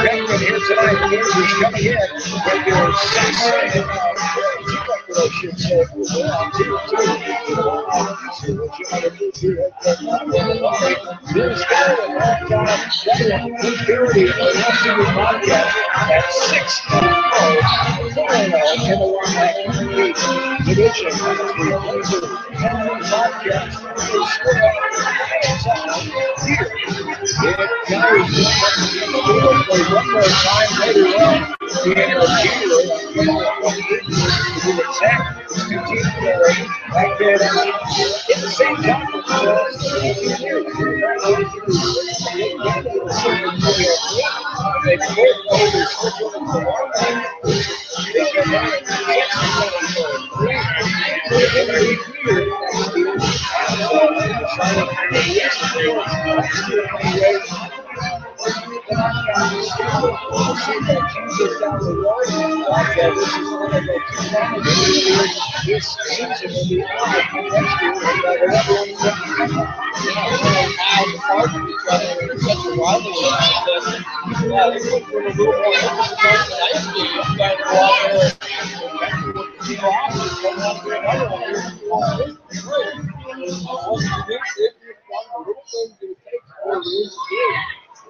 Beckman here tonight. He's coming in with your 6 I should say. This guy security at 6-4 in the 1 division. It carries one more time later on. The back there in the same conference. This season will be next year.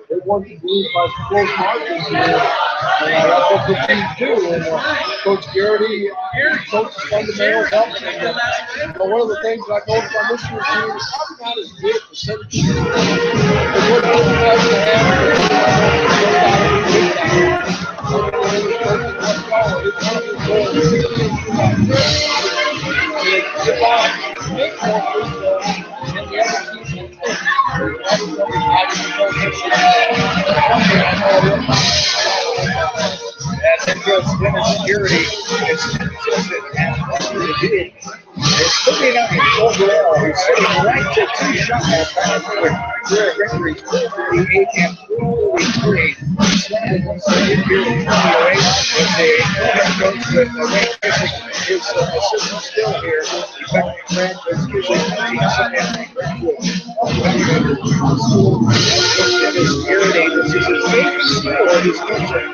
They want to lose by close margins. That's what the teams do. And Coach Garrity coaches fundamentals up. One of the things I noticed on this year's team is probably not as good percentages. But what they would like to have security. It's looking up overall. He's sitting right to 2 shots at career records 438 and 443. Started once again here in 2008 as a head coach with Wayne Kissick. His assistant still here. Beckman graduates usually 1970 security. This is his favorite school. He's coaching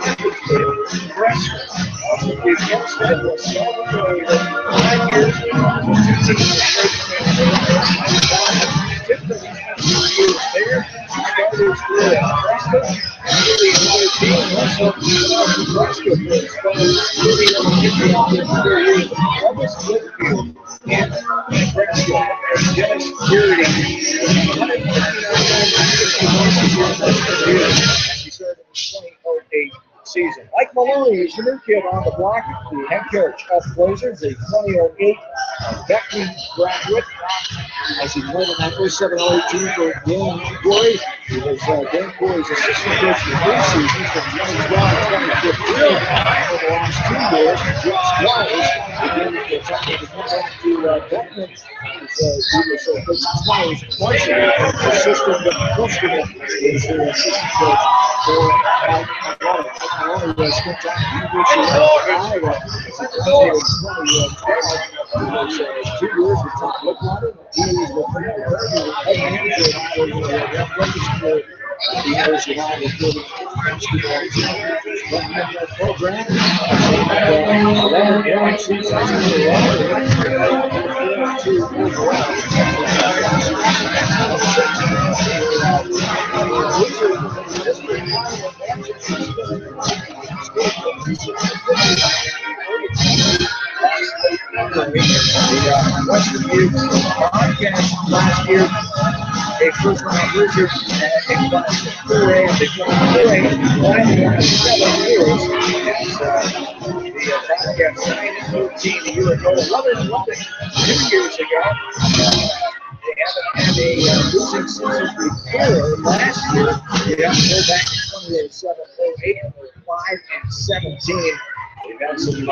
freshman. We've just had a small period of 5 years. Season. Mike Maloney is the new kid on the block, the head coach of Blazers, the 2008 Beckman graduate. As he played in that 07-08 team for Dan Corey, he was Dan Corey's assistant coach for 3 seasons from 2012 and 2015. For the last 2 years, Jim Squires began to come back to Beckman. He was coach 20s twice a year. Assistant coach is the assistant coach for Maloney was spent time at the University of Iowa. He was 2 years with Tom Lickwater. He was the head manager of the University of Iowa basketball program. Western Dubuque podcast last year, a first-round loser in class 4A and became 4A 7 years. The podcast 9-13 a year ago, 11 2 years ago. They haven't had a losing season before last year. They got to go back to 28-7-08 and they're 5-17. They've had some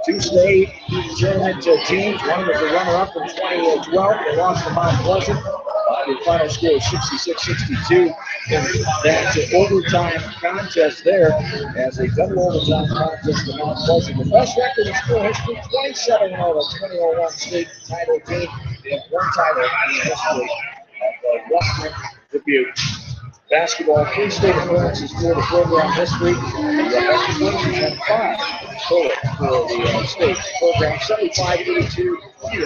2 state tournament teams. One was the runner-up in 2012. They lost to Mount Pleasant. the final score is 66-62 in that overtime contest there, as a double overtime contest to Mount Pleasant. The best record in school history, 27-0, a 2001 state title team. They have one title in the history of Western Dubuque. Basketball, 3 state appearances for the program this week. The Beckman Blazers had 5 total for the state program, 75-82, 05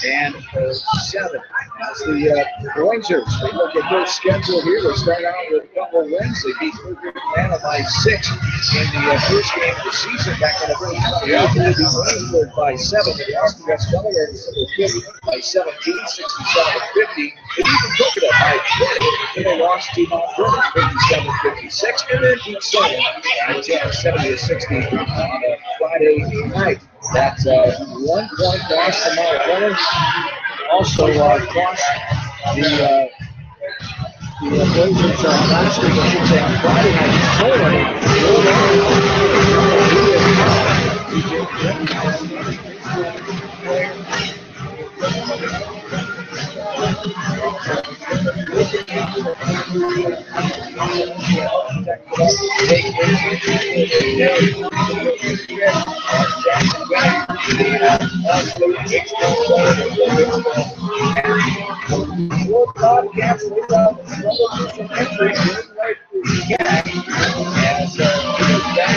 and 7. As the Blazers, they look at their schedule here. They start out with a couple wins. They beat Atlanta by 6 in the first game of the season back in the first 20. They beat Williamsburg by 7. They lost against Delaware December 5th by 17, 67-50. They beat Dubuque by 20. And they lost to Mount Pleasant 57-56, and then beat Salem by 70-60 on a Friday night. That 1 point loss to Mount Pleasant also cost the Blazers last week, I should say, on Friday night. World Podcast, we got some entries right through the gap. As back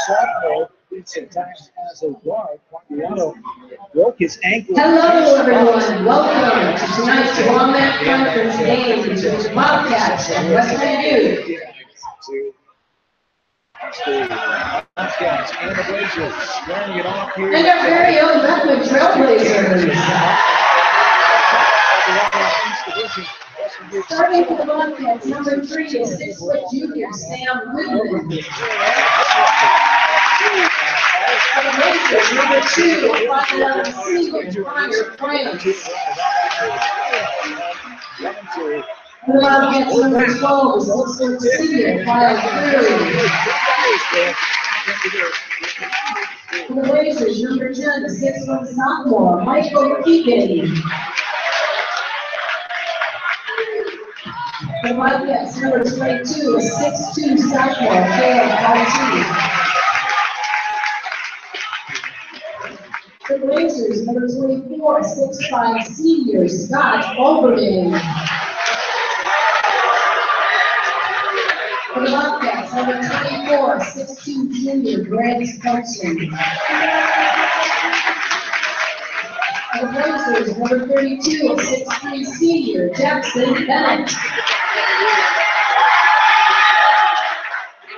sophomore sometimes as a guard, Quagliano broke his ankle. Hello, everyone. Welcome to tonight's Wombat Conference game between the Bobcats and Western Dubuque. Bobcats and the Blazers squaring it off here. And our very own Beckman Trailblazers. Starting for the Bobcats, number 3 is 6-foot junior Sam Woodman. For the Blazers, number 2, 5'11" senior Connor Prince. For the Bobcats, number 12 is 6-foot senior Kyle Curry. For the Blazers, number 10, the 6'1" sophomore Michael Keegan. For the Bobcats, number 22, a 6'2" sophomore, Caleb Carty. For the Blazers, number 24, a 6'5" senior, Scott Overman. For the Bobcats, number 24, a 6'2" junior, Grant Thompson. For the Blazers, number 32, a 6'3" senior, Jackson Bennett.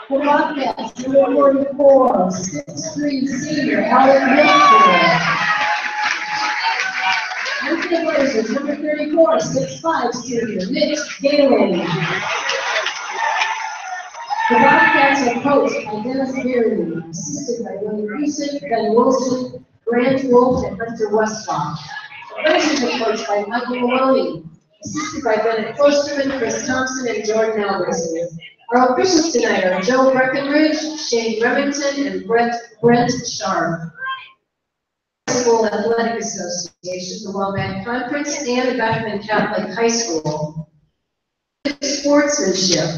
For the Bobcats, number 44, 6'3" senior, Alan Milford. And for the Blazers, number 34, 6'5" senior, Mitch Galen. The Bobcats are coached by Dennis Berry, assisted by William Reeson, Ben Wilson, Grant Wolf, and Hunter Westphal. The Blazers are coached by Michael Maloney, assisted by Bennett Klosterman, Chris Thompson, and Jordan Albertson. Our officials tonight are Joe Breckenridge, Shane Remington, and Brent Sharp. School Athletic Association, the Wombat Conference, and the Beckman Catholic High School. Sportsmanship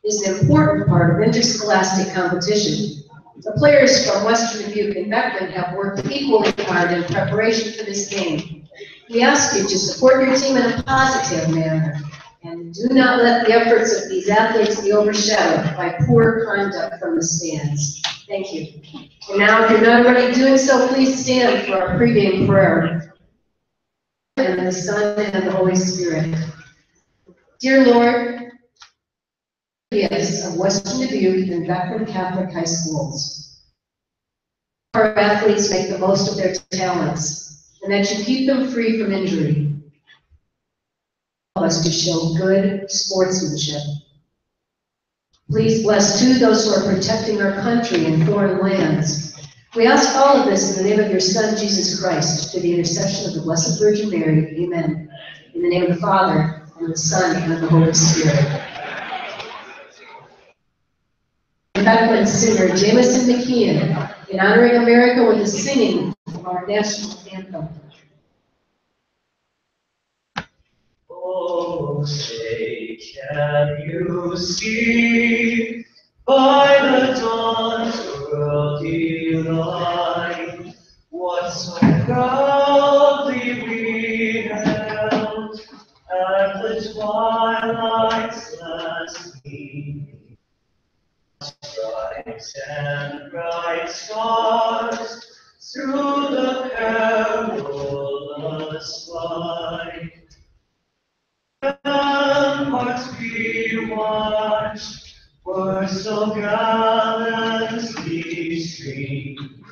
is an important part of interscholastic competition. The players from Western Dubuque and Beckman have worked equally hard in preparation for this game. We ask you to support your team in a positive manner, and do not let the efforts of these athletes be overshadowed by poor conduct from the stands. Thank you. And now, if you're not already doing so, please stand for our pregame prayer. And the Son and the Holy Spirit. Dear Lord, yes, of Western Dubuque and Beckman Catholic High Schools. Our athletes make the most of their talents, and that you keep them free from injury. All of us to show good sportsmanship. Please bless, too, those who are protecting our country in foreign lands. We ask all of this in the name of your Son, Jesus Christ, through the intercession of the Blessed Virgin Mary. Amen. In the name of the Father, and of the Son, and of the Holy Spirit. Beckman singer Jamison McKeon, in honoring America with the singing of our national anthem. Oh, say, can you see by the dawn's early light what so proudly we held at the twilight's last gleam? Stripes and bright stars through the perilous fight. Ramparts we watched were so gallantly streamed,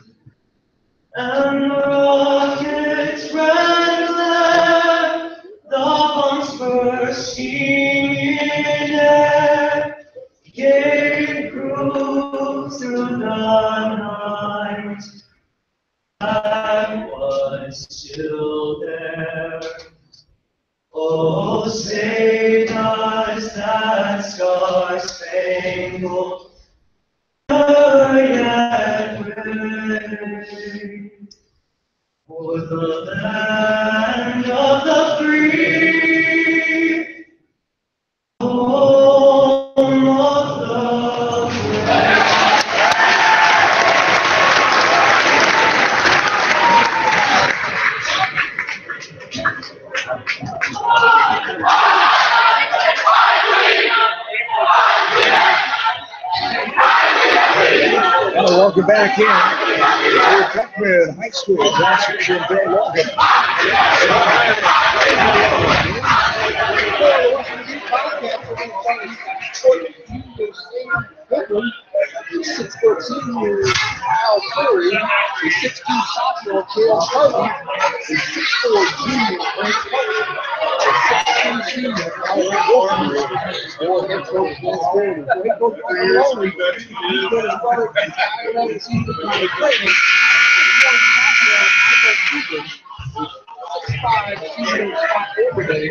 and rockets ran glare, the bombs bursting in air, gave proof through the night that was still there. Oh, say does that star-spangled banner yet wave for the land of the free, home of the brave? Well, welcome back in. We're Beckman High School, Johnson and Bill Logan. Six foot senior Al Curry, a 6'2" sophomore Kale Harden, a 6'4" junior Frank Hudson, a 6'2" senior Al Walker, or head coach Wes Gordon. So head coach Wes Gordon, he's going to start the season by playing 6'5" senior Scott Overday,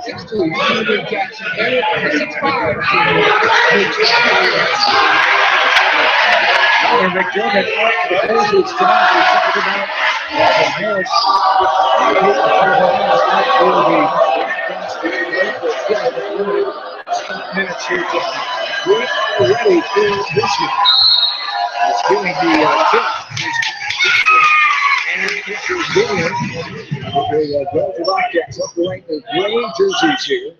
6'2" junior Jackson Bennett, and a 6'5" senior and McDermott up the Blazers tonight. We talked about Harris. Minutes here. We are ready for this one. It's doing the tip. And pitcher Gillian with the Georgia Rockets up the right, the gray jerseys here.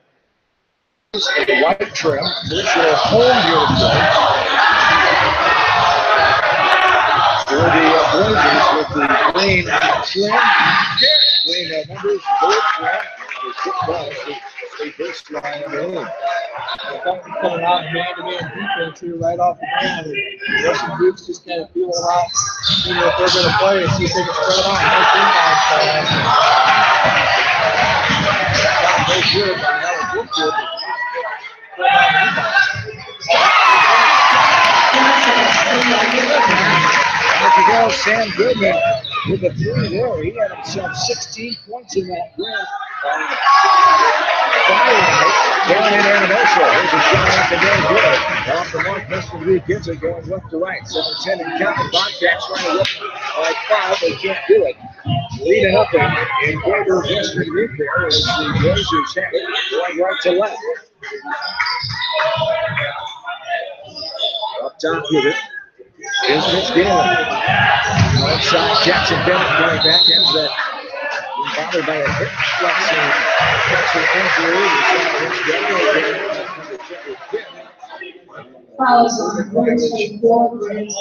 The white trim. This is a home uniform. For the Blazers with the green trim, green numbers, gold trim, the football, the first line of the league. Coming out man-to-man defense here right off the bat. Russian Duke's just kind of feeling out, seeing what they're going to play and see if they can spread on. No good, but that was good. Sam Goodman with the three there. He had himself 16 points in that win. Down in Animosa. There's a shot at the game good. Off the mark, Western Dubuque gets it going left to right. 7-10 and counting. Bobcats trying to whip like 5. They can't do it. Leading up in favor of Western Dubuque there as the Blazers have it going right to left. Up top with it. Here's Mitch Galen. Outside, Jackson Bennett going back into that. Bothered by a hip flexing Fouls on the Wednesday, 4 grade the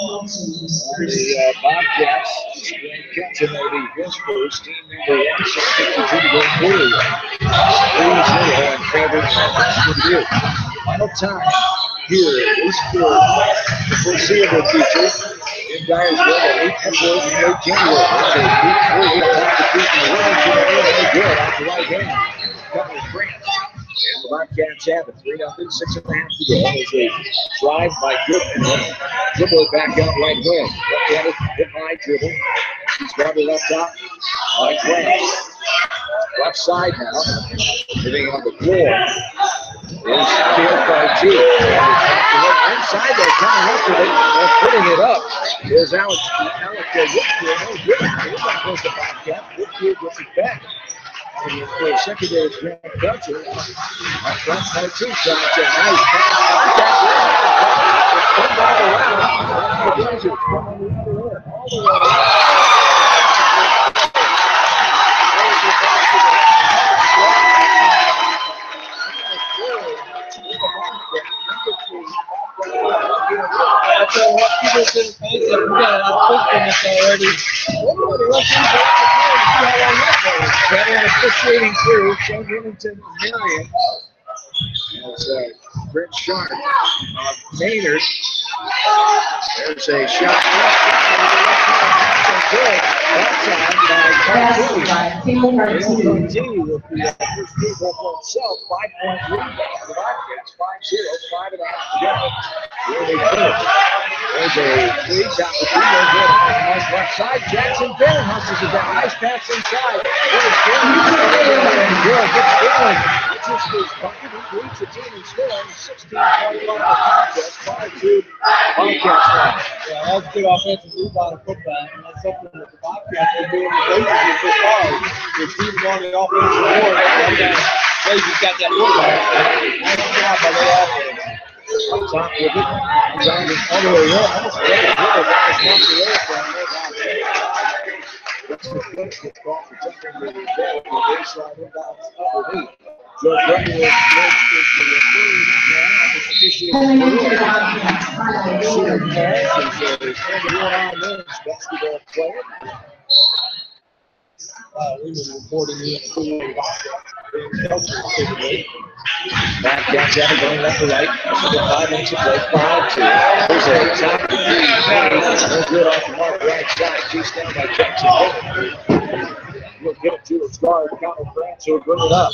Bobcats, Kenton may be his first, team number 162 to go forward. 3-0 in favor of Western Dubuque. Final time here is for the foreseeable future in Dyersville, the 8 boys in late January. There's a deep three off the feet from the Wilmington area. No good off the right hand. Couple of grants. The Bobcats have it. 3-0, 6.5 to go. There's a drive by Goodman. Dribble it back out right wing. Left-handed, hip high dribble. He's got it up top by Grant. Left side now. Sitting on the floor. There's Field by G. Inside there, coming up with it. And putting it up. There's Alex Whitfield. No good. That goes to Bobcat. Whitfield gets it back. And for a secondary, it's Grant Dutcher. Up front, by two shots. A nice contact. Come all around. That's the from on the other end. All the way. After what people didn't think that we got a lot of this already. Veteran officiating crew, Joe Remington and Marion. As Brent Sharp of Maynard. There's a shot. Good. Outside by Cartini with the first free throw for himself. 5-point lead for the Bobcats. 5-0, 5.5 to go. Here they finish. There's a three shot for three. No good on the left side. Jackson Bennett hustles it down. Nice pass inside. There's Bennett. Good. Gets going. It's his first bucket. He leads the team in scoring. 16-point run of the contest. 5-2 Bobcats line. Yeah, that's good offensive rebound and putback. And that's something that the Bobcats are doing basically so far. They're shooting on the offensive board. Blazy's got that putback. Nice job by the offense. Up top with it. Down the other way around. Almost got a dribble. That's away from That's the finish. It's called for jumping to the ball. The baseline inbound underneath. Joe Brennan is the referee now. It's officiating the rule. Shooter pass is a standing one-on-one basketball player. We were reporting the Bobcats have it going left to right. 5 minutes to play. 5-2. There's a top three. No good off the mark right side. Chased down by Jackson Bennett. We'll get it to his guard. Connor France will bring it up.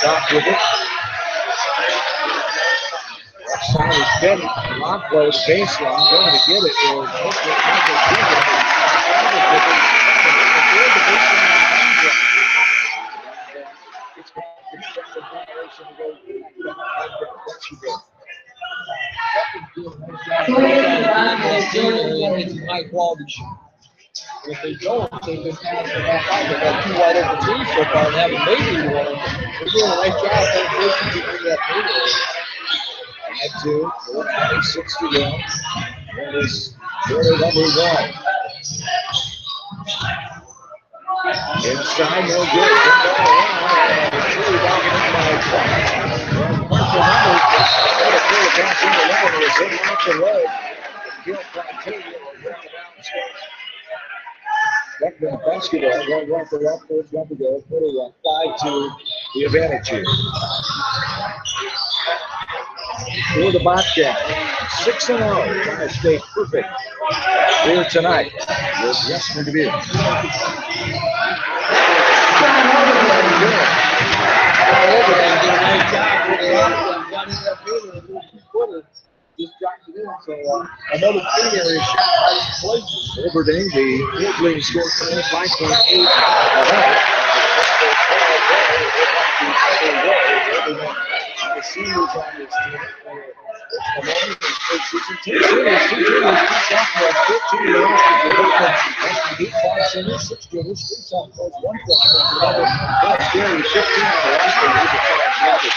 Top with it. Left side is Bennett. Lock blows baseline. Going to get it. It's high quality shoot. If they don't, they've been passing the back out. They've got 2 wide open teams so far and haven't made any one. They're doing a nice job of pushing to bring that through. 5-2, 4:26 to go. That is quarter number 1. Inside, no good. It's really dominated by Clark. Marshall Numbers got a full pass in the line. It was hit off the road. Gil Plantalia will bring it down the stairs. Beckman basketball going right for that first jump to go. Putting a 5-2 the advantage here. For the Bobcats, 6-0, trying to stay perfect here tonight with Western Dubuque. Just dropped it in, so another 3 area shot by places. Overding, the field leading score 25.8. The seniors on this team. Two seniors, 2 juniors, 2 sophomores, 15 years. Western Dubuque, 5 seniors, 6 juniors, 3 sophomores, 1 sophomore. That's Gary, 15 on the roster. These are 5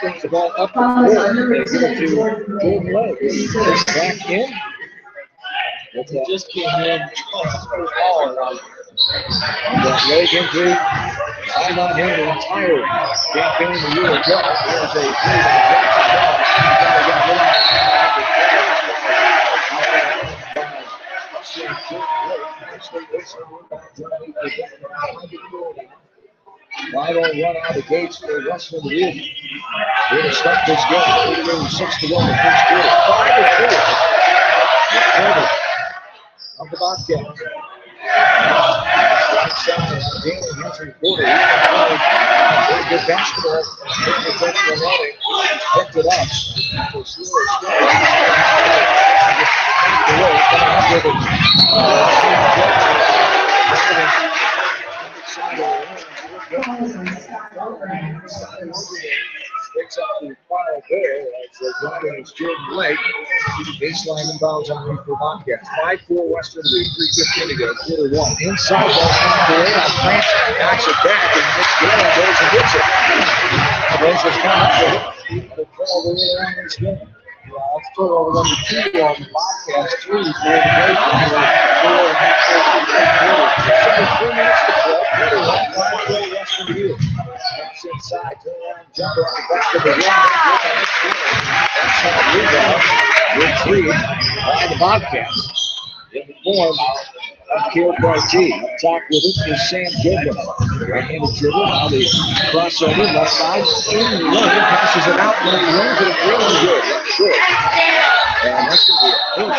brings the ball up the court to Jordan Leg. Back in. He just came in. That leg injury, signed on him the entire campaign the year ago. There's a play by Jackson. Wide on run out of the gates for Western Dubuque. Here to start this game. 6 to go in the first quarter. 5-4. Of the Bobcats. Right side, Daniel Henry Porter. Very good basketball. Picked it up. Picks up the foul there as Jordan Lake. Baseline inbounds on me for Bobcats. 5-4 Western League, 3:15 to go. Quarter one. Inside ball coming away on France. Knocks it back and Mitch Gale goes and gets it. Rangers come up with it. They're all the way around this game. Let's throw over number 2 on the Bobcats. 3 for the break. 3 minutes to play. Quarter one. 5-4 Western League. That's inside. Turn around. Jumper on the back of the rim. That's rebound. Good 3 by the Bobcats. In the form of Caleb Barty. Up top with it is Sam Goodwin. Right-handed dribble. Now the crossover. Left side. In the lane. Passes it out. No room. But it's really good. That's short. And that's going to be a push.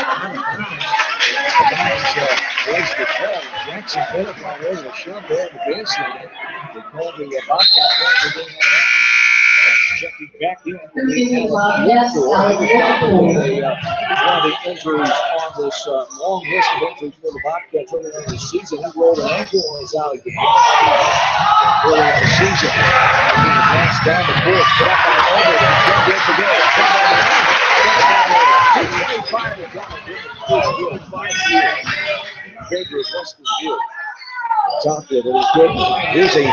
Breaks the ball. Jackson hit it right over the shove there in the baseline. They called the Bobcats. Checking back in. One of the injuries on this long list of injuries for the Bobcats early in the season. He rolled an ankle and is out again. Early in the season. Pass down the court. Put up on over. Can't get to get it. 25 to go. First good. 5-4. Favors Western View. Top of it is good. Here's a 3.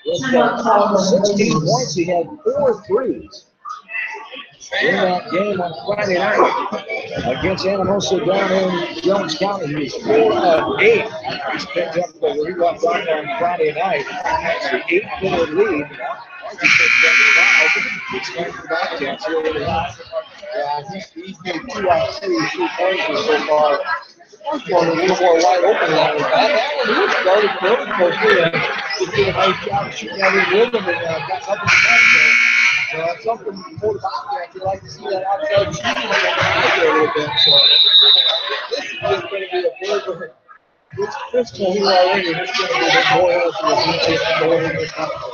With 16 points, he had 4 threes in that game on Friday night against Anamosa down in Jones County. He was 4 of 8. He's picked up where he left off on Friday night. It's the 8-minute lead. It's time for Bobcats here in the house. Yeah, he's made 2 out of 3 3-pointers so far. First one was a little more wide open than that. That one he started pretty quickly and just did a nice job shooting out his rhythm and got up in the net. So that's something for the Bobcats. You'd like to see that outside shooting when they're out there a little bit. So this is just going to be a bigger. This one here already. This is going to be a bit more interesting than just going in this competition.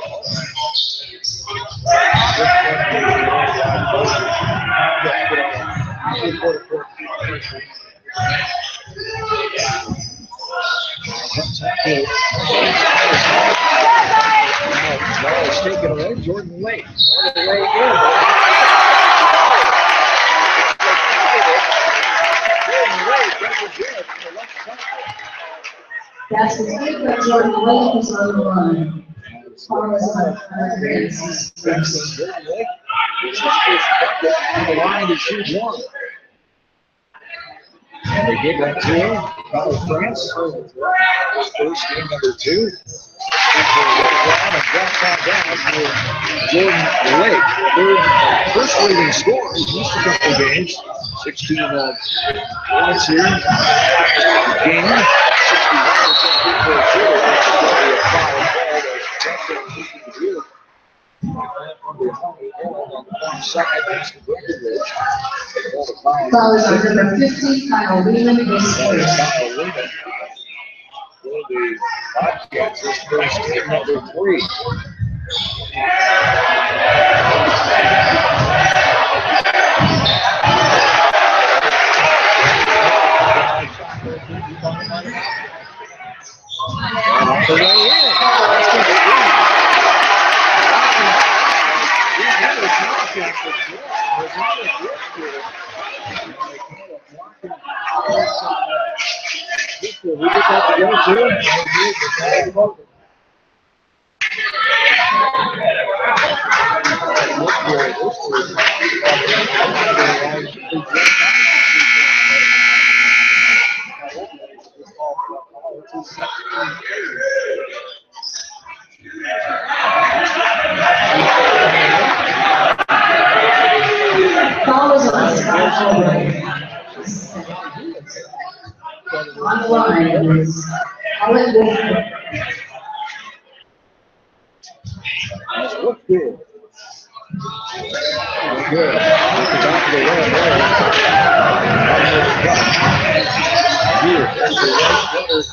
Ball is taken away. Jordan Lake all the way in. Jordan Lake represents the left side. That's the thing that Jordan Lake is on the run. Jordan Lake is on the line to shoot one. And they give that to him. Follow France. First game number 2. Jordan Lake, first leading scorer. He's missed a couple games. 16 points here. Game. 61% for a shooter. Foul is on number 50, Kyle Wheelan, his first. The Bobcats, his first game number 3. And off the way in. That's going to be we get that together too. Foul is on Scott Howard. On the line is Alec Wolfman. That's Wolfman. Good. Top of the line there. Here, that's the right corner.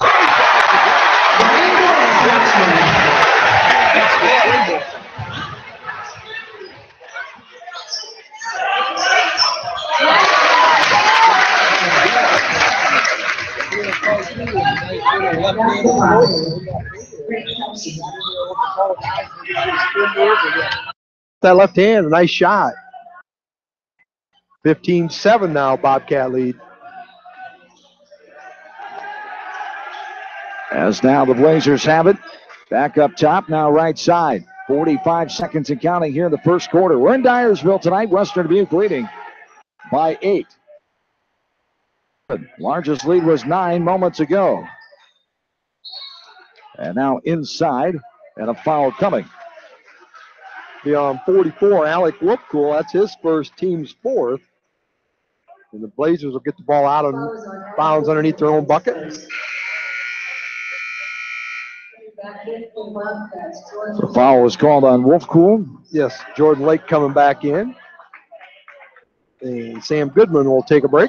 That left hand, a nice shot. 15-7 now, Bobcat lead. As now the Blazers have it. Back up top, now right side. 45 seconds and counting here in the first quarter. We're in Dyersville tonight. Western Dubuque leading by 8. Largest lead was 9 moments ago. And now inside, and a foul coming. Beyond 44, Alec Wolfcool, that's his first, team's fourth. And the Blazers will get the ball out of bounds underneath their own bucket. The foul was called on Wolfcool. Yes, Jordan Lake coming back in. And Sam Goodman will take a break.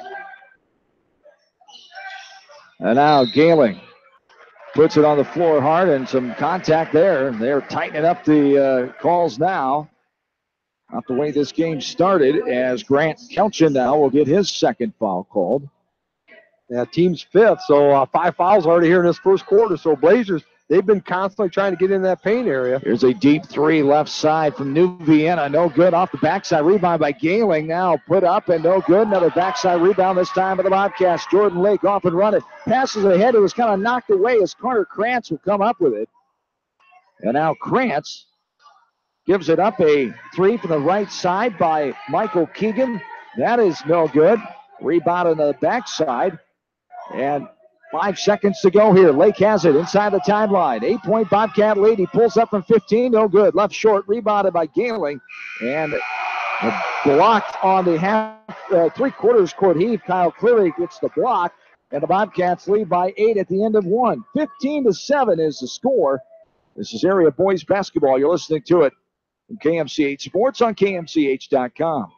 And now Gailing puts it on the floor hard, and some contact there. They're tightening up the calls now. Not the way this game started, as Grant Kelchin now will get his second foul called. Yeah, team's fifth, so 5 fouls already here in this first quarter. So Blazers, they've been constantly trying to get in that paint area. Here's a deep three left side from New Vienna. No good off the backside. Rebound by Gailing. Now put up and no good. Another backside rebound this time by the Bobcats. Jordan Lake off and running. Passes ahead. It was kind of knocked away as Carter Krantz will come up with it. And now Krantz gives it up. A three from the right side by Michael Keegan. That is no good. Rebound on the backside. And 5 seconds to go here. Lake has it inside the timeline. 8-point Bobcat lead. He pulls up from 15. No good. Left short. Rebounded by Gailing. And blocked on the half, three-quarters court heave. Kyle Cleary gets the block. And the Bobcats lead by 8 at the end of 1. 15-7 is the score. This is area boys basketball. You're listening to it from KMCH Sports on KMCH.com.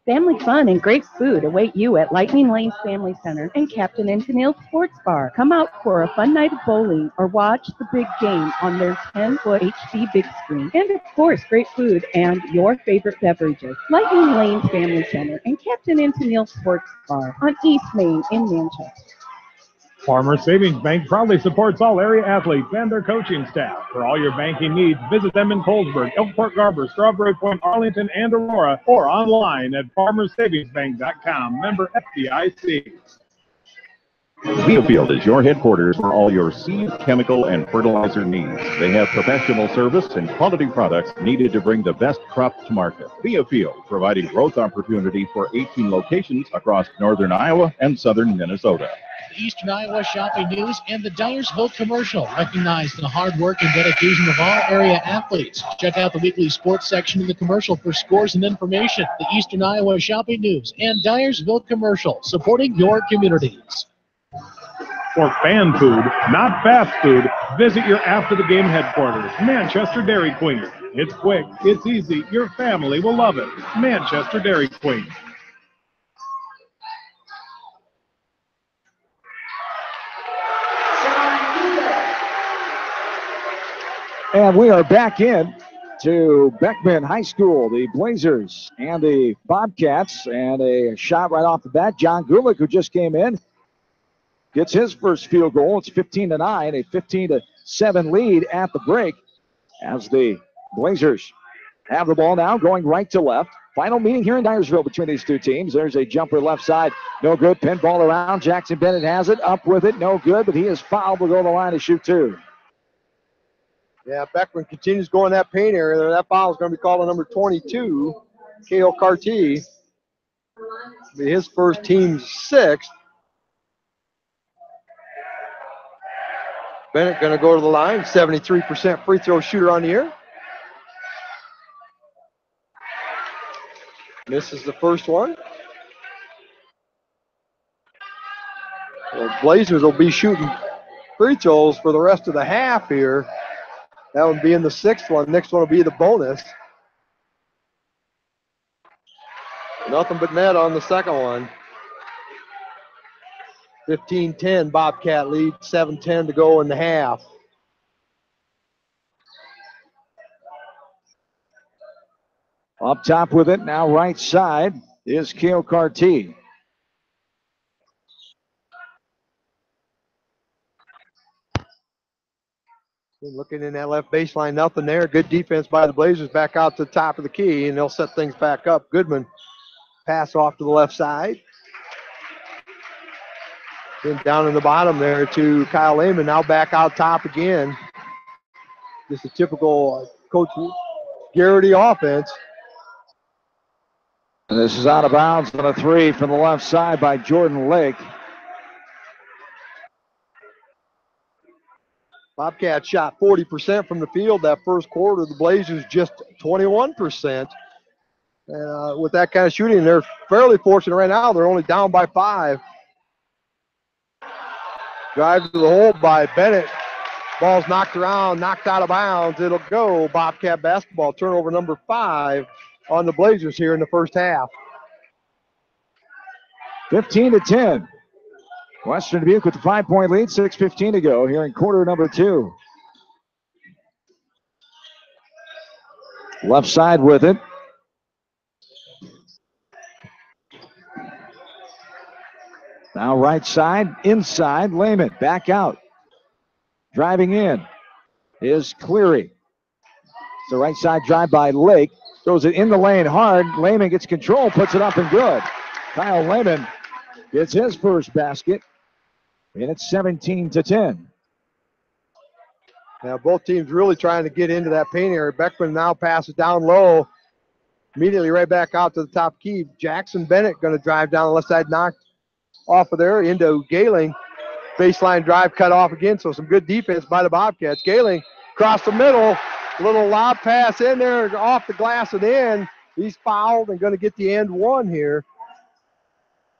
Family fun and great food await you at Lightning Lanes Family Center and Captain and Tennille Sports Bar. Come out for a fun night of bowling or watch the big game on their 10-foot HD big screen. And of course, great food and your favorite beverages. Lightning Lanes Family Center and Captain and Tennille Sports Bar on East Main in Manchester. Farmers Savings Bank proudly supports all area athletes and their coaching staff. For all your banking needs, visit them in Colesburg, Elkport Garber, Strawberry Point, Arlington, and Aurora, or online at farmersavingsbank.com. Member FDIC. Leofield is your headquarters for all your seed, chemical, and fertilizer needs. They have professional service and quality products needed to bring the best crop to market. Leofield, providing growth opportunity for 18 locations across northern Iowa and southern Minnesota. The Eastern Iowa Shopping News and the Dyersville commercial recognize the hard work and dedication of all area athletes. Check out the weekly sports section of the commercial for scores and information. The Eastern Iowa Shopping News and Dyersville commercial, supporting your communities. For fan food, not fast food, visit your after-the-game headquarters, Manchester Dairy Queen. It's quick, it's easy, your family will love it. Manchester Dairy Queen. And we are back in to Beckman High School, the Blazers and the Bobcats, and a shot right off the bat. John Gulick, who just came in, gets his first field goal. It's 15-9, a 15-7 lead at the break as the Blazers have the ball now going right to left. Final meeting here in Dyersville between these two teams. There's a jumper left side. No good. Pinball around. Jackson Bennett has it. Up with it. No good, but he is fouled. Will go to the line to shoot two. Yeah, Beckman continues going that paint area. That foul is going to be called on number 22, K.O. Carty. His first, team's sixth. Bennett going to go to the line, 73% free throw shooter on the year. Misses the first one. The Blazers will be shooting free throws for the rest of the half here. That would be in the sixth one. Next one will be the bonus. Nothing but net on the second one. 15-10 Bobcat lead, 7:10 to go in the half. Up top with it now, right side is Kale Carty. Looking in that left baseline, nothing there. Good defense by the Blazers back out to the top of the key, and they'll set things back up. Goodman pass off to the left side. Then down in the bottom there to Kyle Lehman, now back out top again. Just a typical Coach Garrity offense. And this is out of bounds on a three from the left side by Jordan Lake. Bobcats shot 40% from the field that first quarter. The Blazers just 21%. And with that kind of shooting, they're fairly fortunate right now. They're only down by 5. Drive to the hole by Bennett. Ball's knocked around, knocked out of bounds. It'll go Bobcat basketball. Turnover number 5 on the Blazers here in the first half. 15-10. Western Dubuque with the 5-point lead, 6:15 to go here in quarter number 2. Left side with it. Now right side, inside, Lehman, back out. Driving in is Cleary. It's the right side drive by Lake. Throws it in the lane hard. Lehman gets control, puts it up and good. Kyle Lehman gets his first basket. And it's 17-10. Now both teams really trying to get into that paint area. Beckman now passes down low. Immediately right back out to the top key. Jackson Bennett going to drive down the left side, knocked off of there into Gayling. Baseline drive cut off again, so some good defense by the Bobcats. Gayling across the middle. Little lob pass in there, off the glass and in. He's fouled and going to get the end one here.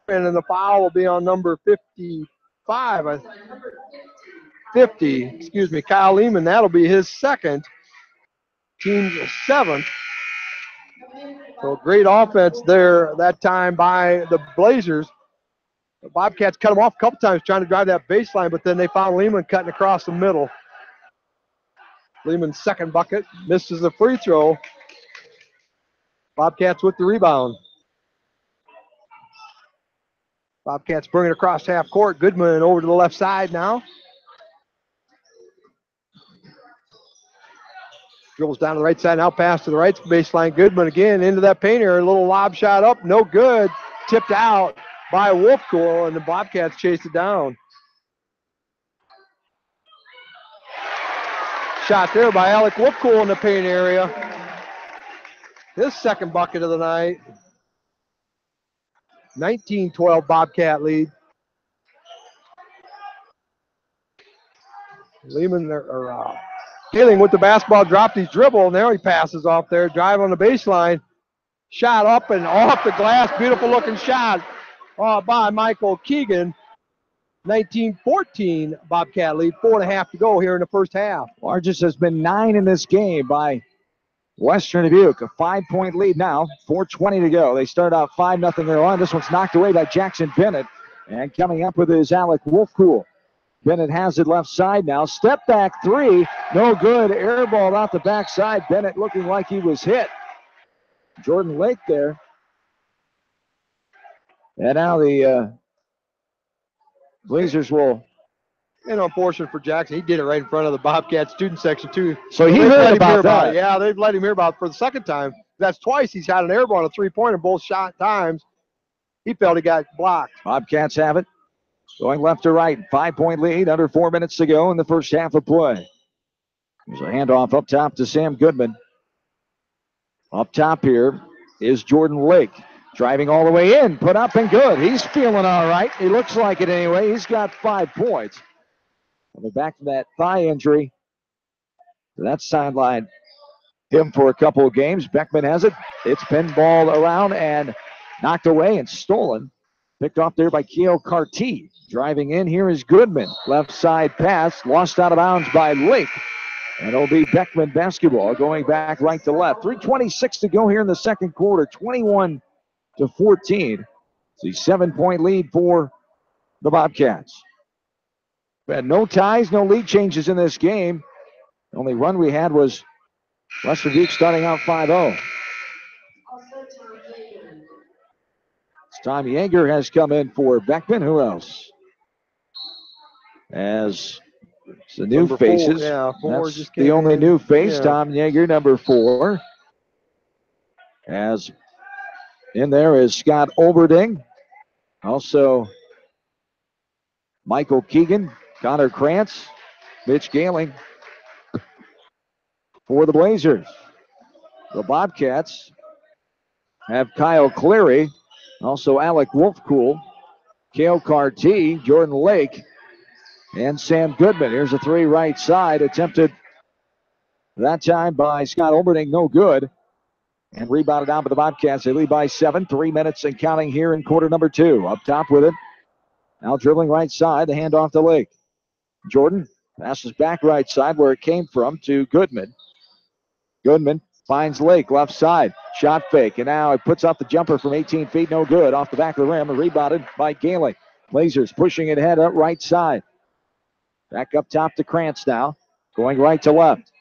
And then the foul will be on number 55. 50, excuse me, Kyle Lehman. That'll be his second. Team's 7th. So great offense there that time by the Blazers. The Bobcats cut him off a couple times trying to drive that baseline, but then they found Lehman cutting across the middle. Lehman's second bucket, misses the free throw. Bobcats with the rebound. Bobcats bring it across half court. Goodman over to the left side now. Dribbles down to the right side, now pass to the right baseline. Goodman again into that paint area. A little lob shot up, no good. Tipped out by Wolfcool, and the Bobcats chased it down. Shot there by Alec Wolfcool in the paint area. His second bucket of the night. 19-12 Bobcat lead. Lehman Gayling with the basketball, dropped his dribble, and now he passes off there. Drive on the baseline. Shot up and off the glass. Beautiful looking shot by Michael Keegan. 19-14 Bobcat lead. 4.5 to go here in the first half. Largest has been 9 in this game by Western Dubuque. A 5-point lead now. 4:20 to go. They start out 5-0 early on. This one's knocked away by Jackson Bennett. And coming up with is Alec Wolfcool. Bennett has it left side now. Step back 3. No good. Air ball out the backside. Bennett looking like he was hit. Jordan Lake there. And now the Blazers will. And unfortunate for Jackson, he did it right in front of the Bobcat student section too. So he heard about that. Yeah, they've let him hear about it for the second time. That's twice he's had an air ball on a 3-pointer both shot times. He felt he got blocked. Bobcats have it. Going left to right. 5-point lead. Under 4 minutes to go in the first half of play. There's a handoff up top to Sam Goodman. Up top here is Jordan Lake. Driving all the way in. Put up and good. He's feeling all right. He looks like it anyway. He's got 5 points. Coming back from that thigh injury. That sidelined him for a couple of games. Beckman has it. It's pinballed around and knocked away and stolen. Picked off there by Keo Carty. Driving in here is Goodman. Left side pass, lost out of bounds by Lake. And it'll be Beckman basketball going back right to left. 3:26 to go here in the second quarter. 21-14. It's a 7-point lead for the Bobcats. We had no ties, no lead changes in this game. The only run we had was Western Dubuque starting out 5-0. Tom Yeager has come in for Beckman. Who else? As the new Number faces. 4, yeah, 4 That's just the came only in. new face, Yeah. Tom Yeager, number 4. As in there is Scott Oberding. Also, Michael Keegan, Connor Krantz, Mitch Galing for the Blazers. The Bobcats have Kyle Cleary, also Alec Wolfcool, Kale Carty, Jordan Lake, and Sam Goodman. Here's a 3 right side, attempted that time by Scott Oberding, no good. And rebounded out by the Bobcats. They lead by 7, 3 minutes and counting here in quarter number 2. Up top with it. Now dribbling right side, the handoff to Lake. Jordan passes back right side where it came from to Goodman. Goodman finds Lake left side. Shot fake. And now he puts up the jumper from 18 feet. No good. Off the back of the rim. And rebounded by Galing. Blazers pushing it ahead up right side. Back up top to Krantz now. Going right to left.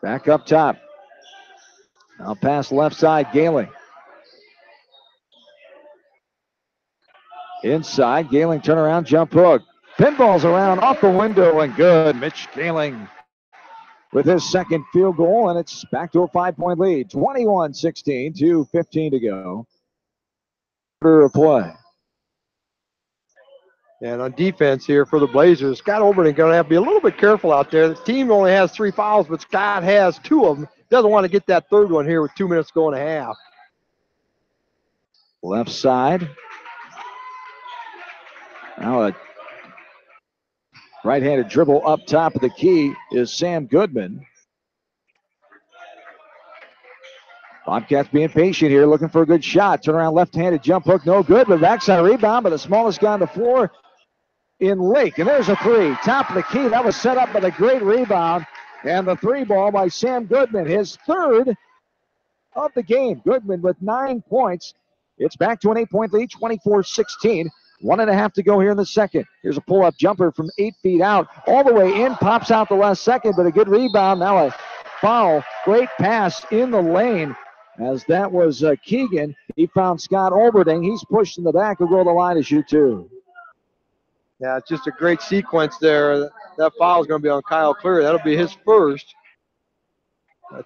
Back up top. Now pass left side. Galing. Inside. Galing turnaround jump hook. Pinballs around off the window and good. Mitch Galing with his second field goal, and it's back to a 5-point lead. 21-16, 2:15 to go. Quarter of play. And on defense here for the Blazers, Scott Oberding going to have to be a little bit careful out there. The team only has 3 fouls, but Scott has 2 of them. Doesn't want to get that third one here with 2 minutes to go and a half. Left side. Now a right-handed dribble up top of the key is Sam Goodman. Bobcats being patient here, looking for a good shot. Turn around left-handed jump hook, no good. But backside rebound, but the smallest guy on the floor in Lake. And there's a 3. Top of the key. That was set up by the great rebound. And the 3 ball by Sam Goodman, his 3rd of the game. Goodman with 9 points. It's back to an 8-point lead, 24-16. 1.5 to go here in the second. Here's a pull-up jumper from 8 feet out. All the way in, pops out the last second, but a good rebound. Now a foul. Great pass in the lane. As that was Keegan. He found Scott Oberding. He's pushed in the back. He'll go to the line to shoot 2. Yeah, it's just a great sequence there. That foul is going to be on Kyle Cleary. That'll be his first.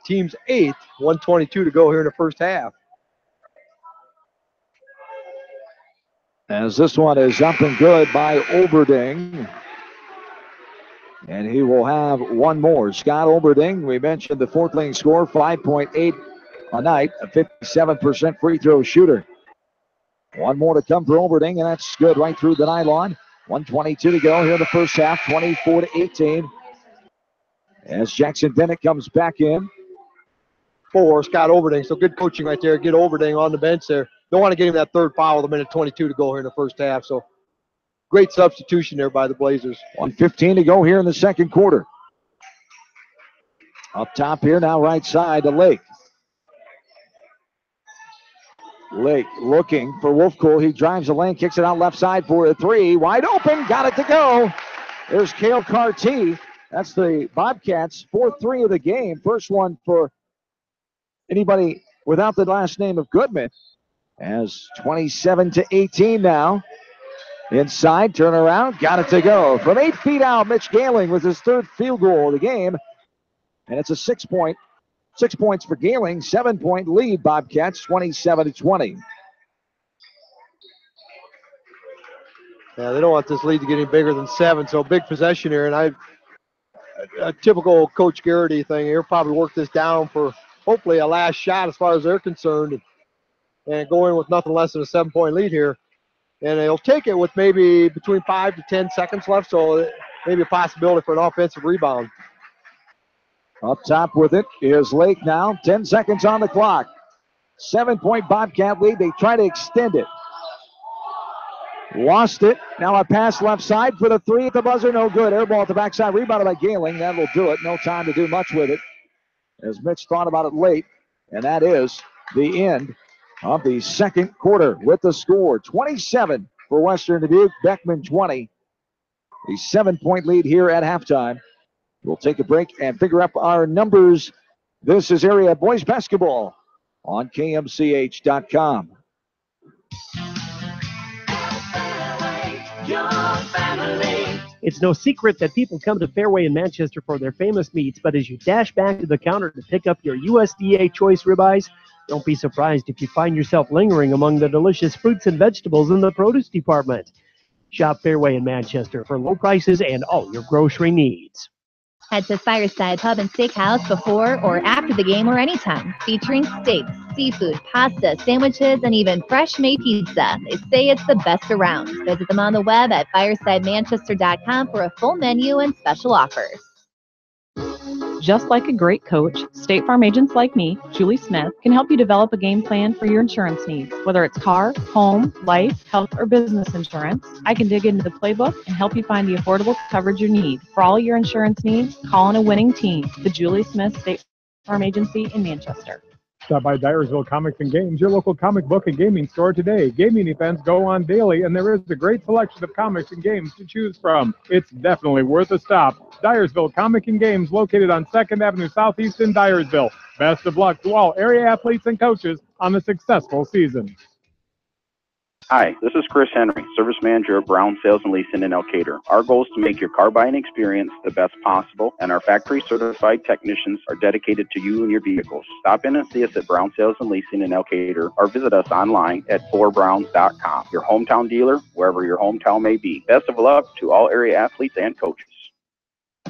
Team's 8th. 1:22 to go here in the first half. As this one is up and good by Oberding. And he will have 1 more. Scott Oberding, we mentioned the 4th leading scorer, 5.8 a night, a 57% free throw shooter. 1 more to come for Oberding, and that's good right through the nylon. 1:22 to go here in the first half, 24-18. As Jackson Bennett comes back in. For Scott Oberding. So good coaching right there. Get Oberding on the bench there. Don't want to get him that 3rd foul with 1:22 to go here in the first half. So great substitution there by the Blazers. 1:15 to go here in the second quarter. Up top here now, right side to Lake. Lake looking for Wolfcool. He drives the lane, kicks it out left side for a 3. Wide open, got it to go. There's Kale Carty. That's the Bobcats' 4th 3 of the game. First one for anybody without the last name of Goodman. As 27-18 now. Inside, turn around, got it to go. From 8 feet out, Mitch Galing with his 3rd field goal of the game. And it's a 6 points for Galing, 7-point lead, Bobcats, 27-20. Yeah, they don't want this lead to get any bigger than 7, so big possession here. And a typical Coach Garrity thing. He'll probably work this down for hopefully a last shot as far as they're concerned, and go in with nothing less than a 7-point lead here. And they'll take it with maybe between 5 to 10 seconds left, so maybe a possibility for an offensive rebound. Up top with it is Lake now. 10 seconds on the clock. 7-point Bobcat lead. They try to extend it. Lost it. Now a pass left side for the three at the buzzer. No good. Air ball at the backside. Rebounded by Gailing. That will do it. No time to do much with it, as Mitch thought about it late. And that is the end of the second quarter with the score. 27 for Western Dubuque. Beckman 20. A 7-point lead here at halftime. We'll take a break and figure up our numbers. This is Area Boys Basketball on KMCH.com. It's no secret that people come to Fairway in Manchester for their famous meats, but as you dash back to the counter to pick up your USDA choice ribeyes, don't be surprised if you find yourself lingering among the delicious fruits and vegetables in the produce department. Shop Fairway in Manchester for low prices and all your grocery needs. Head to Fireside Pub and Steakhouse before or after the game or anytime, featuring steaks, seafood, pasta, sandwiches, and even fresh-made pizza. They say it's the best around. Visit them on the web at firesidemanchester.com for a full menu and special offers. Just like a great coach, State Farm agents like me, Julie Smith, can help you develop a game plan for your insurance needs. Whether it's car, home, life, health, or business insurance, I can dig into the playbook and help you find the affordable coverage you need. For all your insurance needs, call on a winning team, the Julie Smith State Farm Agency in Manchester. Stop by Dyersville Comics and Games, your local comic book and gaming store today. Gaming events go on daily, and there is a great selection of comics and games to choose from. It's definitely worth a stop. Dyersville Comic and Games, located on 2nd Avenue Southeast in Dyersville. Best of luck to all area athletes and coaches on a successful season. Hi, this is Chris Henry, Service Manager of Brown Sales and Leasing in Elkader. Our goal is to make your car buying experience the best possible, and our factory certified technicians are dedicated to you and your vehicles. Stop in and see us at Brown Sales and Leasing in Elkader, or visit us online at 4browns.com. Your hometown dealer, wherever your hometown may be. Best of luck to all area athletes and coaches.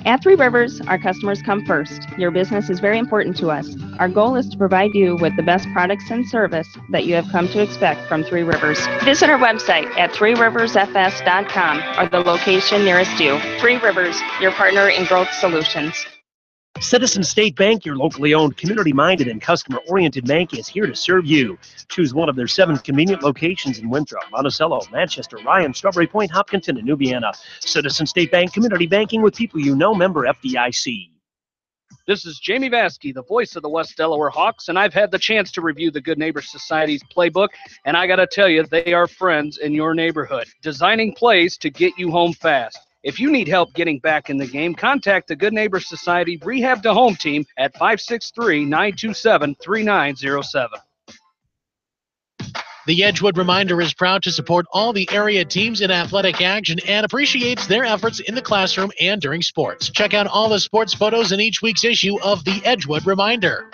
At Three Rivers, our customers come first. Your business is very important to us. Our goal is to provide you with the best products and service that you have come to expect from Three Rivers. Visit our website at threeriversfs.com or the location nearest you. Three Rivers, your partner in growth solutions. Citizen State Bank, your locally owned, community-minded, and customer-oriented bank, is here to serve you. Choose one of their 7 convenient locations in Winthrop, Monticello, Manchester, Ryan, Strawberry Point, Hopkinton, and New Vienna. Citizen State Bank, community banking with people you know, member FDIC. This is Jamie Vaskey, the voice of the West Delaware Hawks, and I've had the chance to review the Good Neighbor Society's playbook, and I got to tell you, they are friends in your neighborhood, designing plays to get you home fast. If you need help getting back in the game, contact the Good Neighbor Society Rehab to Home team at 563-927-3907. The Edgewood Reminder is proud to support all the area teams in athletic action and appreciates their efforts in the classroom and during sports. Check out all the sports photos in each week's issue of the Edgewood Reminder.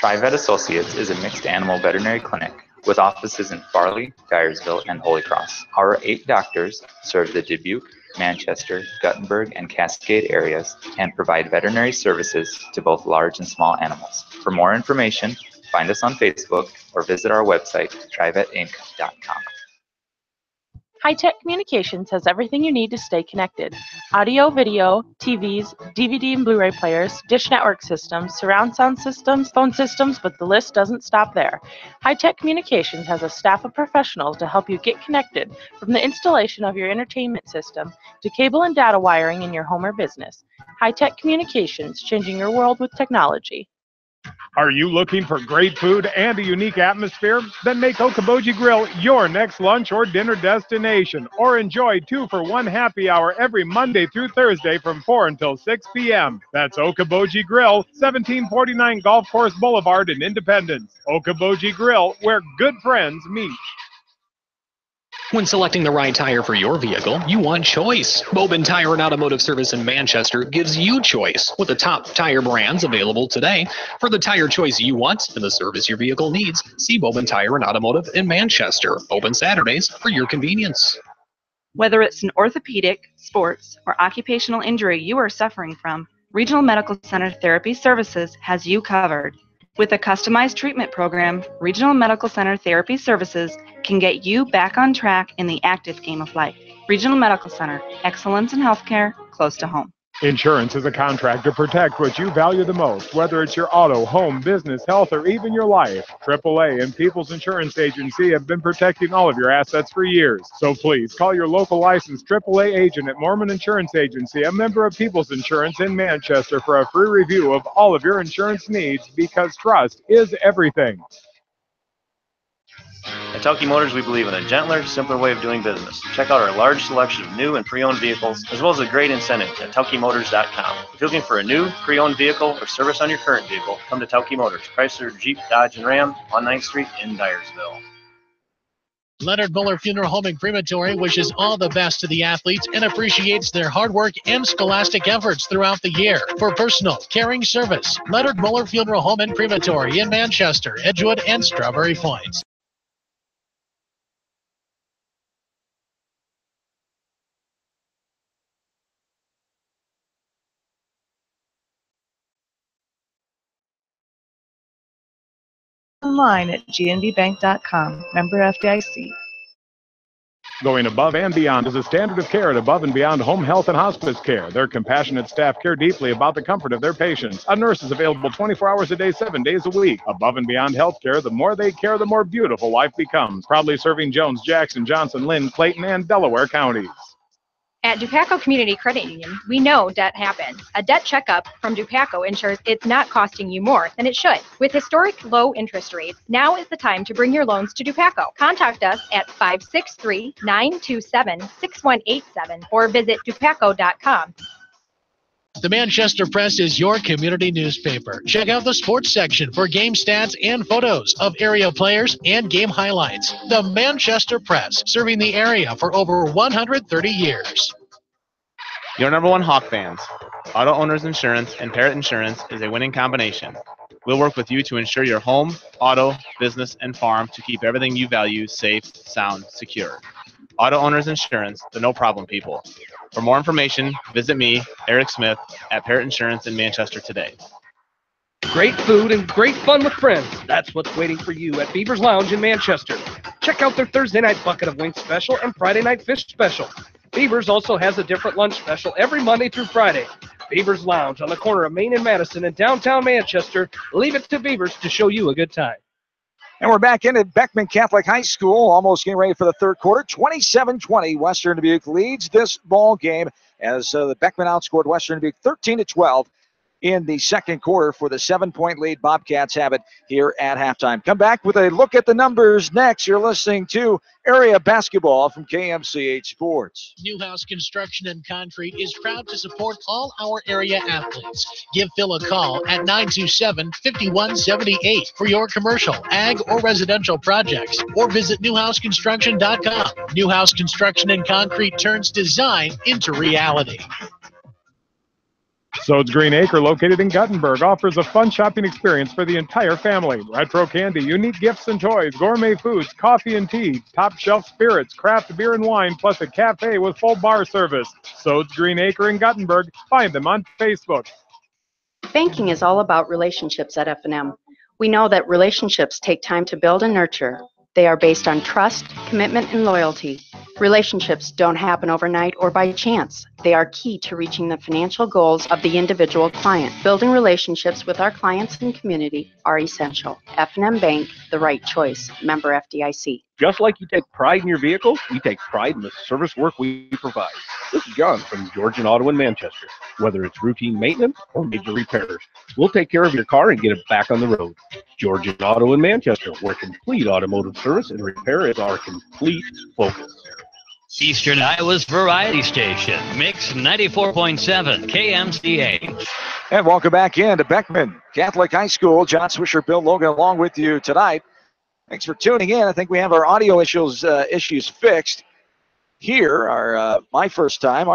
TriVet Associates is a mixed animal veterinary clinic with offices in Farley, Dyersville, and Holy Cross. Our 8 doctors serve the Dubuque, Manchester, Guttenberg, and Cascade areas and provide veterinary services to both large and small animals. For more information, find us on Facebook or visit our website, trivetinc.com. High-Tech Communications has everything you need to stay connected. Audio, video, TVs, DVD and Blu-ray players, dish network systems, surround sound systems, phone systems, but the list doesn't stop there. High-Tech Communications has a staff of professionals to help you get connected, from the installation of your entertainment system to cable and data wiring in your home or business. High-Tech Communications, changing your world with technology. Are you looking for great food and a unique atmosphere? Then make Okoboji Grill your next lunch or dinner destination, or enjoy 2-for-1 happy hour every Monday through Thursday from 4 until 6 p.m. That's Okoboji Grill, 1749 Golf Course Boulevard in Independence. Okoboji Grill, where good friends meet. When selecting the right tire for your vehicle, you want choice. Bobin Tire and Automotive Service in Manchester gives you choice with the top tire brands available today. For the tire choice you want and the service your vehicle needs, see Bobin Tire and Automotive in Manchester. Open Saturdays for your convenience. Whether it's an orthopedic, sports, or occupational injury you are suffering from, Regional Medical Center Therapy Services has you covered. With a customized treatment program, Regional Medical Center Therapy Services can get you back on track in the active game of life. Regional Medical Center, excellence in healthcare, close to home. Insurance is a contract to protect what you value the most, whether it's your auto, home, business, health, or even your life. AAA and People's Insurance Agency have been protecting all of your assets for years. So please call your local licensed AAA agent at Mormon Insurance Agency, a member of People's Insurance in Manchester, for a free review of all of your insurance needs, because trust is everything. At Telke Motors, we believe in a gentler, simpler way of doing business. Check out our large selection of new and pre-owned vehicles, as well as a great incentive at TelkeMotors.com. If you're looking for a new, pre-owned vehicle or service on your current vehicle, come to Telke Motors, Chrysler, Jeep, Dodge, and Ram on 9th Street in Dyersville. Leonard Muller Funeral Home and Crematory wishes all the best to the athletes and appreciates their hard work and scholastic efforts throughout the year. For personal, caring service, Leonard Muller Funeral Home and Crematory in Manchester, Edgewood, and Strawberry Point. Online at gnbbank.com. Member FDIC. Going above and beyond is a standard of care at Above and Beyond Home Health and Hospice Care. Their compassionate staff care deeply about the comfort of their patients. A nurse is available 24 hours a day, 7 days a week. Above and Beyond Healthcare, the more they care, the more beautiful life becomes. Proudly serving Jones, Jackson, Johnson, Lynn, Clayton, and Delaware counties. At Dubuque Community Credit Union, we know debt happens. A debt checkup from Dubuque ensures it's not costing you more than it should. With historic low interest rates, now is the time to bring your loans to Dubuque. Contact us at 563-927-6187 or visit dubuque.com. The Manchester Press is your community newspaper. Check out the sports section for game stats and photos of area players and game highlights. The Manchester Press, serving the area for over 130 years. Your number one Hawk fans. Auto Owners Insurance and Parrot Insurance is a winning combination. We'll work with you to insure your home, auto, business, and farm to keep everything you value safe, sound, secure. Auto Owners Insurance, the no-problem people. For more information, visit me, Eric Smith, at Parrot Insurance in Manchester today. Great food and great fun with friends. That's what's waiting for you at Beaver's Lounge in Manchester. Check out their Thursday night bucket of wings special and Friday night fish special. Beaver's also has a different lunch special every Monday through Friday. Beaver's Lounge on the corner of Main and Madison in downtown Manchester. Leave it to Beaver's to show you a good time. And we're back in at Beckman Catholic High School, almost getting ready for the third quarter. 27-20, Western Dubuque leads this ball game as the Beckman outscored Western Dubuque 13-12 in the second quarter for the 7-point lead Bobcats have it here at halftime. Come back with a look at the numbers next. You're listening to Area Basketball from KMCH Sports. Newhouse Construction and Concrete is proud to support all our area athletes. Give Phil a call at 927-5178 for your commercial, ag, or residential projects, or visit newhouseconstruction.com. Newhouse Construction and Concrete turns design into reality. Sode's Green Acre, located in Guttenberg, offers a fun shopping experience for the entire family. Retro candy, unique gifts and toys, gourmet foods, coffee and tea, top shelf spirits, craft beer and wine, plus a cafe with full bar service. Sode's Green Acre in Guttenberg. Find them on Facebook. Banking is all about relationships at F&M. We know that relationships take time to build and nurture. They are based on trust, commitment, and loyalty. Relationships don't happen overnight or by chance. They are key to reaching the financial goals of the individual client. Building relationships with our clients and community are essential. F&M Bank, the right choice. Member FDIC. Just like you take pride in your vehicle, we take pride in the service work we provide. This is John from Georgian Auto in Manchester. Whether it's routine maintenance or major repairs, we'll take care of your car and get it back on the road. Georgian Auto in Manchester, where complete automotive service and repair is our complete focus. Eastern Iowa's variety station, Mix 94.7 KMCH. And welcome back in to Beckman Catholic High School. John Swisher, Bill Logan along with you tonight. Thanks for tuning in. I think we have our audio issues fixed here. Our first time.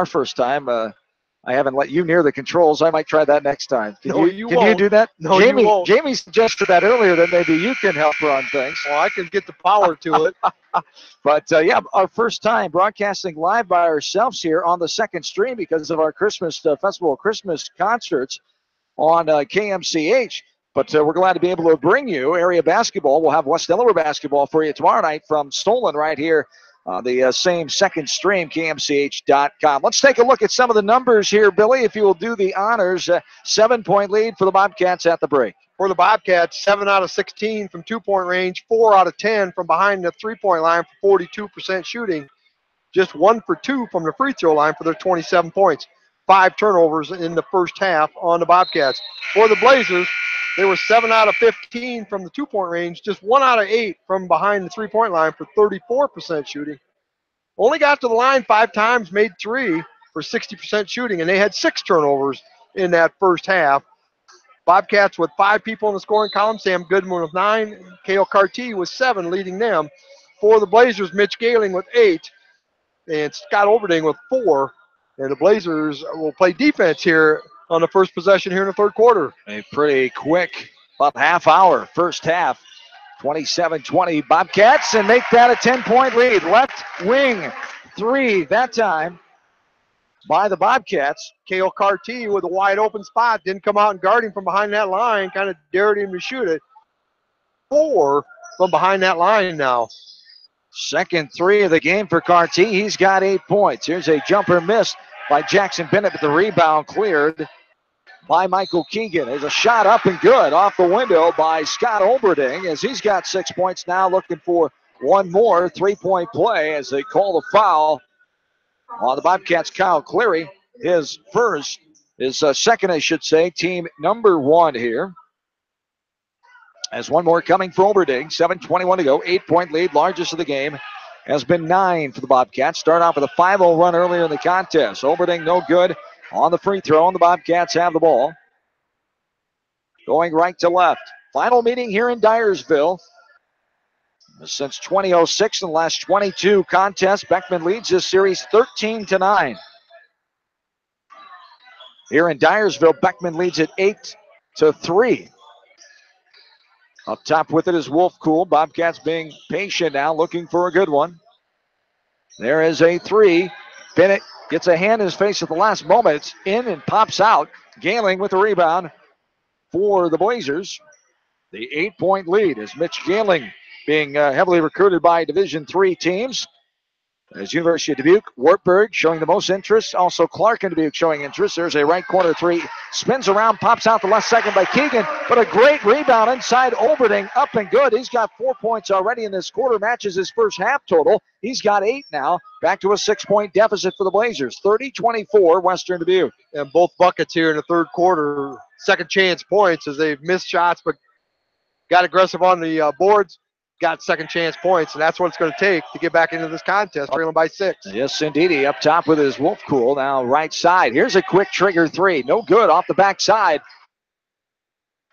I haven't let you near the controls. I might try that next time. Can you do that? No, Jamie, you won't. Jamie suggested that earlier, that maybe you can help run things. Well, I can get the power to it. But, yeah, our first time broadcasting live by ourselves here on the second stream because of our Christmas festival, Christmas concerts on KMCH. But we're glad to be able to bring you area basketball. We'll have West Delaware basketball for you tomorrow night from Solon right here the same second stream, KMCH.com. Let's take a look at some of the numbers here, Billy, if you will do the honors. 7-point lead for the Bobcats at the break. For the Bobcats, 7 out of 16 from 2-point range, 4 out of 10 from behind the 3-point line for 42% shooting. Just 1 for 2 from the free throw line for their 27 points. 5 turnovers in the first half on the Bobcats. For the Blazers, they were 7 out of 15 from the 2-point range, just 1 out of 8 from behind the 3-point line for 34% shooting. Only got to the line 5 times, made 3 for 60% shooting, and they had 6 turnovers in that first half. Bobcats with 5 people in the scoring column. Sam Goodman with 9. Cale Carty with 7, leading them. For the Blazers, Mitch Gahling with 8. And Scott Overding with 4. And the Blazers will play defense here on the first possession here in the third quarter. A pretty quick, about half hour, first half. 27-20 Bobcats, and make that a 10-point lead. Left wing 3 that time by the Bobcats. Cale Carty with a wide open spot. Didn't come out and guard him from behind that line. Kind of dared him to shoot it. 4 from behind that line now. Second 3 of the game for Carty. He's got 8 points. Here's a jumper missed by Jackson Bennett, but the rebound cleared by Michael Keegan. There's a shot up and good off the window by Scott Oberding as he's got 6 points now, looking for one more 3-point play as they call the foul on the Bobcats. Kyle Cleary, his second, I should say, team number 1 here. As one more coming for Oberding. 7:21 to go. 8-point lead, largest of the game, has been 9 for the Bobcats. Start off with a 5-0 run earlier in the contest. Oberding no good on the free throw, and the Bobcats have the ball. Going right to left. Final meeting here in Dyersville. Since 2006 in the last 22 contests, Beckman leads this series 13-9. Here in Dyersville, Beckman leads it 8-3. Up top with it is Wolfcool. Bobcats being patient now, looking for a good one. There is a 3. Bennett gets a hand in his face at the last moment. It's in and pops out. Gahling with the rebound for the Blazers. The 8-point lead is Mitch Gahling being heavily recruited by Division III teams. There's University of Dubuque, Wartburg showing the most interest. Also Clark and Dubuque showing interest. There's a right corner 3. Spins around, pops out the left second by Keegan. But a great rebound inside Oberding. Up and good. He's got 4 points already in this quarter. Matches his first half total. He's got 8 now. Back to a 6-point deficit for the Blazers. 30-24 Western Dubuque. And both buckets here in the third quarter, second chance points as they've missed shots but got aggressive on the boards. Got second chance points, and that's what it's going to take to get back into this contest, trailing by 6. Yes, indeed. Up top with his Wolfcool. Now right side. Here's a quick trigger 3. No good off the backside.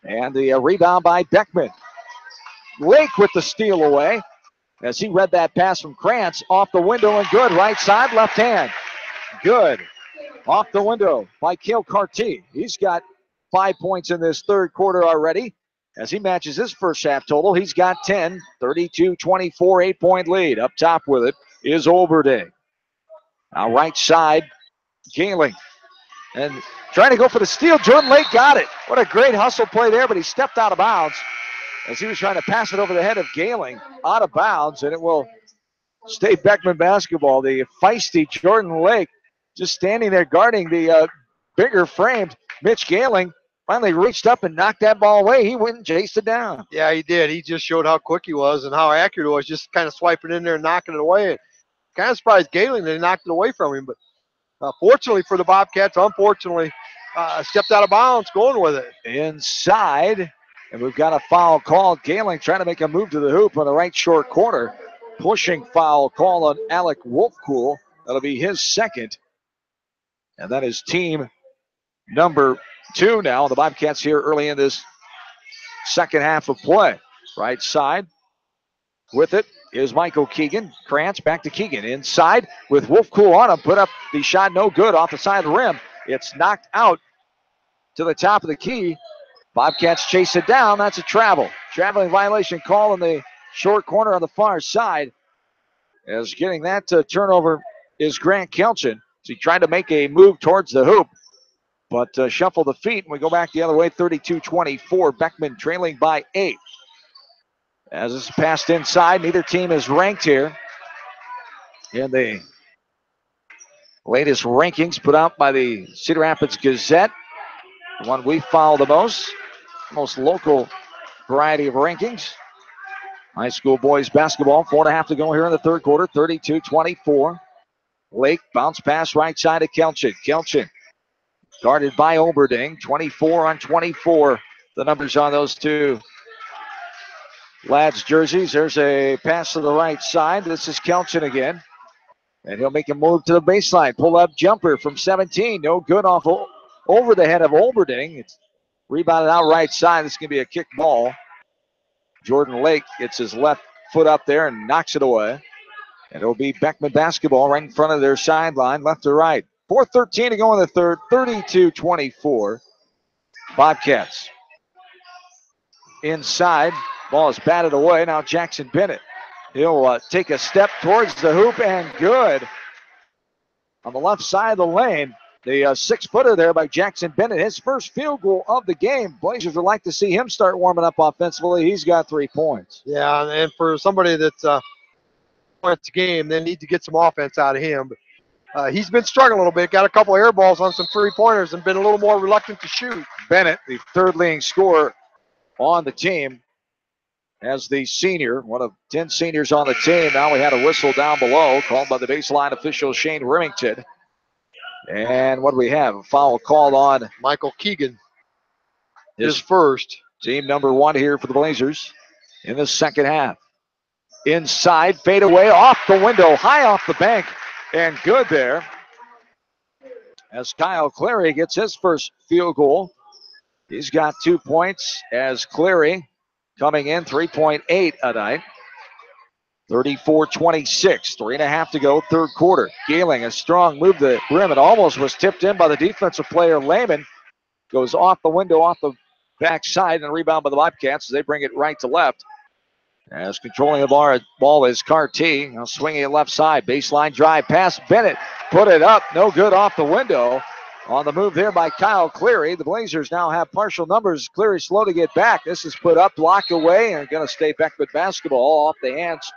And the rebound by Beckman. Lake with the steal away as he read that pass from Krantz. Off the window and good. Right side, left hand. Good. Off the window by Cale Carty. He's got 5 points in this third quarter already. As he matches his first half total, he's got 10, 32-24, 8-point lead. Up top with it is Oberding. Now right side, Gahling. And trying to go for the steal. Jordan Lake got it. What a great hustle play there, but he stepped out of bounds as he was trying to pass it over the head of Gahling. Out of bounds, and it will stay Beckman basketball. The feisty Jordan Lake just standing there guarding the bigger framed Mitch Gahling. Finally reached up and knocked that ball away. He went and chased it down. Yeah, he did. He just showed how quick he was and how accurate it was, just kind of swiping in there and knocking it away. Kind of surprised Gahling that he knocked it away from him. But fortunately for the Bobcats, unfortunately, stepped out of bounds going with it. Inside, and we've got a foul called. Gahling trying to make a move to the hoop on the right short corner. Pushing foul call on Alec Wolfcool. That'll be his second. And that is team number 2 now. The Bobcats here early in this second half of play. Right side with it is Michael Keegan. Krantz back to Keegan. Inside with Wolfcool on him. Put up the shot, no good off the side of the rim. It's knocked out to the top of the key. Bobcats chase it down. That's a travel. Traveling violation call in the short corner on the far side. As getting that turnover is Grant Kelchin. So he tried to make a move towards the hoop, but shuffle the feet, and we go back the other way, 32-24. Beckman trailing by 8. As this is passed inside, neither team is ranked here. in the latest rankings put out by the Cedar Rapids Gazette, the one we follow the most local variety of rankings. High school boys basketball, 4.5 to go here in the third quarter, 32-24. Lake bounce pass right side of Kelchin. Kelchin guarded by Oberding, 24-on-24. The numbers on those two lads' jerseys. There's a pass to the right side. This is Kelchin again. And he'll make a move to the baseline. Pull up jumper from 17. No good off over the head of Oberding. It's rebounded out right side. This is going to be a kick ball. Jordan Lake gets his left foot up there and knocks it away. And it'll be Beckman basketball right in front of their sideline, left to right. 4:13 to go in the third, 32-24. Bobcats. Inside, ball is batted away. Now Jackson Bennett. He'll take a step towards the hoop and good. On the left side of the lane, the 6-footer there by Jackson Bennett. His first field goal of the game. Blazers would like to see him start warming up offensively. He's got 3 points. Yeah, and for somebody that's points a game, they need to get some offense out of him. But he's been struggling a little bit. Got a couple air balls on some 3-pointers and been a little more reluctant to shoot. Bennett, the third leading scorer on the team, as the senior, one of 10 seniors on the team. Now we had a whistle down below called by the baseline official Shane Remington. And what do we have? A foul called on Michael Keegan. His first. Team number 1 here for the Blazers in the second half. Inside, fade away, off the window, high off the bank, and good there. As Kyle Clary gets his first field goal. He's got 2 points as Clary coming in 3.8 a night. 34-26, 3.5 to go, third quarter. Gailing, a strong move to the rim. It almost was tipped in by the defensive player, Lehman. Goes off the window, off the backside, and a rebound by the Bobcats as they bring it right to left. As controlling the ball is Carty. Now swinging it left side. Baseline drive pass. Bennett put it up. No good off the window. On the move there by Kyle Cleary. The Blazers now have partial numbers. Cleary slow to get back. This is put up, blocked away, and going to stay Beckman basketball off the hands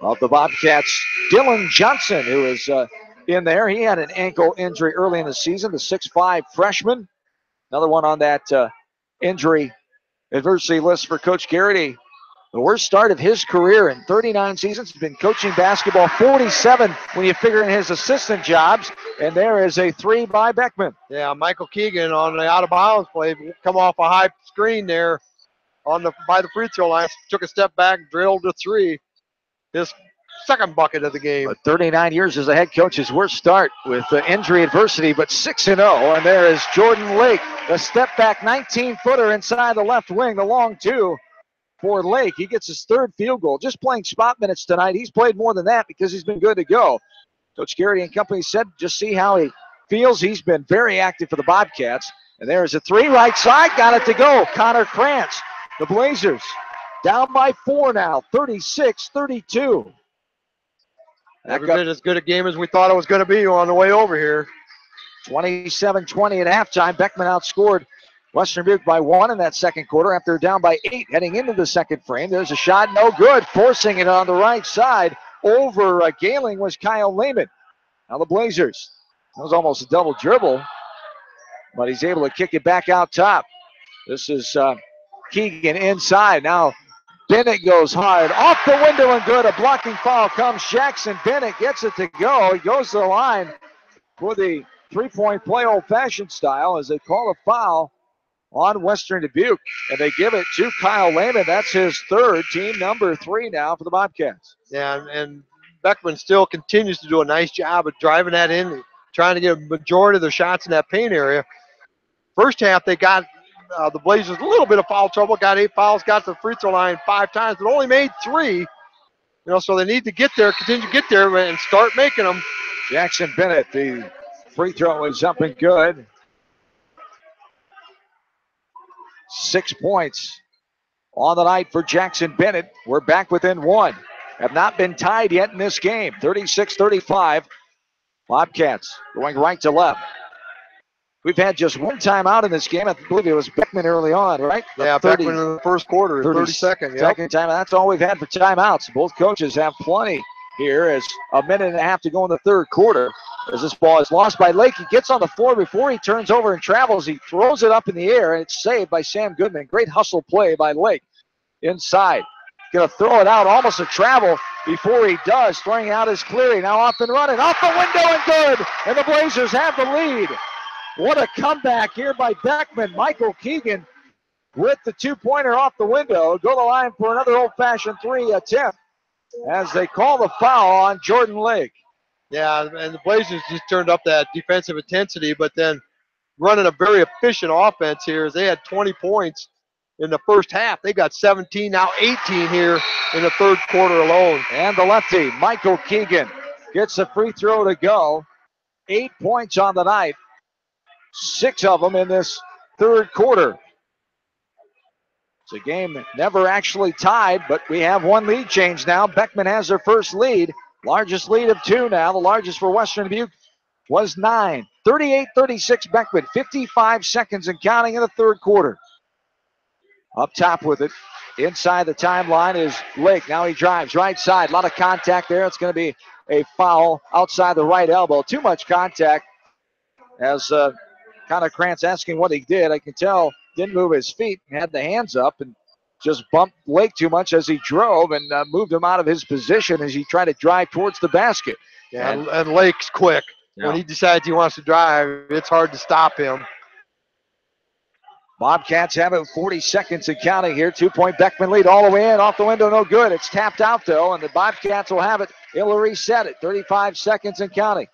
of the Bobcats. Dylan Johnson, who is in there. He had an ankle injury early in the season. The 6'5 freshman. Another one on that injury adversity list for Coach Garrity. The worst start of his career in 39 seasons. He's been coaching basketball 47 when you figure in his assistant jobs. And there is a 3 by Beckman. Yeah, Michael Keegan on the out-of-bounds play. Come off a high screen there by the free throw line. Took a step back, drilled a 3. His second bucket of the game. But 39 years as a head coach, his worst start with injury adversity, but 6-0. And there is Jordan Lake. The step-back 19-footer inside the left wing, the long 2. For Lake, he gets his third field goal. Just playing spot minutes tonight. He's played more than that because he's been good to go. Coach Garrity and company said just see how he feels. He's been very active for the Bobcats. And there's a 3 right side. Got it to go. Connor Krantz. The Blazers down by 4 now. 36-32. Every bit as good a game as we thought it was going to be on the way over here. 27-20 at halftime. Beckman outscored Western Dubuque by 1 in that second quarter after down by 8 heading into the second frame. There's a shot, no good. Forcing it on the right side over Gailing was Kyle Lehman. Now the Blazers. That was almost a double dribble, but he's able to kick it back out top. This is Keegan inside. Now Bennett goes hard. Off the window and good. A blocking foul comes. Jackson Bennett gets it to go. He goes to the line for the 3-point play old-fashioned style as they call a foul on Western Dubuque, and they give it to Kyle Lehman. That's his third, team number 3 now for the Bobcats. Yeah, and Beckman still continues to do a nice job of driving that in, trying to get a majority of their shots in that paint area. First half, they got the Blazers a little bit of foul trouble, got 8 fouls, got to the free throw line 5 times, but only made 3. So they need to get there, continue to get there, and start making them. Jackson Bennett, the free throw is up and good. 6 points on the night for Jackson Bennett. We're back within 1. Have not been tied yet in this game. 36-35. Bobcats going right to left. We've had just 1 timeout in this game. I believe it was Beckman early on, right? Yeah, Beckman in the first quarter, 32nd. Second time. That's all we've had for timeouts. Both coaches have plenty here as a minute and a half to go in the third quarter. As this ball is lost by Lake, he gets on the floor before he turns over and travels. He throws it up in the air, and it's saved by Sam Goodman. Great hustle play by Lake. Inside. Going to throw it out, almost a travel before he does. Throwing out his Cleary. Now off and running. Off the window and good. And the Blazers have the lead. What a comeback here by Beckman. Michael Keegan with the two-pointer off the window. Go to the line for another old-fashioned three attempt as they call the foul on Jordan Lake. Yeah, and the Blazers just turned up that defensive intensity, but then running a very efficient offense here as they had 20 points in the first half. They got 17, now 18 here in the third quarter alone. And the lefty, Michael Keegan, gets a free throw to go. 8 points on the night. 6 of them in this third quarter. It's a game never actually tied, but we have one lead change now. Beckman has their first lead. Largest lead of 2 now. The largest for Western Dubuque was 9. 38-36 Beckman. 55 seconds and counting in the third quarter. Up top with it. Inside the timeline is Lake. Now he drives right side. A lot of contact there. It's going to be a foul outside the right elbow. Too much contact as Connor Krantz asking what he did. I can tell didn't move his feet. Had the hands up and just bumped Lake too much as he drove and moved him out of his position as he tried to drive towards the basket. Yeah, and Lake's quick. Yeah. When he decides he wants to drive, it's hard to stop him. Bobcats have it 40 seconds and counting here. 2-point Beckman lead all the way in. Off the window, no good. It's tapped out, though, and the Bobcats will have it. It'll reset it. 35 seconds and counting.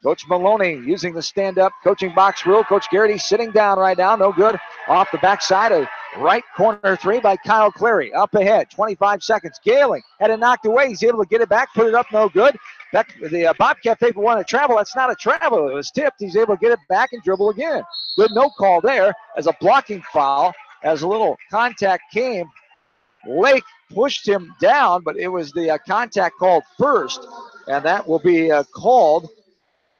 Coach Maloney using the stand-up coaching box rule. Coach Garrity sitting down right now. No good. Off the backside, a right corner three by Kyle Cleary. Up ahead, 25 seconds. Gailing had it knocked away. He's able to get it back, put it up, no good. The Bobcat people want to travel. That's not a travel. It was tipped. He's able to get it back and dribble again. Good no call there as a blocking foul. As a little contact came, Lake pushed him down, but it was the contact called first, and that will be called.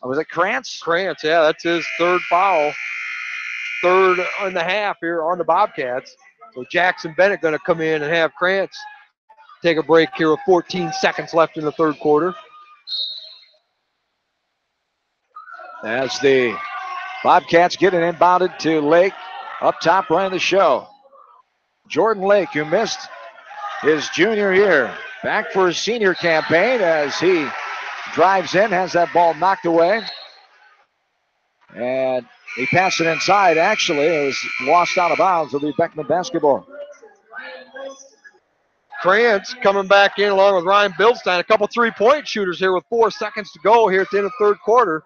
Was it Krantz? Krantz, yeah, that's his third foul. Third and a half here on the Bobcats. So Jackson Bennett going to come in and have Krantz take a break here with 14 seconds left in the third quarter. As the Bobcats get it inbounded to Lake. Up top running the show. Jordan Lake, who missed his junior year. Back for his senior campaign as he drives in, has that ball knocked away. And he passed it inside. Actually, it was lost out of bounds. It'll be Beckman basketball. Krantz coming back in along with Ryan Bildstein. A couple three-point shooters here with 4 seconds to go here at the end of the third quarter.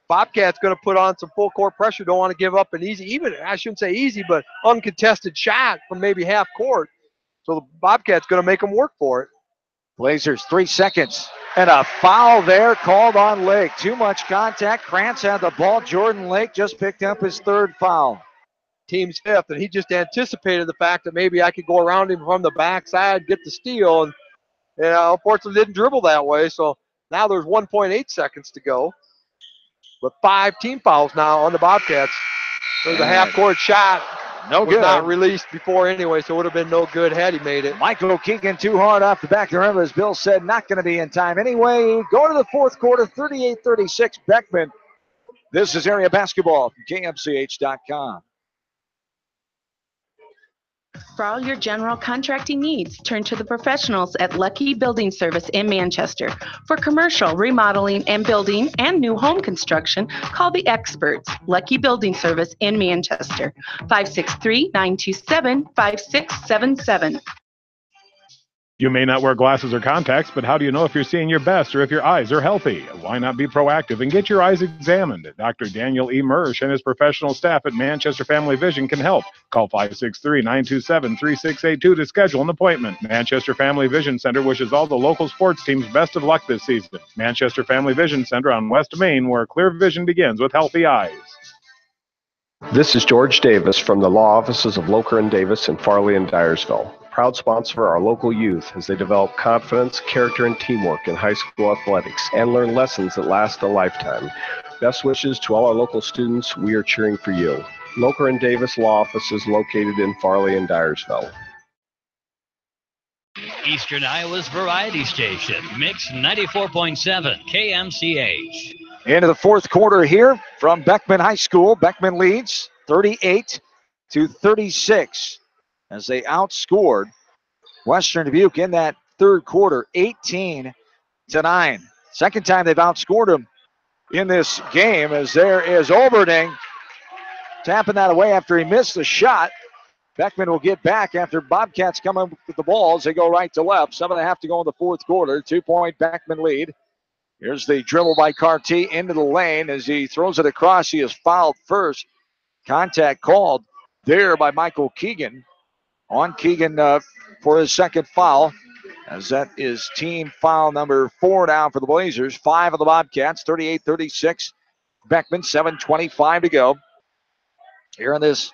Bobcats going to put on some full court pressure. Don't want to give up an easy, even I shouldn't say easy, but uncontested shot from maybe half court. So the Bobcats going to make them work for it. Blazers 3 seconds. And a foul there called on Lake. Too much contact. Krantz had the ball. Jordan Lake just picked up his third foul. Team's fifth, and he just anticipated the fact that maybe I could go around him from the backside, get the steal, and unfortunately didn't dribble that way. So now there's 1.8 seconds to go. But 5 team fouls now on the Bobcats. There's a half-court shot. No good. Not released before anyway, so it would have been no good had he made it. Michael Keegan too hard off the back. Remember, as Bill said, not going to be in time anyway. Go to the fourth quarter, 38-36 Beckman. This is area basketball from KMCH.com. For all your general contracting needs, turn to the professionals at Lucky Building Service in Manchester. For commercial, remodeling, and building and new home construction, call the experts. Lucky Building Service in Manchester. 563-927-5677. You may not wear glasses or contacts, but how do you know if you're seeing your best or if your eyes are healthy? Why not be proactive and get your eyes examined? Dr. Daniel E. Mersch and his professional staff at Manchester Family Vision can help. Call 563-927-3682 to schedule an appointment. Manchester Family Vision Center wishes all the local sports teams best of luck this season. Manchester Family Vision Center on West Main, where clear vision begins with healthy eyes. This is George Davis from the law offices of Locher and Davis in Farley and Dyersville. Proud sponsor of our local youth as they develop confidence, character, and teamwork in high school athletics and learn lessons that last a lifetime. Best wishes to all our local students. We are cheering for you. Locher and Davis Law Offices located in Farley and Dyersville. Eastern Iowa's variety station, Mix 94.7 KMCH. Into the fourth quarter here from Beckman High School. Beckman leads 38-36 as they outscored Western Dubuque in that third quarter, 18-9. Second time they've outscored them in this game, as there is Oberding tapping that away after he missed the shot. Beckman will get back after Bobcats come up with the ball as they go right to left. 7.5 to go in the fourth quarter. 2-point Beckman lead. Here's the dribble by Carty into the lane. As he throws it across, he is fouled first. Contact called there by Michael Keegan. On Keegan for his second foul, as that is team foul number 4 now for the Blazers. 5 of the Bobcats, 38-36. Beckman, 7:25 to go here in this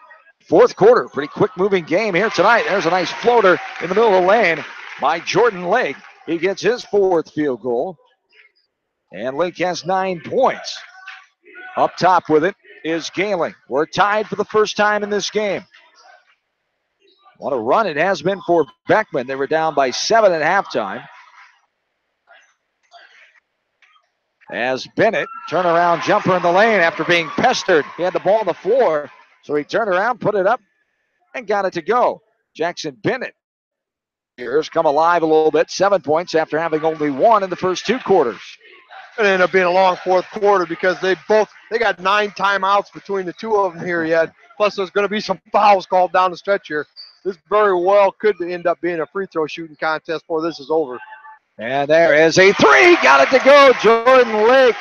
fourth quarter. Pretty quick moving game here tonight. There's a nice floater in the middle of the lane by Jordan Lake. He gets his fourth field goal. And Lake has 9 points. Up top with it is Galen. We're tied for the first time in this game. What a run it has been for Beckman. They were down by 7 at halftime. As Bennett, turnaround jumper in the lane after being pestered. He had the ball on the floor, so he turned around, put it up, and got it to go. Jackson Bennett here's come alive a little bit. 7 points after having only 1 in the first 2 quarters. It ended up being a long fourth quarter because they got 9 timeouts between the two of them here yet. Plus there's going to be some fouls called down the stretch here. This very well could end up being a free throw shooting contest before this is over. And there is a 3. Got it to go. Jordan Lake.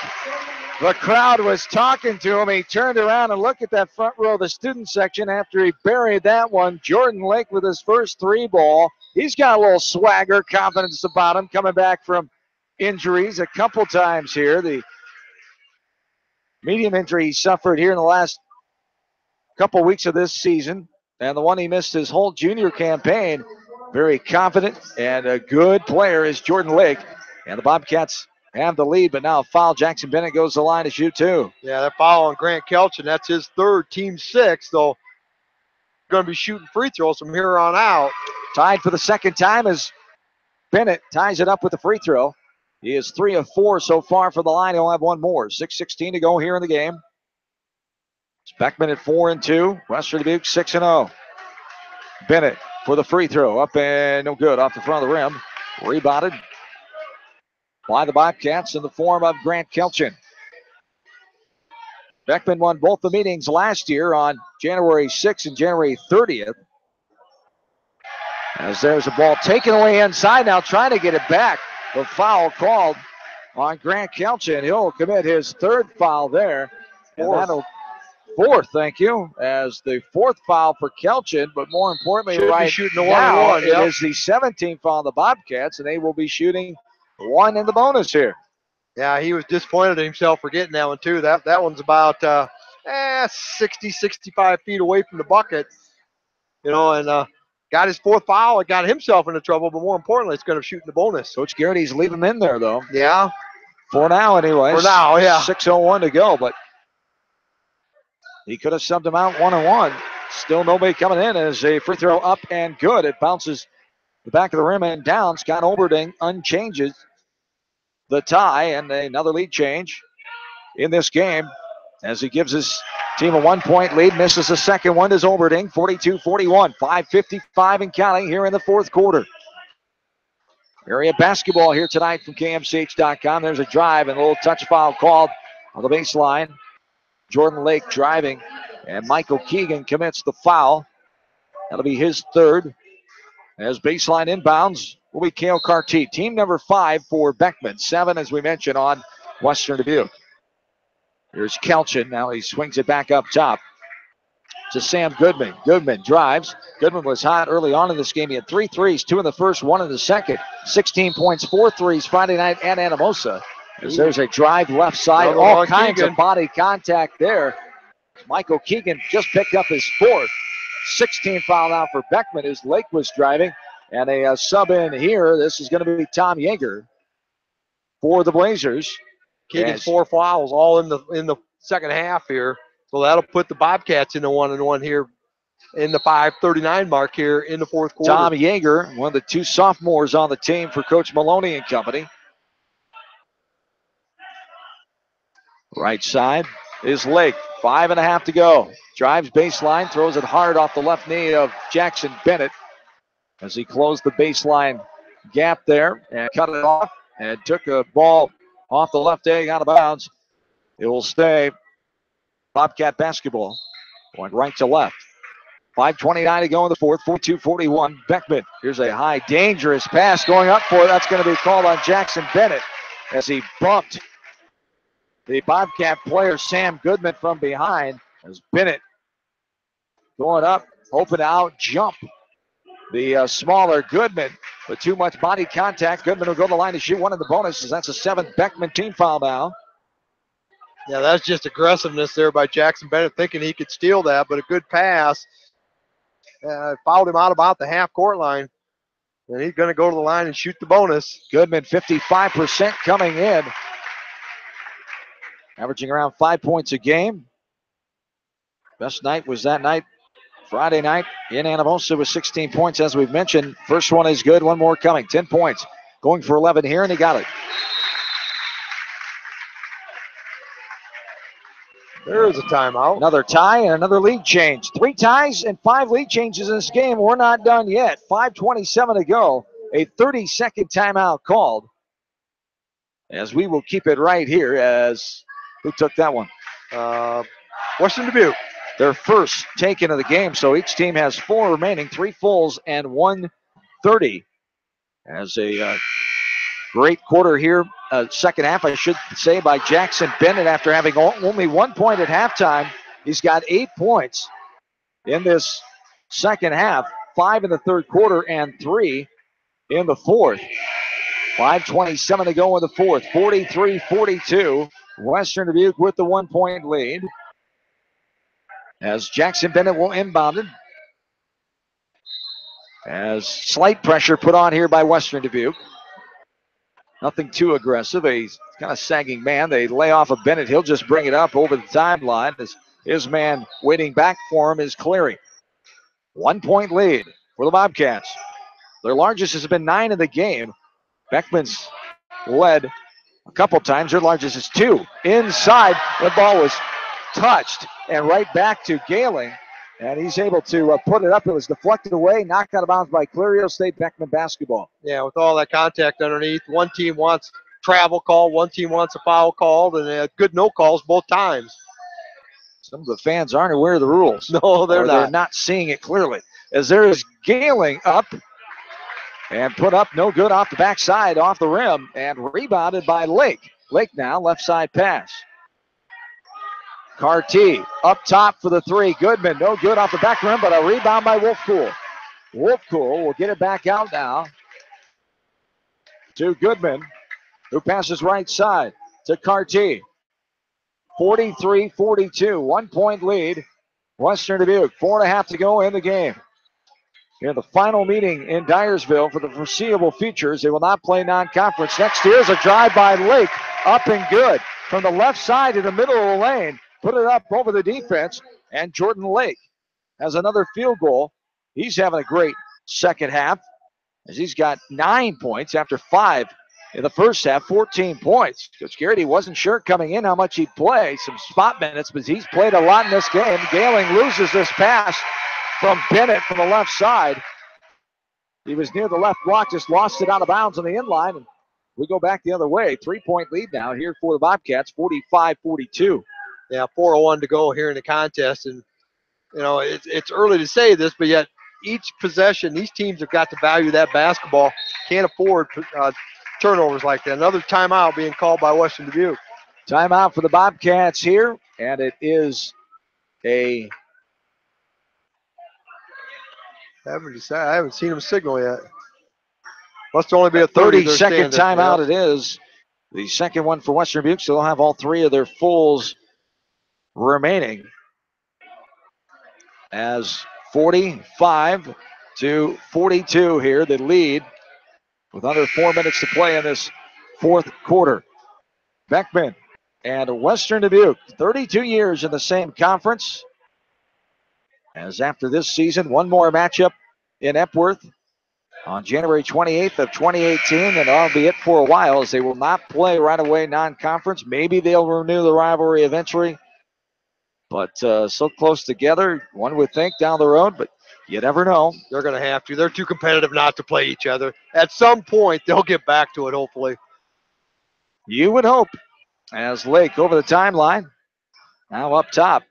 The crowd was talking to him. He turned around and looked at that front row of the student section after he buried that one. Jordan Lake with his first 3 ball. He's got a little swagger, confidence about him, coming back from injuries a couple times here. The medium injury he suffered here in the last couple weeks of this season, and the one he missed his whole junior campaign. Very confident and a good player is Jordan Lake. And the Bobcats have the lead, but now a foul. Jackson Bennett goes to the line to shoot 2. Yeah, they're foul on Grant Kelchin. That's his 3rd, team 6, though. Going to be shooting free throws from here on out. Tied for the second time as Bennett ties it up with the free throw. He is 3 of 4 so far for the line. He'll have 1 more. 6:16 to go here in the game. It's Beckman at 4 and 2. Western Dubuque 6 and 0. Bennett for the free throw. Up and no good. Off the front of the rim. Rebounded by the Bobcats in the form of Grant Kelchin. Beckman won both the meetings last year on January 6th and January 30th. As there's a ball taken away inside now, trying to get it back. The foul called on Grant Kelchin. He'll commit his 3rd foul there. And that'll 4th, thank you, as the 4th foul for Kelchin, but more importantly, Should right be shooting a now, 1-1. Yep. it is the 17th foul on the Bobcats, and they will be shooting 1 in the bonus here. Yeah, he was disappointed in himself for getting that one, too. That one's about 60, 65 feet away from the bucket, and got his 4th foul. It got himself into trouble, but more importantly, it's going to shoot in the bonus. Coach Garrity's leaving him in there, though. Yeah. For now, anyway. For now, yeah. 6:01 to go, but he could have subbed him out 1-1. Still nobody coming in as a free throw up and good. It bounces the back of the rim and down. Scott Oberding unchanges the tie, and another lead change in this game as he gives his team a 1-point lead. Misses the second one as Oberding, 42-41. 5:55 and counting here in the fourth quarter. Area basketball here tonight from KMCH.com. There's a drive and a little touch foul called on the baseline. Jordan Lake driving, and Michael Keegan commits the foul. That'll be his 3rd. As baseline inbounds will be Cale Carty. Team number 5 for Beckman. 7, as we mentioned, on Western Dubuque. Here's Kelchin. Now he swings it back up top to Sam Goodman. Goodman drives. Goodman was hot early on in this game. He had 3 threes, 2 in the first, 1 in the second. 16 points, 4 threes Friday night at Anamosa. As there's a drive left side. All kinds of body contact there. Michael Keegan just picked up his 4th. 16 foul now for Beckman as Lake was driving. And a sub in here. This is going to be Tom Yeager for the Blazers. Keegan's 4 fouls all in the second half here. So that'll put the Bobcats in the 1-1 here in the 5:39 mark here in the fourth quarter. Tom Yeager, one of the two sophomores on the team for Coach Maloney and company. Right side is Lake. 5.5 to go. Drives baseline, throws it hard off the left knee of Jackson Bennett as he closed the baseline gap there and cut it off and took a ball off the left egg out of bounds. It will stay Bobcat basketball. Went right to left. 5:29 to go in the fourth. 42-41. Beckman. Here's a high, dangerous pass going up for it. That's going to be called on Jackson Bennett as he bumped the Bobcat player Sam Goodman from behind. As Bennett going up, hoping to out jump the smaller Goodman, but too much body contact. Goodman will go to the line to shoot one of the bonuses. That's a 7th Beckman team foul now. Yeah, that's just aggressiveness there by Jackson Bennett, thinking he could steal that, but a good pass. Fouled him out about the half-court line, and he's going to go to the line and shoot the bonus. Goodman, 55% coming in, averaging around 5 points a game. Best night was that night, Friday night in Anamosa with 16 points, as we've mentioned. First one is good, one more coming, 10 points. Going for 11 here, and he got it. There's a timeout. Another tie and another lead change. 3 ties and 5 lead changes in this game. We're not done yet. 5:27 to go. A 30-second timeout called. As we will keep it right here as who took that one? Western Dubuque. Their first taken of the game. So each team has 4 remaining, 3 fulls and 1 30. As a great quarter here, second half, I should say, by Jackson Bennett after having only 1 point at halftime. He's got 8 points in this second half, 5 in the third quarter and 3 in the fourth. 5:27 to go in the fourth, 43-42. Western Dubuque with the 1 point lead. As Jackson Bennett will inbound it. As slight pressure put on here by Western Dubuque. Nothing too aggressive. He's kind of sagging man. They lay off of Bennett. He'll just bring it up over the timeline as his man waiting back for him is Cleary. 1 point lead for the Bobcats. Their largest has been 9 in the game. Beckman's led a couple times. Their largest is 2. Inside, the ball was touched and right back to Gailing. And he's able to put it up. It was deflected away, knocked out of bounds by Cleary. It'll stay Beckman basketball. Yeah, with all that contact underneath, one team wants travel call, one team wants a foul called, and good no calls both times. Some of the fans aren't aware of the rules. No, they're not. They're not seeing it clearly. As there is Gailing up and put up no good off the backside, off the rim, and rebounded by Lake. Lake now, left side pass. Carty up top for the 3. Goodman, no good off the back rim, but a rebound by Wolfcool. Wolfcool will get it back out now to Goodman, who passes right side to Carty. 43-42, 1 point lead. Western Dubuque, 4.5 to go in the game. In the final meeting in Dyersville for the foreseeable futures, they will not play non-conference. Next year is a drive by Lake, up and good. From the left side to the middle of the lane, put it up over the defense, and Jordan Lake has another field goal. He's having a great second half as he's got 9 points after 5 in the first half, 14 points. Coach Garrity wasn't sure coming in how much he'd play, some spot minutes, but he's played a lot in this game. Gailing loses this pass from Bennett from the left side. He was near the left block, just lost it out of bounds on the inline, and we go back the other way. 3 point lead now here for the Bobcats, 45-42. Yeah, 4:01 to go here in the contest, and it's early to say this, but yet each possession, these teams have got to value that basketball. Can't afford turnovers like that. Another timeout being called by Western Dubuque. Timeout for the Bobcats here, and it is a. I haven't seen them signal yet. Must only be a 30-second timeout. It is the second one for Western Dubuque, so they'll have all 3 of their fulls remaining. As 45-42 here, the lead with under 4 minutes to play in this fourth quarter. Beckman and Western Dubuque, 32 years in the same conference. As after this season, one more matchup in Epworth on January 28th of 2018, and that'll be it for a while, as they will not play right away non-conference. Maybe they'll renew the rivalry eventually, but so close together, one would think down the road, but you never know. They're going to have to. They're too competitive not to play each other. At some point, they'll get back to it, hopefully. You would hope. As Lake over the timeline, now up top.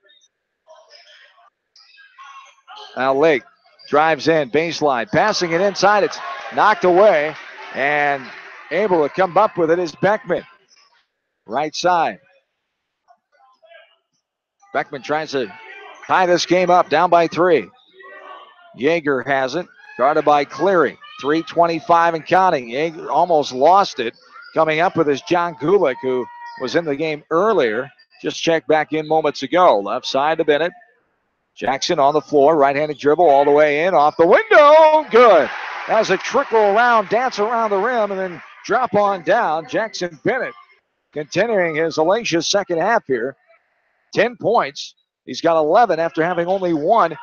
Now Lake drives in, baseline, passing it inside. It's knocked away, and able to come up with it is Beckman. Right side. Beckman tries to tie this game up, down by 3. Yeager has it, guarded by Cleary. 3:25 and counting. Yeager almost lost it. Coming up with is John Gulick, who was in the game earlier. Just checked back in moments ago. Left side to Bennett. Jackson on the floor, right-handed dribble all the way in, off the window, good. Has a trickle around, dance around the rim, and then drop on down. Jackson Bennett continuing his hellacious second half here. 10 points. He's got 11 after having only 1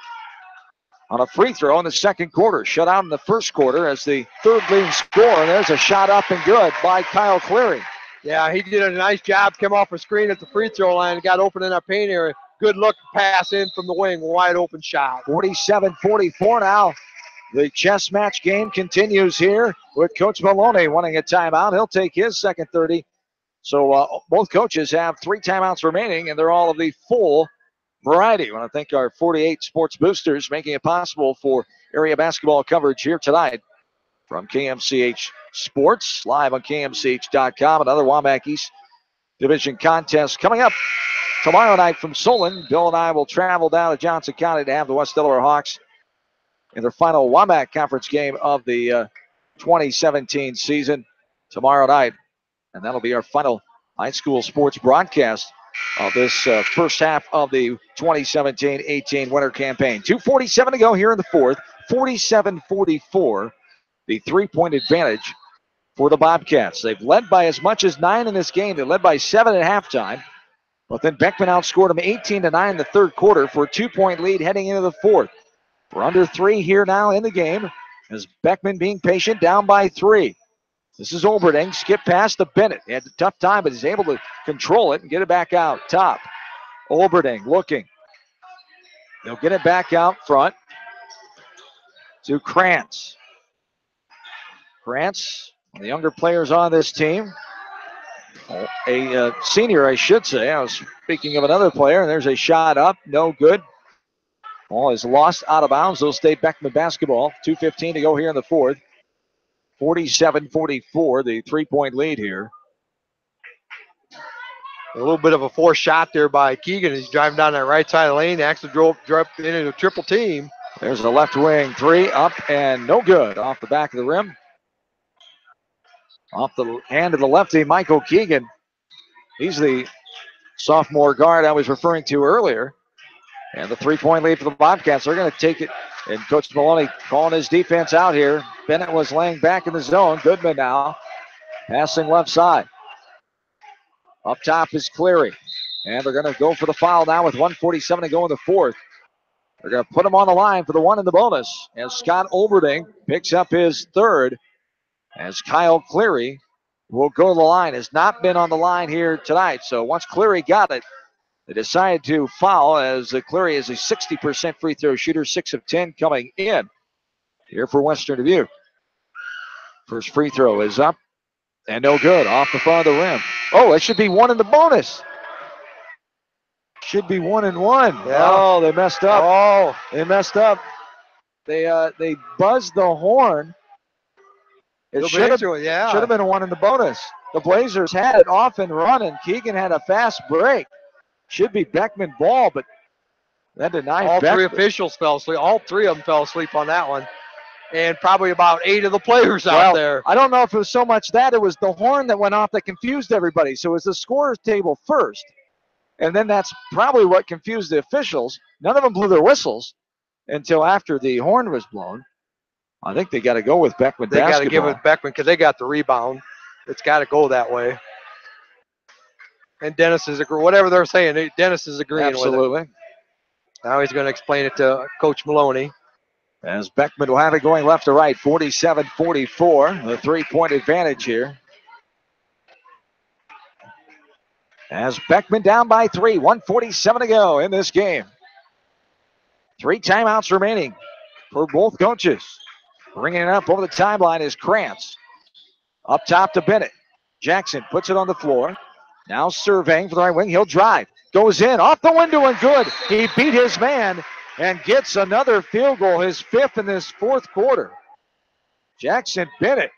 on a free throw in the second quarter. Shut out in the first quarter as the third leading scorer. And there's a shot up and good by Kyle Cleary. Yeah, he did a nice job. Came off a screen at the free throw line and got open in that paint area. Good look, pass in from the wing, wide open shot. 47-44 now. The chess match game continues here with Coach Maloney wanting a timeout. He'll take his second 30. So both coaches have 3 timeouts remaining, and they're all of the full variety. I want to thank our 48 sports boosters making it possible for area basketball coverage here tonight from KMCH Sports, live on KMCH.com. Another WAMAC East Division contest coming up tomorrow night from Solon. Bill and I will travel down to Johnson County to have the West Delaware Hawks in their final WAMAC conference game of the 2017 season tomorrow night. And that'll be our final high school sports broadcast of this first half of the 2017-18 winter campaign. 2:47 to go here in the fourth. 47-44, the 3-point advantage for the Bobcats. They've led by as much as 9 in this game. They led by 7 at halftime. But then Beckman outscored them 18-9 in the third quarter for a 2-point lead heading into the fourth. We're under 3 here now in the game as Beckman being patient, down by 3. This is Oberding, skip pass to Bennett. He had a tough time, but he's able to control it and get it back out top. Oberding looking. They'll get it back out front to Krantz. Krantz, one of the younger players on this team. A senior, I should say. I was speaking of another player, and there's a shot up, no good. Ball is lost out of bounds. It'll stay Beckman basketball. 2:15 to go here in the fourth. 47-44, the 3-point lead here. A little bit of a forced shot there by Keegan. He's driving down that right side of the lane. Actually drove into a triple team. There's a left wing 3, up and no good. Off the back of the rim. Off the hand of the lefty, Michael Keegan. He's the sophomore guard I was referring to earlier. And the 3-point lead for the Bobcats. They're going to take it. And Coach Maloney calling his defense out here. Bennett was laying back in the zone. Goodman now passing left side. Up top is Cleary. And they're going to go for the foul now with 1:47 to go in the fourth. They're going to put him on the line for the 1 in the bonus. As Scott Oberding picks up his third. As Kyle Cleary will go to the line. Has not been on the line here tonight. So once Cleary got it, they decided to foul, as Cleary is a 60% free throw shooter, 6 of 10 coming in here for Western Dubuque. First free throw is up and no good, off the front of the rim. Oh, it should be 1 in the bonus. Should be 1 and 1. Yeah. Oh, they messed up. Oh, they messed up. They buzzed the horn. It should have been a 1 in the bonus. The Blazers had it off and running. Keegan had a fast break. Should be Beckman ball, but that denied all Beckman. 3 officials fell asleep. All 3 of them fell asleep on that one. And probably about 8 of the players out there. I don't know if it was so much that. It was the horn that went off that confused everybody. So it was the scorer's table first. And then that's probably what confused the officials. None of them blew their whistles until after the horn was blown. I think they got to go with Beckman They basketball. got to give it Beckman because they got the rebound. It's got to go that way. And Dennis is agreeing. Whatever they're saying, Dennis is agreeing with it. Absolutely. Now he's going to explain it to Coach Maloney. As Beckman will have it going left to right, 47-44, the three-point advantage here. As Beckman down by 3, 1:47 to go in this game. 3 timeouts remaining for both coaches. Bringing it up over the timeline is Krantz. Up top to Bennett. Jackson puts it on the floor. Now surveying for the right wing. He'll drive. Goes in. Off the window and good. He beat his man and gets another field goal, his 5th in this 4th quarter. Jackson Bennett,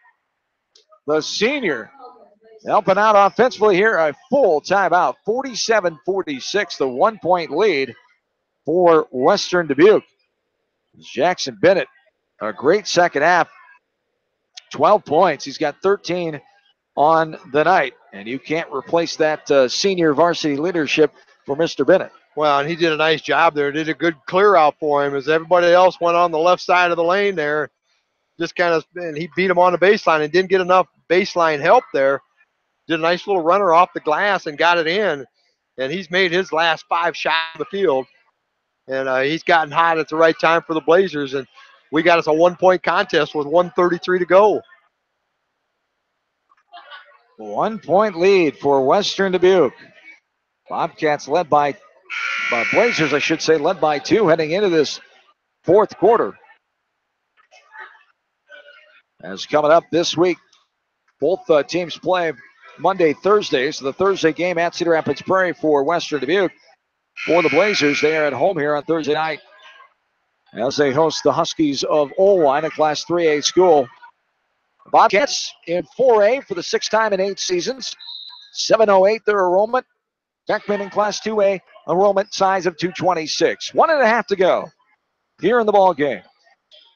the senior, helping out offensively here. A full timeout. 47-46, the 1-point lead for Western Dubuque. Jackson Bennett, a great second half. 12 points. He's got 13 on the night, and you can't replace that senior varsity leadership for Mr. Bennett. Well, and he did a nice job there. Did a good clear out for him as everybody else went on the left side of the lane there. Just kind of, and he beat him on the baseline and didn't get enough baseline help there. Did a nice little runner off the glass and got it in. And he's made his last 5 shots on the field. And he's gotten hot at the right time for the Blazers. And we got us a 1-point contest with 1:33 to go. 1-point lead for Western Dubuque. Bobcats led by Blazers, I should say, led by 2 heading into this 4th quarter. As coming up this week, both teams play Monday, Thursday. So the Thursday game at Cedar Rapids Prairie for Western Dubuque. For the Blazers, they are at home here on Thursday night as they host the Huskies of Olwine, a Class 3A school. Bobcats in 4A for the 6th time in 8 seasons. 708 their enrollment. Beckman in Class 2A, enrollment size of 226. 1.5 to go here in the ball game.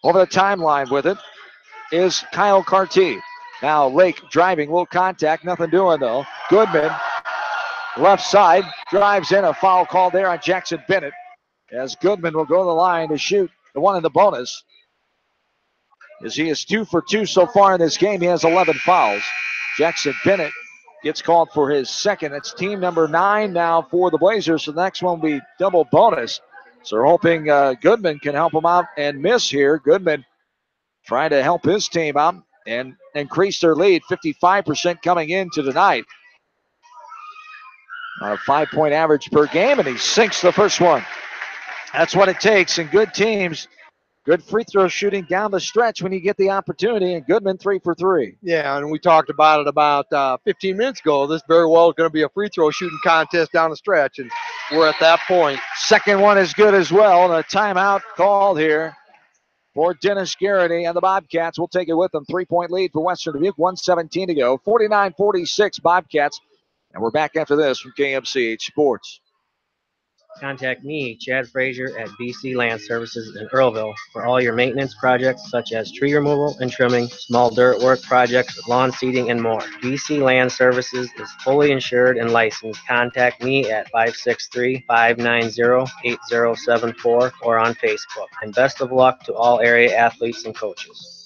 Over the timeline with it is Kyle Carty. Now Lake driving, little contact, nothing doing though. Goodman, left side, drives in, a foul call there on Jackson Bennett. As Goodman will go to the line to shoot the one in the bonus. As he is 2 for 2 so far in this game, he has 11 fouls. Jackson Bennett gets called for his 2nd. It's team number 9 now for the Blazers. So the next one will be double bonus. So we're hoping Goodman can help him out and miss here. Goodman trying to help his team out and increase their lead. 55% coming into tonight. A 5-point average per game, and he sinks the first one. That's what it takes in good teams. Good free throw shooting down the stretch when you get the opportunity, and Goodman 3 for 3. Yeah, and we talked about it about 15 minutes ago. This very well is going to be a free throw shooting contest down the stretch, and we're at that point. Second one is good as well, and a timeout called here for Dennis Garrity, and the Bobcats will take it with them. 3-point lead for Western Dubuque, 1:17 to go. 49-46 Bobcats, and we're back after this from KMCH Sports. Contact me, Chad Frazier, at BC Land Services in Earlville for all your maintenance projects such as tree removal and trimming, small dirt work projects, lawn seeding, and more. BC Land Services is fully insured and licensed. Contact me at 563-590-8074 or on Facebook. And best of luck to all area athletes and coaches.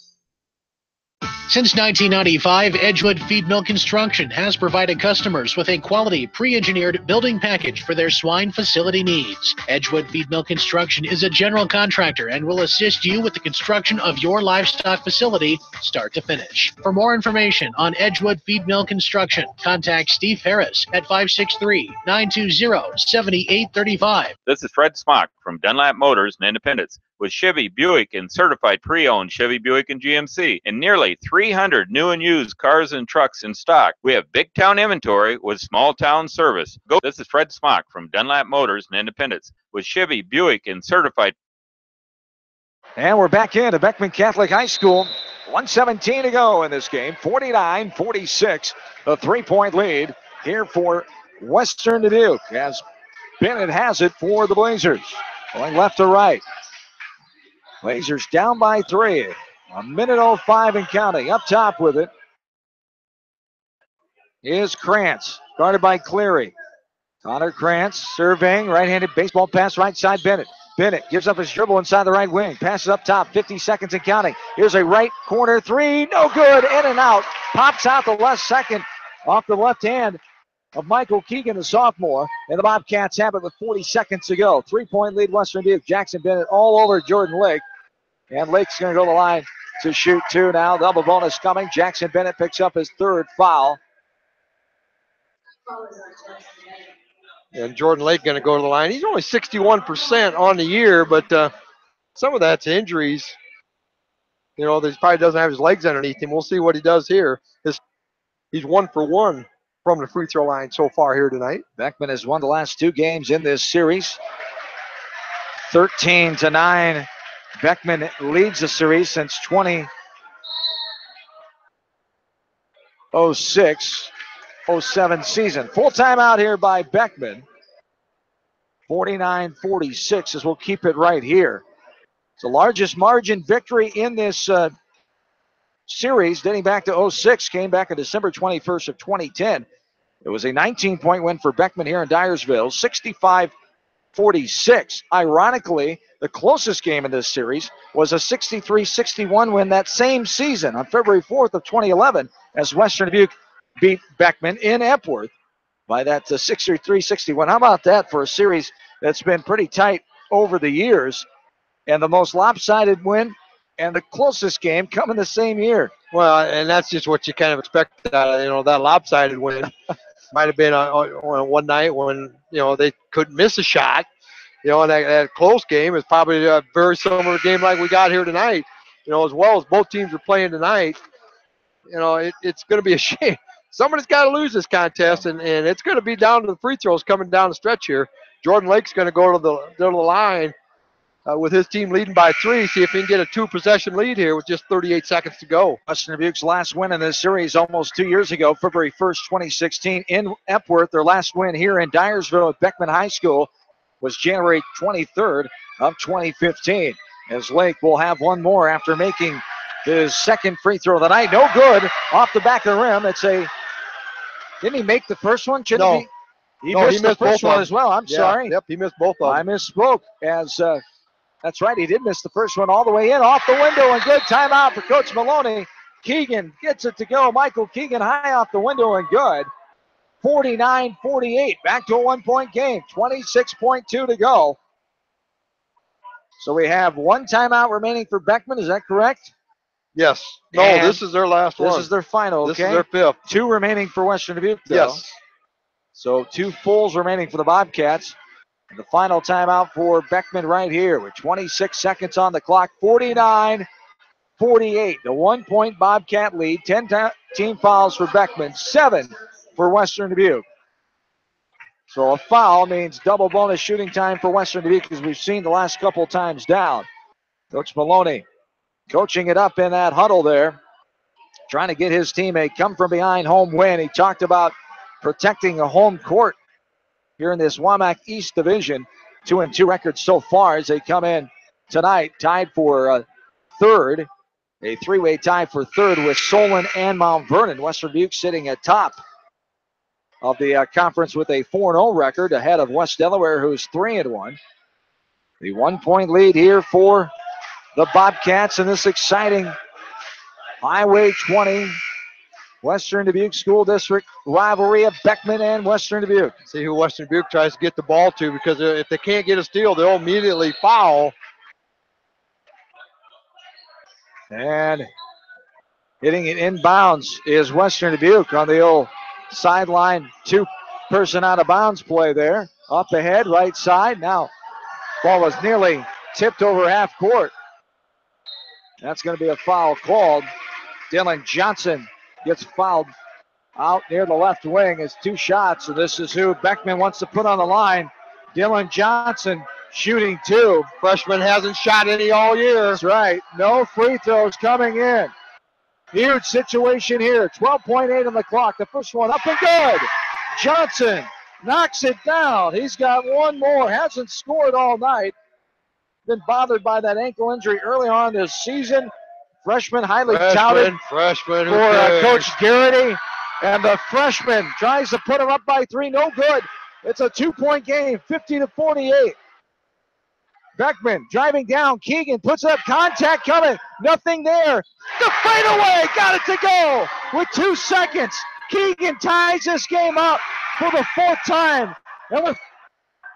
Since 1995, Edgewood Feed Mill Construction has provided customers with a quality, pre-engineered building package for their swine facility needs. Edgewood Feed Mill Construction is a general contractor and will assist you with the construction of your livestock facility, start to finish. For more information on Edgewood Feed Mill Construction, contact Steve Harris at 563-920-7835. This is Fred Smock from Dunlap Motors in Independence with Chevy, Buick, and certified pre-owned Chevy, Buick, and GMC, and nearly 300 new and used cars and trucks in stock. We have big town inventory with small town service. This is Fred Smock from Dunlap Motors in Independence with Chevy, Buick, and certified. And we're back into Beckman Catholic High School. 1:17 to go in this game. 49-46, a 3-point lead here for Western Dubuque as Bennett has it for the Blazers. Going left to right. Blazers down by 3. 1:05 and counting. Up top with it is Krantz, guarded by Cleary. Connor Krantz surveying, right-handed baseball pass, right side Bennett. Bennett gives up his dribble inside the right wing. Passes up top, 50 seconds and counting. Here's a right corner 3, no good, in and out. Pops out the left second off the left hand of Michael Keegan, the sophomore. And the Bobcats have it with 40 seconds to go. 3-point lead, Western Dubuque. Jackson Bennett all over Jordan Lake. And Lake's going to go to the line to shoot two now. Double bonus coming. Jackson Bennett picks up his third foul. And Jordan Lake going to go to the line. He's only 61% on the year, but some of that's injuries. You know, he probably doesn't have his legs underneath him. We'll see what he does here. He's 1 for 1 from the free throw line so far here tonight. Beckman has won the last two games in this series. 13-9. Beckman leads the series since 2006-07 season. Full timeout here by Beckman. 49-46 as we'll keep it right here. It's the largest margin victory in this series dating back to 06. Came back on December 21st of 2010. It was a 19-point win for Beckman here in Dyersville. 65-46. Ironically, the closest game in this series was a 63-61 win that same season on February 4th of 2011 as Western Dubuque beat Beckman in Epworth by that 63-61. How about that for a series that's been pretty tight over the years? And the most lopsided win and the closest game come in the same year. Well, and that's just what you kind of expect. That lopsided win might have been on one night when, they couldn't miss a shot. And that close game is probably a very similar game like we got here tonight. As well as both teams are playing tonight, it's going to be a shame. Somebody's got to lose this contest, and it's going to be down to the free throws coming down the stretch here. Jordan Lake's going to go to the line with his team leading by 3, see if he can get a 2-possession lead here with just 38 seconds to go. Western Dubuque's last win in this series almost 2 years ago, February 1st, 2016 in Epworth. Their last win here in Dyersville at Beckman High School was January 23rd of 2015. As Lake will have one more after making his second free throw of the night. No good off the back of the rim. Didn't he make the first one? No. He missed the first one as well. I'm sorry. Yep, he missed both of them. I misspoke. That's right, he did miss the first one all the way in, off the window, and good timeout for Coach Maloney. Keegan gets it to go. Michael Keegan high off the window and good. 49-48, back to a 1-point game. 26.2 to go. So we have one timeout remaining for Beckman, is that correct? Yes. No, And this is their last one. This is their final, This okay? is their fifth. 2 remaining for Western Dubuque, though. Yes. So 2 fulls remaining for the Bobcats. The final timeout for Beckman right here with 26 seconds on the clock. 49-48. The 1-point Bobcat lead. 10 team fouls for Beckman. 7 for Western Dubuque. So a foul means double bonus shooting time for Western Dubuque, as we've seen the last couple times down. Coach Maloney coaching it up in that huddle there, trying to get his team a come-from-behind home win. He talked about protecting a home court here in this WAMAC East Division. 2-2 record so far as they come in tonight, tied for third. A 3-way tie for third with Solon and Mount Vernon. Western Dubuque sitting at top of the conference with a 4-0 record, ahead of West Delaware, who's 3-1. The 1-point lead here for the Bobcats in this exciting Highway 20 Western Dubuque School District rivalry of Beckman and Western Dubuque. See who Western Dubuque tries to get the ball to, because if they can't get a steal, they'll immediately foul. And hitting it inbounds is Western Dubuque on the old sideline. 2-person out of bounds play there. Up ahead, right side. Now, ball was nearly tipped over half court. That's going to be a foul called. Dylan Johnson gets fouled out near the left wing. It's 2 shots, and this is who Beckman wants to put on the line. Dylan Johnson shooting 2. Freshman hasn't shot any all year. That's right. No free throws coming in. Huge situation here. 12.8 on the clock. The first one up and good. Johnson knocks it down. He's got one more. Hasn't scored all night. Been bothered by that ankle injury early on this season. Freshman highly touted for Coach Garrity. And the freshman tries to put him up by 3. No good. It's a 2-point game, 50-48. Beckman driving down. Keegan puts up contact coming. Nothing there. The fadeaway got it to go with 2 seconds. Keegan ties this game up for the fourth time. And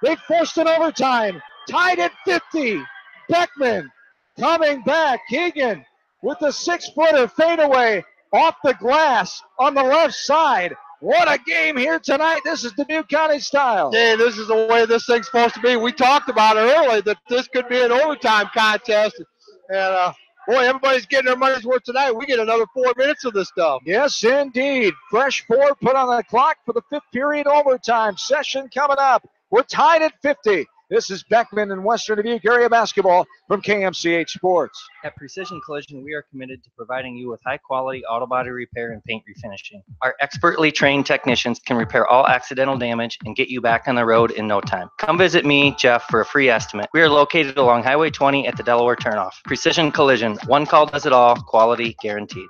they forced an overtime. Tied at 50. Beckman coming back. Keegan with the 6-footer fadeaway off the glass on the left side. What a game here tonight. This is Dubuque County style. Yeah, this is the way this thing's supposed to be. We talked about it earlier that this could be an overtime contest. And, boy, everybody's getting their money's worth tonight. We get another 4 minutes of this stuff. Yes, indeed. Fresh 4 put on the clock for the 5th period overtime session coming up. We're tied at 50. This is Beckman and Western Dubuque area basketball from KMCH Sports. At Precision Collision, we are committed to providing you with high-quality auto body repair and paint refinishing. Our expertly trained technicians can repair all accidental damage and get you back on the road in no time. Come visit me, Jeff, for a free estimate. We are located along Highway 20 at the Delaware turnoff. Precision Collision, one call does it all, quality guaranteed.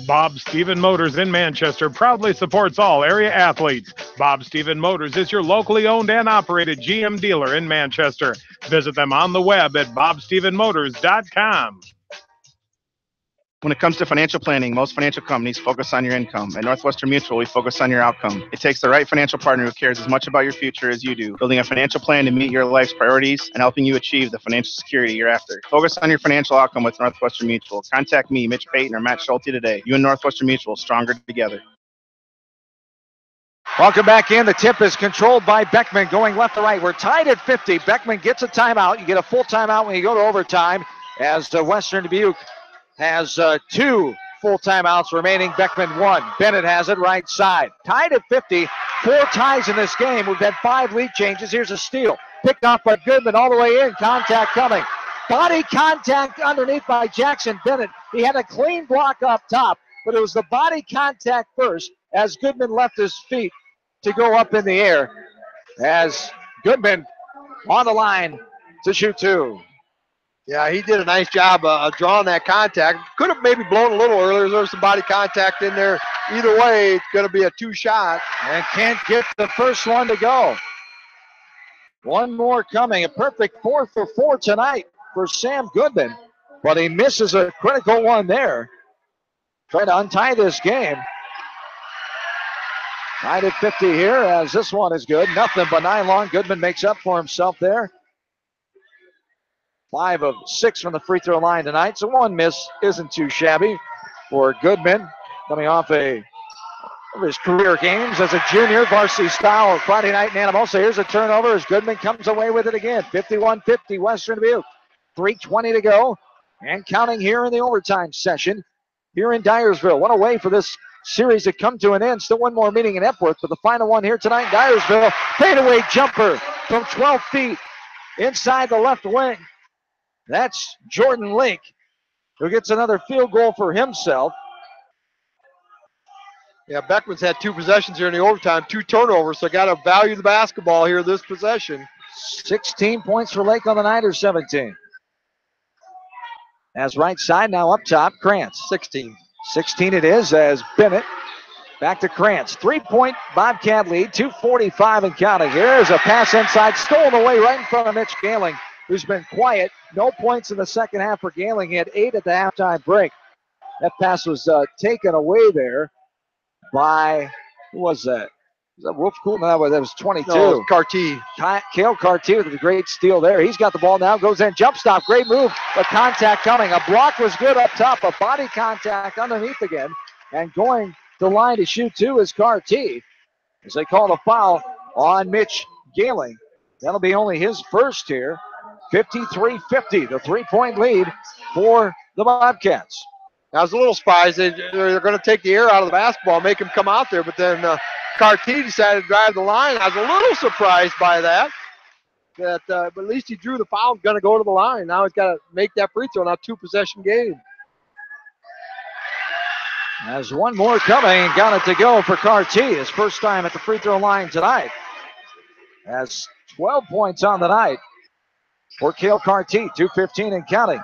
Bob Stephen Motors in Manchester proudly supports all area athletes. Bob Stephen Motors is your locally owned and operated GM dealer in Manchester. Visit them on the web at bobstephenmotors.com. When it comes to financial planning, most financial companies focus on your income. At Northwestern Mutual, we focus on your outcome. It takes the right financial partner who cares as much about your future as you do, building a financial plan to meet your life's priorities and helping you achieve the financial security you're after. Focus on your financial outcome with Northwestern Mutual. Contact me, Mitch Payton, or Matt Schulte today. You and Northwestern Mutual, stronger together. Welcome back in. The tip is controlled by Beckman going left to right. We're tied at 50. Beckman gets a timeout. You get a full timeout when you go to overtime as Western Dubuque has 2 full timeouts remaining. Beckman 1. Bennett has it right side. Tied at 50. 4 ties in this game. We've had 5 lead changes. Here's a steal. Picked off by Goodman all the way in. Contact coming. Body contact underneath by Jackson Bennett. He had a clean block up top, but it was the body contact first as Goodman left his feet to go up in the air. As Goodman on the line to shoot 2. Yeah, he did a nice job of drawing that contact. Could have maybe blown a little earlier. There was some body contact in there. Either way, it's going to be a 2-shot. And can't get the first one to go. One more coming. A perfect 4 for 4 tonight for Sam Goodman. But he misses a critical one there. Trying to untie this game. Tied at 50 here as this one is good. Nothing but 9 long. Goodman makes up for himself there. 5 of 6 from the free throw line tonight, so 1 miss isn't too shabby for Goodman, coming off of his career games as a junior, varsity style Friday night in Anamosa. Here's a turnover as Goodman comes away with it again. 51-50 Western Dubuque. 3:20 to go and counting here in the overtime session here in Dyersville. What a way for this series to come to an end. Still 1 more meeting in Epworth, but the final one here tonight in Dyersville. Fadeaway jumper from 12 feet inside the left wing. That's Jordan Lake, who gets another field goal for himself. Yeah, Beckman's had 2 possessions here in the overtime, 2 turnovers, so got to value the basketball here this possession. 16 points for Lake on the night, or 17. As right side now up top, Krantz. 16. 16 it is as Bennett back to Krantz. 3-point Bobcat lead, 2:45 and counting. Here's a pass inside, stolen away right in front of Mitch Gehling, who's been quiet. No points in the second half for Gehling. He had 8 at the halftime break. That pass was taken away there by, who was that? Was that Wolf Cool? No, that was 22. No, Carty. Cale Carty with a great steal there. He's got the ball now, goes in, jump stop, great move. The contact coming. A block was good up top, a body contact underneath again. And going to line to shoot 2 is Carty, as they call a foul on Mitch Gehling. That'll be only his first here. 53-50, the 3-point lead for the Bobcats. I was a little surprised. They're going to take the air out of the basketball, make him come out there, but then Carty decided to drive the line. I was a little surprised by that. But at least he drew the foul, going to go to the line. Now he's got to make that free throw, now 2-possession game. Has 1 more coming, got it to go for Carty. His first time at the free throw line tonight. Has 12 points on the night for Cale Carty, 2:15 and counting.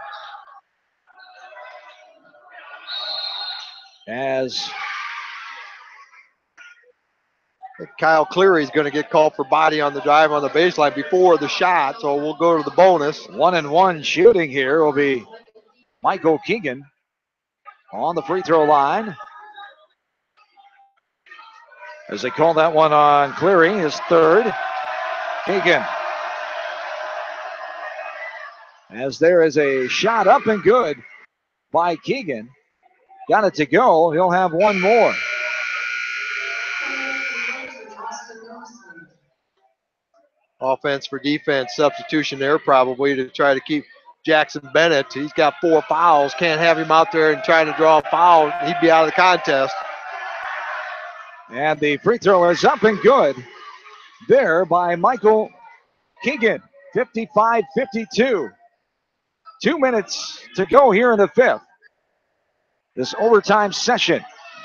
As Kyle Cleary is going to get called for body on the drive on the baseline before the shot, so we'll go to the bonus. 1-and-1 shooting here will be Michael Keegan on the free throw line. as they call that one on Cleary, his third. Keegan. As there is a shot up and good by Keegan. Got it to go. He'll have one more. Offense for defense substitution there probably to try to keep Jackson Bennett. He's got 4 fouls. Can't have him out there and trying to draw a foul. He'd be out of the contest. And the free throw is up and good there by Michael Keegan. 55-52. 2 minutes to go here in the fifth. This overtime session.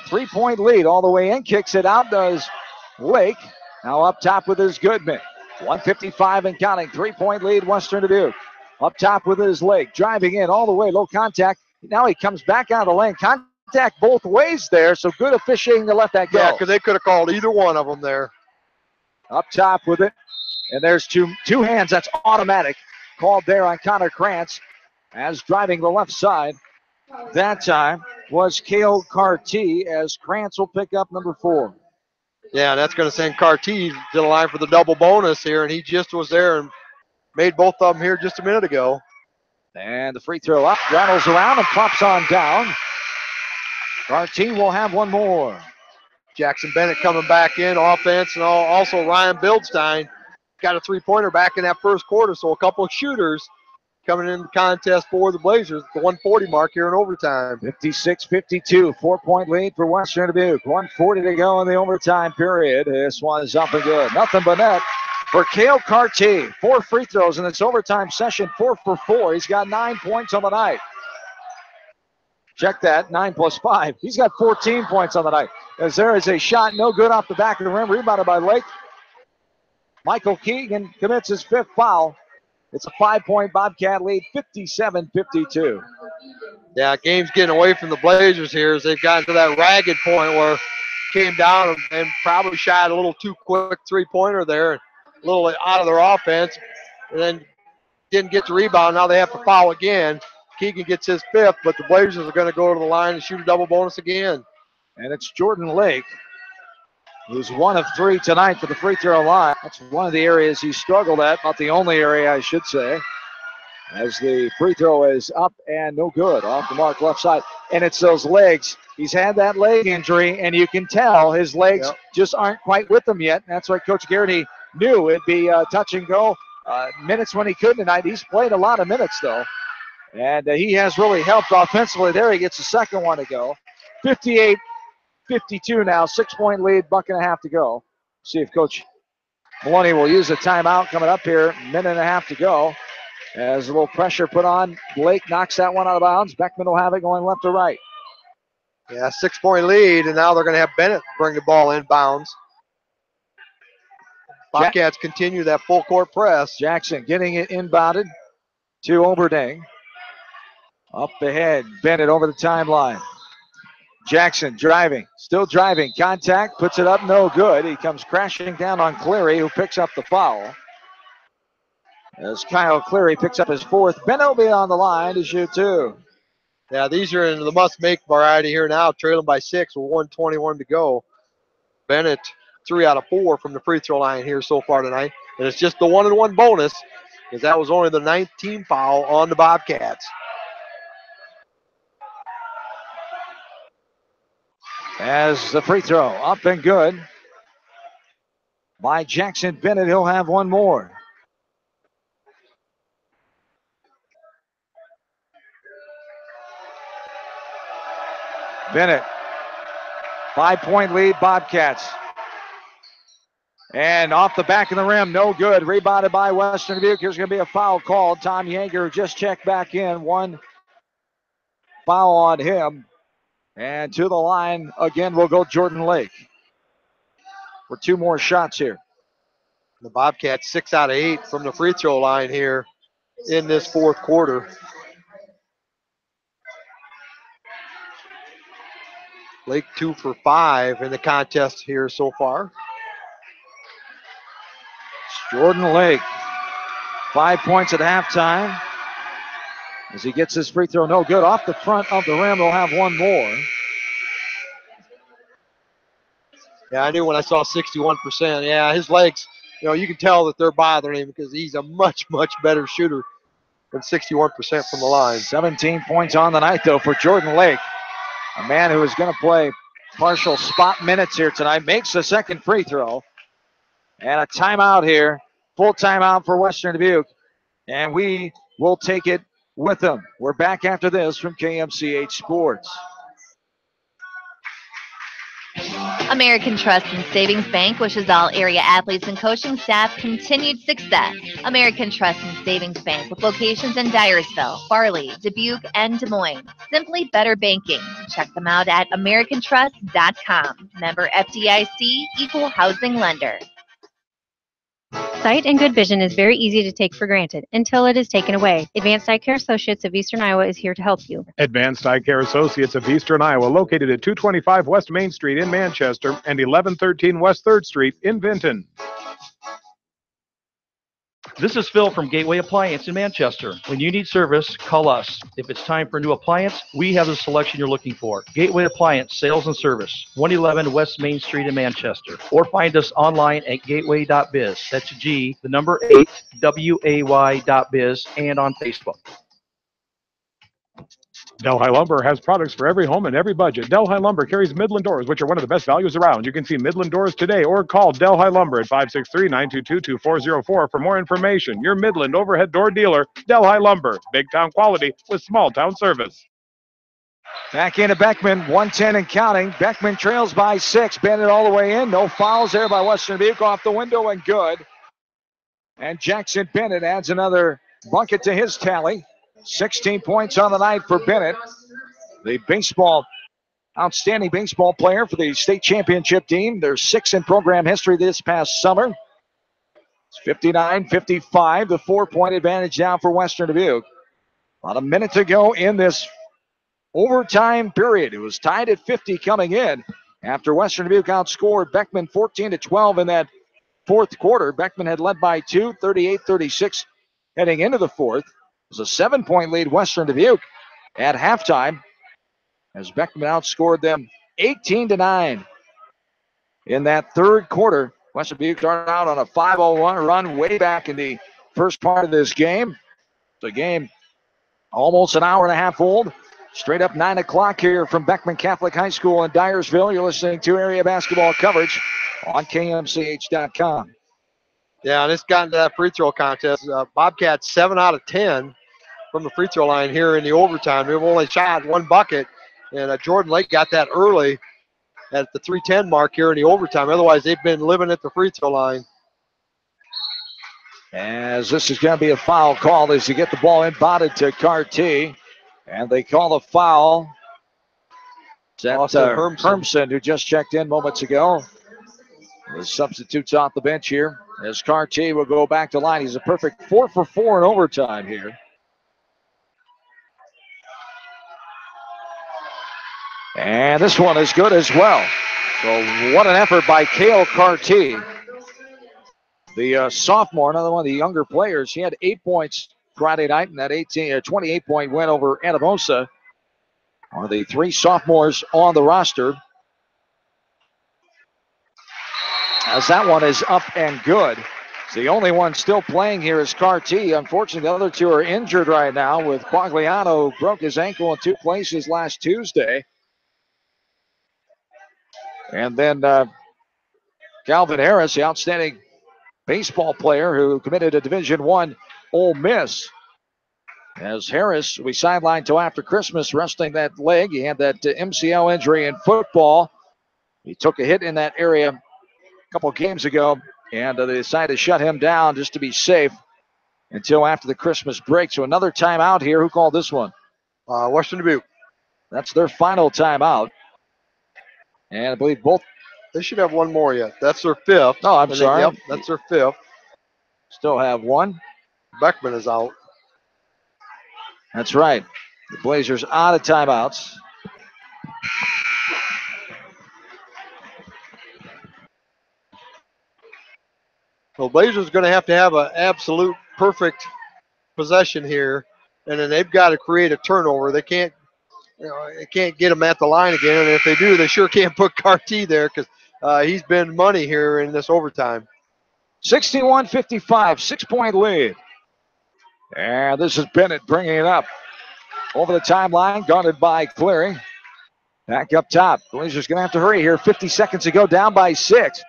3-point lead all the way in. Kicks it out, does Lake. Now up top with his Goodman. 155 and counting. 3-point lead, Western Dubuque. Up top with his Lake. Driving in all the way. Low contact. Now he comes back out of the lane. Contact both ways there, so good officiating to let that go. Yeah, because they could have called either one of them there. Up top with it. And there's two hands. That's automatic. Called there on Connor Krantz as driving the left side. That time was Cale Carty as Krantz will pick up number 4. Yeah, and that's going to send Carty to the line for the double bonus here, and he just was there and made both of them here just a minute ago. And the free throw up, rattles around and pops on down. Carty will have one more. Jackson Bennett coming back in offense, and also Ryan Bildstein got a 3-pointer back in that first quarter, so a couple of shooters coming in the contest for the Blazers. The 140 mark here in overtime. 56-52, 4-point lead for Western Dubuque. 1:40 to go in the overtime period. This one is up and good. Nothing but net for Cale Carty. 4 free throws in this overtime session, 4 for 4. He's got 9 points on the night. Check that, 9 plus 5. He's got 14 points on the night. As there is a shot, no good off the back of the rim, rebounded by Lake. Michael Keegan commits his 5th foul. It's a 5-point Bobcat lead, 57-52. Yeah, game's getting away from the Blazers here as they've gotten to that ragged point where came down and probably shot a little too quick 3-pointer there, a little out of their offense, and then didn't get the rebound. Now they have to foul again. Keegan gets his 5th, but the Blazers are going to go to the line and shoot a double bonus again. And it's Jordan Lake, who's 1 of 3 tonight for the free throw line. That's one of the areas he struggled at, not the only area I should say. As the free throw is up and no good off the mark left side. And it's those legs. He's had that leg injury, and you can tell his legs just aren't quite with him yet. And that's why Coach Garrity knew it'd be touch and go. Minutes when he could tonight. He's played a lot of minutes, though. And he has really helped offensively. There he gets the second one to go. 58-52 now, 6-point lead, buck and a half to go. See if Coach Maloney will use a timeout coming up here. Minute and a half to go. As a little pressure put on, Blake knocks that one out of bounds. Beckman will have it going left to right. Yeah, 6-point lead, and now they're going to have Bennett bring the ball inbounds. Bobcats continue that full court press. Jackson getting it inbounded to Oberding. Up ahead, Bennett over the timeline. Jackson driving, still driving. Contact, puts it up, no good. He comes crashing down on Cleary, who picks up the foul. As Kyle Cleary picks up his 4th. Bennett will be on the line to shoot 2. Yeah, these are in the must-make variety here now, trailing by 6 with 1:21 to go. Bennett, 3 out of 4 from the free throw line here so far tonight. And it's just the 1-and-1 bonus, because that was only the 19th foul on the Bobcats. As the free throw up and good by Jackson Bennett. He'll have one more. Bennett, 5-point lead, Bobcats. And off the back of the rim, no good. Rebounded by Western Dubuque. Here's going to be a foul called. Tom Yeager just checked back in. 1 foul on him. And to the line again will go Jordan Lake for 2 more shots here. The Bobcats 6 out of 8 from the free throw line here in this 4th quarter. Lake 2 for 5 in the contest here so far. Jordan Lake, 5 points at halftime. As he gets his free throw, no good. Off the front of the rim, he'll have one more. Yeah, I knew when I saw 61%. Yeah, his legs, you can tell that they're bothering him because he's a much, much better shooter than 61% from the line. 17 points on the night, though, for Jordan Lake, a man who is going to play partial spot minutes here tonight. Makes the second free throw. And a timeout here, full timeout for Western Dubuque. And we will take it with them. We're back after this from KMCH Sports. American Trust and Savings Bank wishes all area athletes and coaching staff continued success. American Trust and Savings Bank with locations in Dyersville, Farley, Dubuque, and Des Moines. Simply better banking. Check them out at americantrust.com. Member FDIC, equal housing lender. Sight and good vision is very easy to take for granted until it is taken away. Advanced Eye Care Associates of Eastern Iowa is here to help you. Advanced Eye Care Associates of Eastern Iowa, located at 225 West Main Street in Manchester and 1113 West 3rd Street in Vinton. This is Phil from Gateway Appliance in Manchester. When you need service, call us. If it's time for a new appliance, we have the selection you're looking for. Gateway Appliance Sales and Service, 111 West Main Street in Manchester. Or find us online at gateway.biz. That's G, the number 8, WAY.biz, and on Facebook. Delhi Lumber has products for every home and every budget. Delhi Lumber carries Midland doors, which are one of the best values around. You can see Midland doors today or call Delhi Lumber at 563-922-2404 for more information. Your Midland overhead door dealer, Delhi Lumber. Big town quality with small town service. Back into Beckman, 110 and counting. Beckman trails by 6, banded all the way in. No fouls there by Western Dubuque, off the window and good. And Jackson Bennett adds another bucket to his tally. 16 points on the night for Bennett, the outstanding baseball player for the state championship team. They're 6th in program history this past summer. It's 59-55, the 4-point advantage now for Western Dubuque. About a minute to go in this overtime period. It was tied at 50 coming in after Western Dubuque outscored Beckman 14-12 in that fourth quarter. Beckman had led by 2, 38-36 heading into the fourth. It was a 7-point lead, Western Dubuque, at halftime, as Beckman outscored them 18-9 in that third quarter. Western Dubuque started out on a 5-0-1 run way back in the first part of this game. The game almost an hour and a half old. Straight up 9 o'clock here from Beckman Catholic High School in Dyersville. You're listening to area basketball coverage on KMCH.com. Yeah, and it's gotten to that free throw contest. Bobcats 7 out of 10 from the free throw line here in the overtime. They've only shot one bucket, and Jordan Lake got that early at the 3:10 mark here in the overtime. Otherwise, they've been living at the free throw line. As this is going to be a foul call as you get the ball inbounded to Carty, and they call the foul. That's Hermsen, who just checked in moments ago. The substitutes off the bench here as Carty will go back to line. He's a perfect 4 for 4 in overtime here. And this one is good as well. So what an effort by Cale Carty. The sophomore, another one of the younger players. He had 8 points Friday night in that 28-point win over Anamosa. One of the 3 sophomores on the roster. As that one is up and good. The only one still playing here is Carty. Unfortunately, the other 2 are injured right now, with Quagliano, who broke his ankle in 2 places last Tuesday. And then Calvin Harris, the outstanding baseball player who committed to Division I Ole Miss. As Harris will be sidelined till after Christmas, resting that leg. He had that MCL injury in football. He took a hit in that area a couple games ago, and they decided to shut him down just to be safe until after the Christmas break. So another timeout here. Who called this one? Western Dubuque. That's their final timeout. And I believe both. They should have one more yet. That's their 5th. Oh, I'm sorry. Yep, that's their 5th. Still have one. Beckman is out. That's right. The Blazers out of timeouts. So Blazers going to have an absolute perfect possession here, and then they've got to create a turnover. They can't get them at the line again, and if they do, they sure can't put Carty there because he's been money here in this overtime. 61-55, 6-point lead. And this is Bennett bringing it up. Over the timeline, guarded by Cleary. Back up top. Blazers going to have to hurry here. 50 seconds to go, down by 6.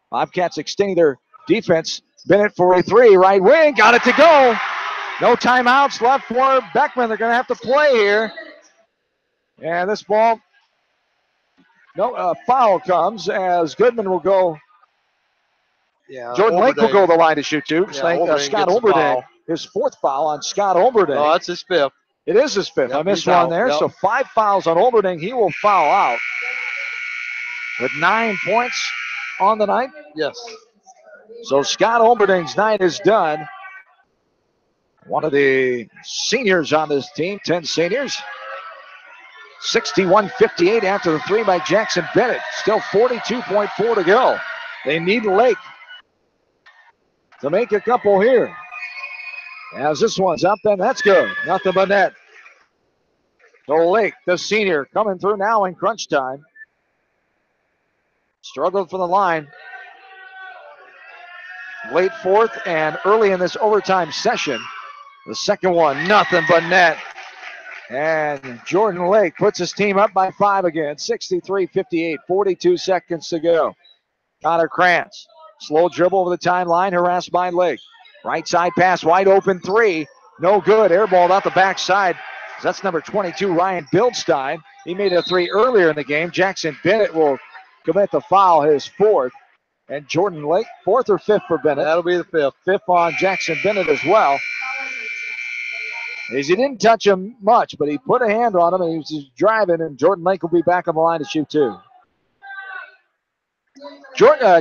Bobcats extending their defense. Bennett for a 3, right wing, got it to go. No timeouts left for Beckman. They're going to have to play here. And this ball, foul comes as Goodman will go. Yeah, Jordan Lake will go to the line to shoot too. Yeah, Scott Olberding, his 4th foul on Scott Olberding. No, that's his 5th. It is his 5th. Yep, I missed he's one out. there. Yep. So 5 fouls on Olberding. He will foul out with 9 points on the night. Yes. So Scott Olberding's night is done. One of the seniors on this team, 10 seniors. 61-58 after the 3 by Jackson Bennett. Still 42.4 to go. They need Lake to make a couple here. As this one's up, and that's good. Nothing but net. So Lake, the senior, coming through now in crunch time. Struggled for the line. Late 4th and early in this overtime session. The second one, nothing but net. And Jordan Lake puts his team up by 5 again. 63-58, 42 seconds to go. Connor Krantz, slow dribble over the timeline, harassed by Lake. Right side pass, wide open 3. No good, airballed out the backside. That's number 22, Ryan Bildstein. He made a 3 earlier in the game. Jackson Bennett will commit the foul, his 4th. And Jordan Lake, 4th or 5th for Bennett? That'll be the 5th. 5th on Jackson Bennett as well. He didn't touch him much, but he put a hand on him, and he was just driving, and Jordan Lake will be back on the line to shoot 2.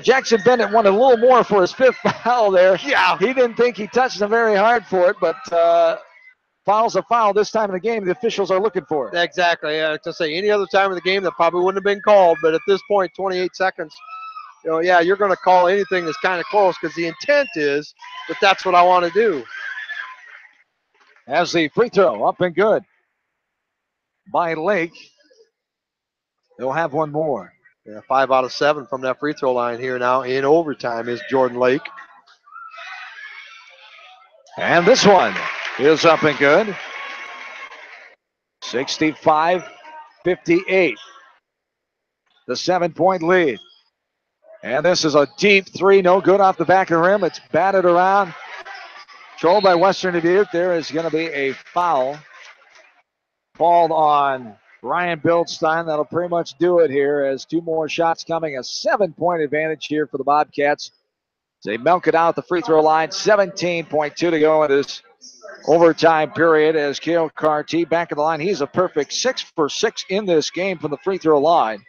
Jackson Bennett wanted a little more for his 5th foul there. Yeah. He didn't think he touched him very hard for it, but foul's a foul this time in the game. The officials are looking for it. Exactly. To say any other time in the game that probably wouldn't have been called, but at this point, 28 seconds, you're going to call anything that's kind of close because the intent is that that's what I want to do. As the free throw up and good by Lake. They'll have one more. Yeah, 5 out of 7 from that free throw line here now in overtime is Jordan Lake. And this one is up and good. 65-58. The 7-point lead. And this is a deep 3, no good off the back of the rim. It's batted around. Controlled by Western Dubuque. There is going to be a foul called on Ryan Bildstein. That'll pretty much do it here as 2 more shots coming. A 7-point advantage here for the Bobcats. They milk it out at the free throw line. 17.2 to go in this overtime period as Kale Carty back at the line. He's a perfect 6 for 6 in this game from the free throw line.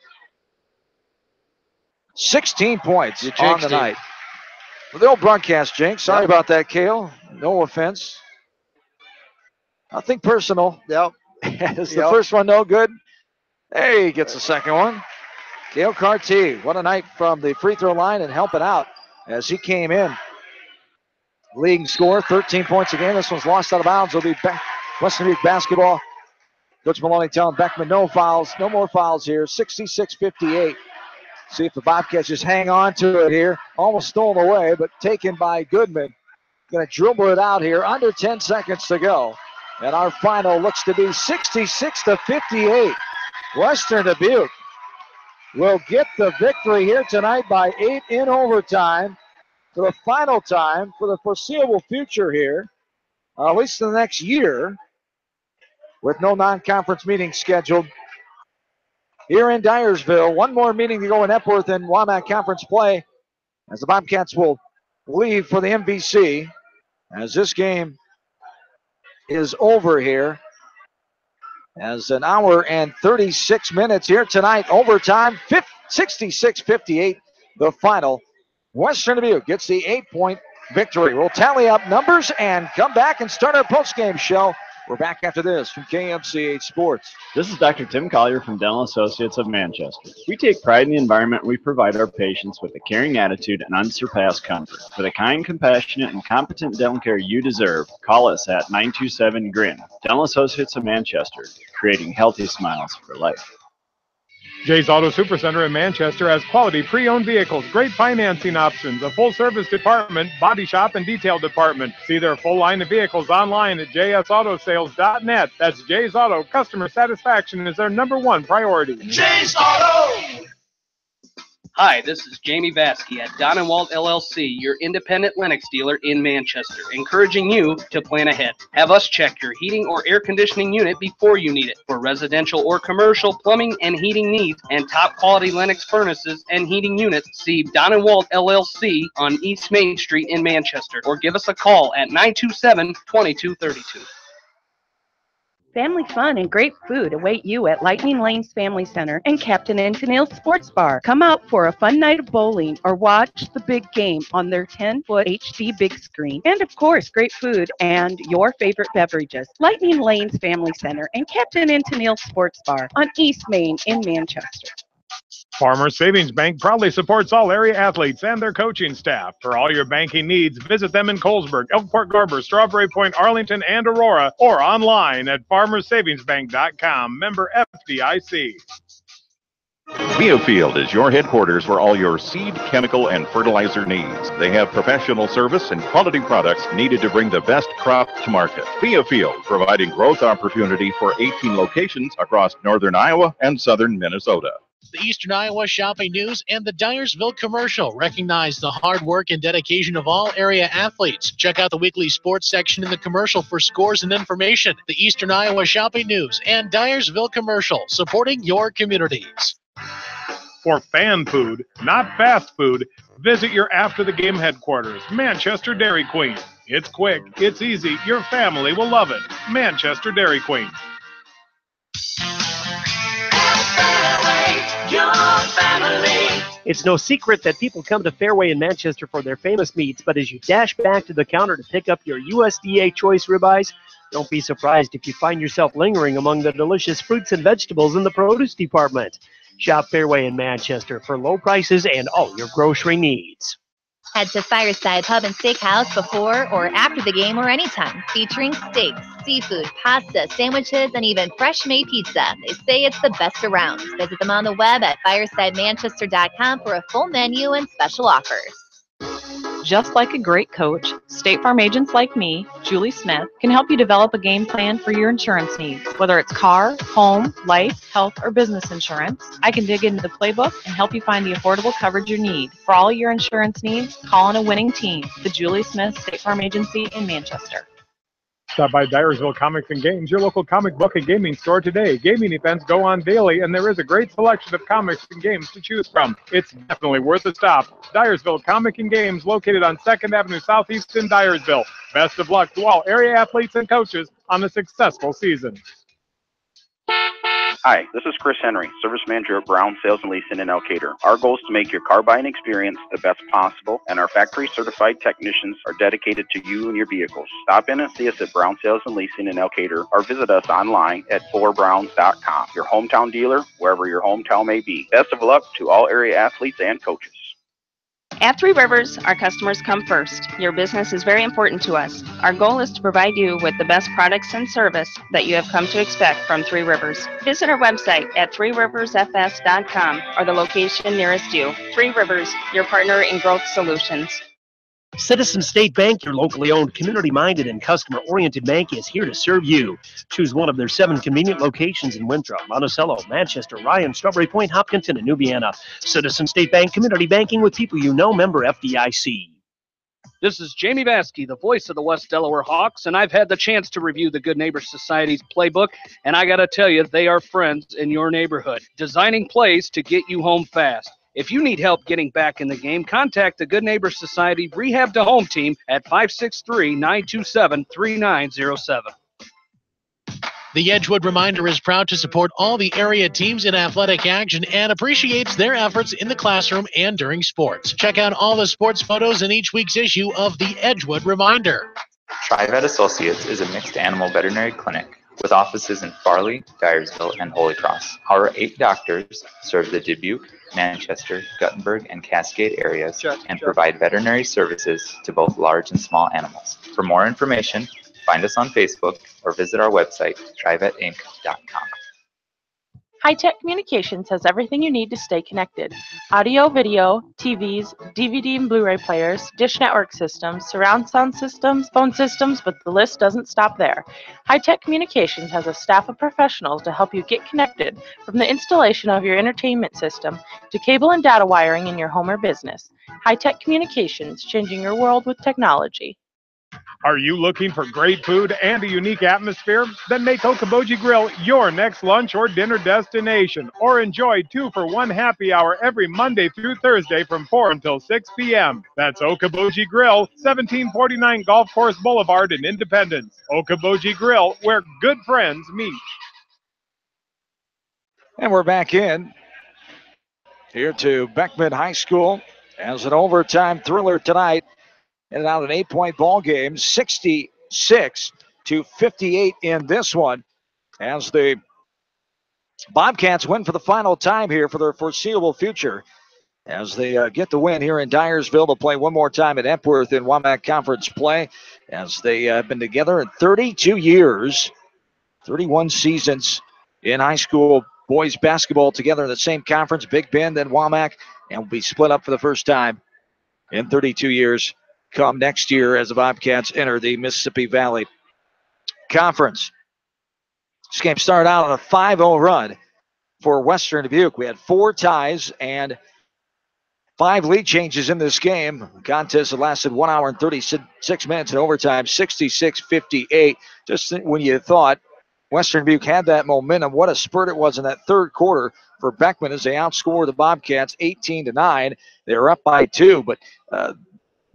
16 points on the night. The old broadcast jinx. Sorry about that, Kale. No offense. Nothing personal. Yep. As the first one no good. Hey, he gets the second one. Kale Carty, what a night from the free throw line and helping out as he came in. Leading score, 13 points a game. This one's lost out of bounds. It'll be Western Dubuque basketball. Coach Maloney telling Beckman no fouls, no more fouls here. 66-58. See if the Bobcats just hang on to it here. Almost stolen away, but taken by Goodman. Going to dribble it out here. Under 10 seconds to go. And our final looks to be 66-58. Western Dubuque will get the victory here tonight by 8 in overtime for the final time for the foreseeable future here, at least the next year, with no non-conference meetings scheduled here in Dyersville. One more meeting to go in Epworth and Wamac Conference play as the Bobcats will leave for the MVC as this game is over here. As an hour and 36 minutes here tonight, overtime, 66-58, the final. Western Dubuque gets the 8-point victory. We'll tally up numbers and come back and start our postgame show. We're back after this from KMCH Sports. This is Dr. Tim Collier from Dental Associates of Manchester. We take pride in the environment we provide our patients with a caring attitude and unsurpassed comfort. For the kind, compassionate, and competent dental care you deserve, call us at 927-GRIN. Dental Associates of Manchester, creating healthy smiles for life. Jay's Auto Supercenter in Manchester has quality pre-owned vehicles, great financing options, a full-service department, body shop, and detail department. See their full line of vehicles online at jsautosales.net. That's Jay's Auto. Customer satisfaction is their #1 priority. Jay's Auto! Hi, this is Jamie Vasky at Don & Walt LLC, your independent Lennox dealer in Manchester, encouraging you to plan ahead. Have us check your heating or air conditioning unit before you need it. For residential or commercial plumbing and heating needs and top quality Lennox furnaces and heating units, see Don & Walt LLC on East Main Street in Manchester, or give us a call at 927-2232. Family fun and great food await you at Lightning Lanes Family Center and Captain and Tennille Sports Bar. Come out for a fun night of bowling or watch the big game on their 10-foot HD big screen. And of course, great food and your favorite beverages. Lightning Lanes Family Center and Captain and Tennille Sports Bar on East Main in Manchester. Farmers Savings Bank proudly supports all area athletes and their coaching staff. For all your banking needs, visit them in Colesburg, Elkport Garber, Strawberry Point, Arlington, and Aurora, or online at farmersavingsbank.com. Member FDIC. Biofield is your headquarters for all your seed, chemical, and fertilizer needs. They have professional service and quality products needed to bring the best crop to market. Biofield, providing growth opportunity for 18 locations across northern Iowa and southern Minnesota. The Eastern Iowa Shopping News and the Dyersville Commercial recognize the hard work and dedication of all area athletes. Check out the weekly sports section in the commercial for scores and information. The Eastern Iowa Shopping News and Dyersville Commercial, supporting your communities. For fan food, not fast food, visit your after-the-game headquarters, Manchester Dairy Queen. It's quick, it's easy, your family will love it. Manchester Dairy Queen. Your family. It's no secret that people come to Fairway in Manchester for their famous meats, but as you dash back to the counter to pick up your USDA choice ribeyes, don't be surprised if you find yourself lingering among the delicious fruits and vegetables in the produce department. Shop Fairway in Manchester for low prices and all your grocery needs. Head to Fireside Pub and Steakhouse before or after the game or anytime, featuring steaks, seafood, pasta, sandwiches, and even fresh-made pizza. They say it's the best around. Visit them on the web at firesidemanchester.com for a full menu and special offers. Just like a great coach, State Farm agents like me, Julie Smith, can help you develop a game plan for your insurance needs. Whether it's car, home, life, health, or business insurance, I can dig into the playbook and help you find the affordable coverage you need. For all your insurance needs, call on a winning team. The Julie Smith State Farm Agency in Manchester. Stop by Dyersville Comics and Games, your local comic book and gaming store today. Gaming events go on daily, and there is a great selection of comics and games to choose from. It's definitely worth a stop. Dyersville Comic and Games, located on 2nd Avenue Southeast in Dyersville. Best of luck to all area athletes and coaches on a successful season. Hi, this is Chris Henry, Service Manager at Brown Sales and Leasing in Elkader. Our goal is to make your car buying experience the best possible, and our factory certified technicians are dedicated to you and your vehicles. Stop in and see us at Brown Sales and Leasing in Elkader, or visit us online at FullerBrowns.com. Your hometown dealer, wherever your hometown may be. Best of luck to all area athletes and coaches. At Three Rivers, our customers come first. Your business is very important to us. Our goal is to provide you with the best products and service that you have come to expect from Three Rivers. Visit our website at threeriversfs.com or the location nearest you. Three Rivers, your partner in growth solutions. Citizen State Bank, your locally owned, community-minded, and customer-oriented bank, is here to serve you. Choose one of their 7 convenient locations in Winthrop, Monticello, Manchester, Ryan, Strawberry Point, Hopkinton, and Nubiana. Citizen State Bank, community banking with people you know, member FDIC. This is Jamie Vasky, the voice of the West Delaware Hawks, and I've had the chance to review the Good Neighbor Society's playbook, and I got to tell you, they are friends in your neighborhood, designing plays to get you home fast. If you need help getting back in the game, contact the Good Neighbor Society Rehab to Home team at 563-927-3907. The Edgewood Reminder is proud to support all the area teams in athletic action and appreciates their efforts in the classroom and during sports. Check out all the sports photos in each week's issue of the Edgewood Reminder. TriVet Associates is a mixed animal veterinary clinic with offices in Farley, Dyersville, and Holy Cross. Our 8 doctors serve the Dubuque, Manchester, Guttenberg, and Cascade areas and provide veterinary services to both large and small animals. For more information, find us on Facebook or visit our website, trivetinc.com. High-Tech Communications has everything you need to stay connected. Audio, video, TVs, DVD and Blu-ray players, dish network systems, surround sound systems, phone systems, but the list doesn't stop there. High-Tech Communications has a staff of professionals to help you get connected, from the installation of your entertainment system to cable and data wiring in your home or business. High-Tech Communications, changing your world with technology. Are you looking for great food and a unique atmosphere? Then make Okoboji Grill your next lunch or dinner destination, or enjoy 2-for-1 happy hour every Monday through Thursday from 4 until 6 p.m. That's Okoboji Grill, 1749 Golf Course Boulevard in Independence. Okoboji Grill, where good friends meet. And we're back in here to Beckman High School as an overtime thriller tonight. And out an 8-point ball game, 66-58 in this one, as the Bobcats win for the final time here for their foreseeable future. As they get the win here in Dyersville, they'll play one more time at Epworth in WAMAC Conference play, as they have been together in 32 years, 31 seasons in high school boys basketball together in the same conference, Big Bend and WAMAC, and will be split up for the first time in 32 years come next year as the Bobcats enter the Mississippi Valley Conference. This game started out on a 5-0 run for Western Dubuque. We had 4 ties and 5 lead changes in this game. The contest that lasted 1 hour and 36 minutes in overtime, 66-58. Just when you thought Western Dubuque had that momentum, what a spurt it was in that third quarter for Beckman as they outscored the Bobcats 18-9. They were up by 2, but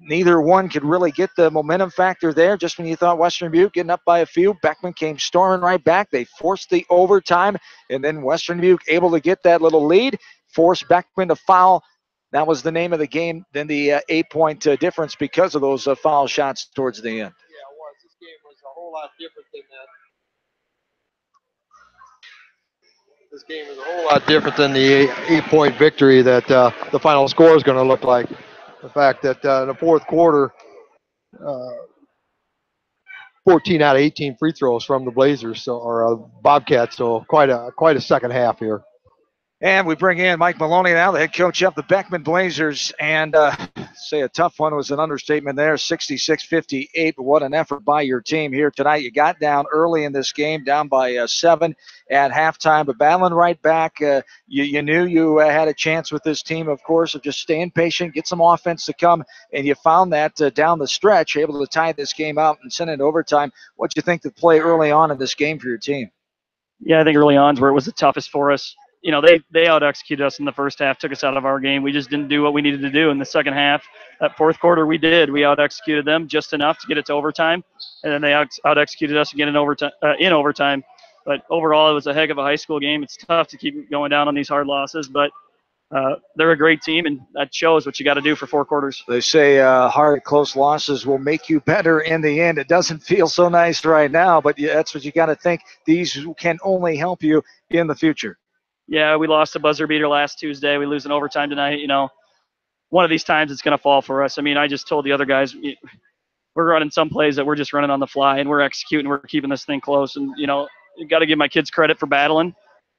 neither one could really get the momentum factor there. Just when you thought Western Dubuque getting up by a few, Beckman came storming right back. They forced the overtime, and then Western Dubuque able to get that little lead, forced Beckman to foul. That was the name of the game. Then the 8-point difference because of those foul shots towards the end. Yeah, it was. This game was a whole lot different than that. This game is a whole lot different than the 8-point victory that the final score is going to look like. The fact that in the fourth quarter, 14 out of 18 free throws from the Blazers or Bobcats, so quite a second half here. And we bring in Mike Maloney now, the head coach of the Beckman Blazers. And say a tough one was an understatement there, 66-58. But what an effort by your team here tonight. You got down early in this game, down by 7 at halftime, but battling right back. You knew you had a chance with this team, of course, of just staying patient, get some offense to come. And you found that down the stretch, able to tie this game out and send it to overtime. What do you think to play early on in this game for your team? Yeah, I think early on is where it was the toughest for us. You know, they out-executed us in the first half, took us out of our game. We just didn't do what we needed to do in the second half. That fourth quarter we did. We out-executed them just enough to get it to overtime, and then they out-executed us again in overtime. But overall, it was a heck of a high school game. It's tough to keep going down on these hard losses, but they're a great team, and that shows what you got to do for 4 quarters. They say hard, close losses will make you better in the end. It doesn't feel so nice right now, but that's what you got to think. These can only help you in the future. Yeah, we lost a buzzer beater last Tuesday. We lose in overtime tonight. You know, one of these times it's going to fall for us. I mean, I just told the other guys we're running some plays that we're just running on the fly, and we're executing. We're keeping this thing close, and you know, you got to give my kids credit for battling,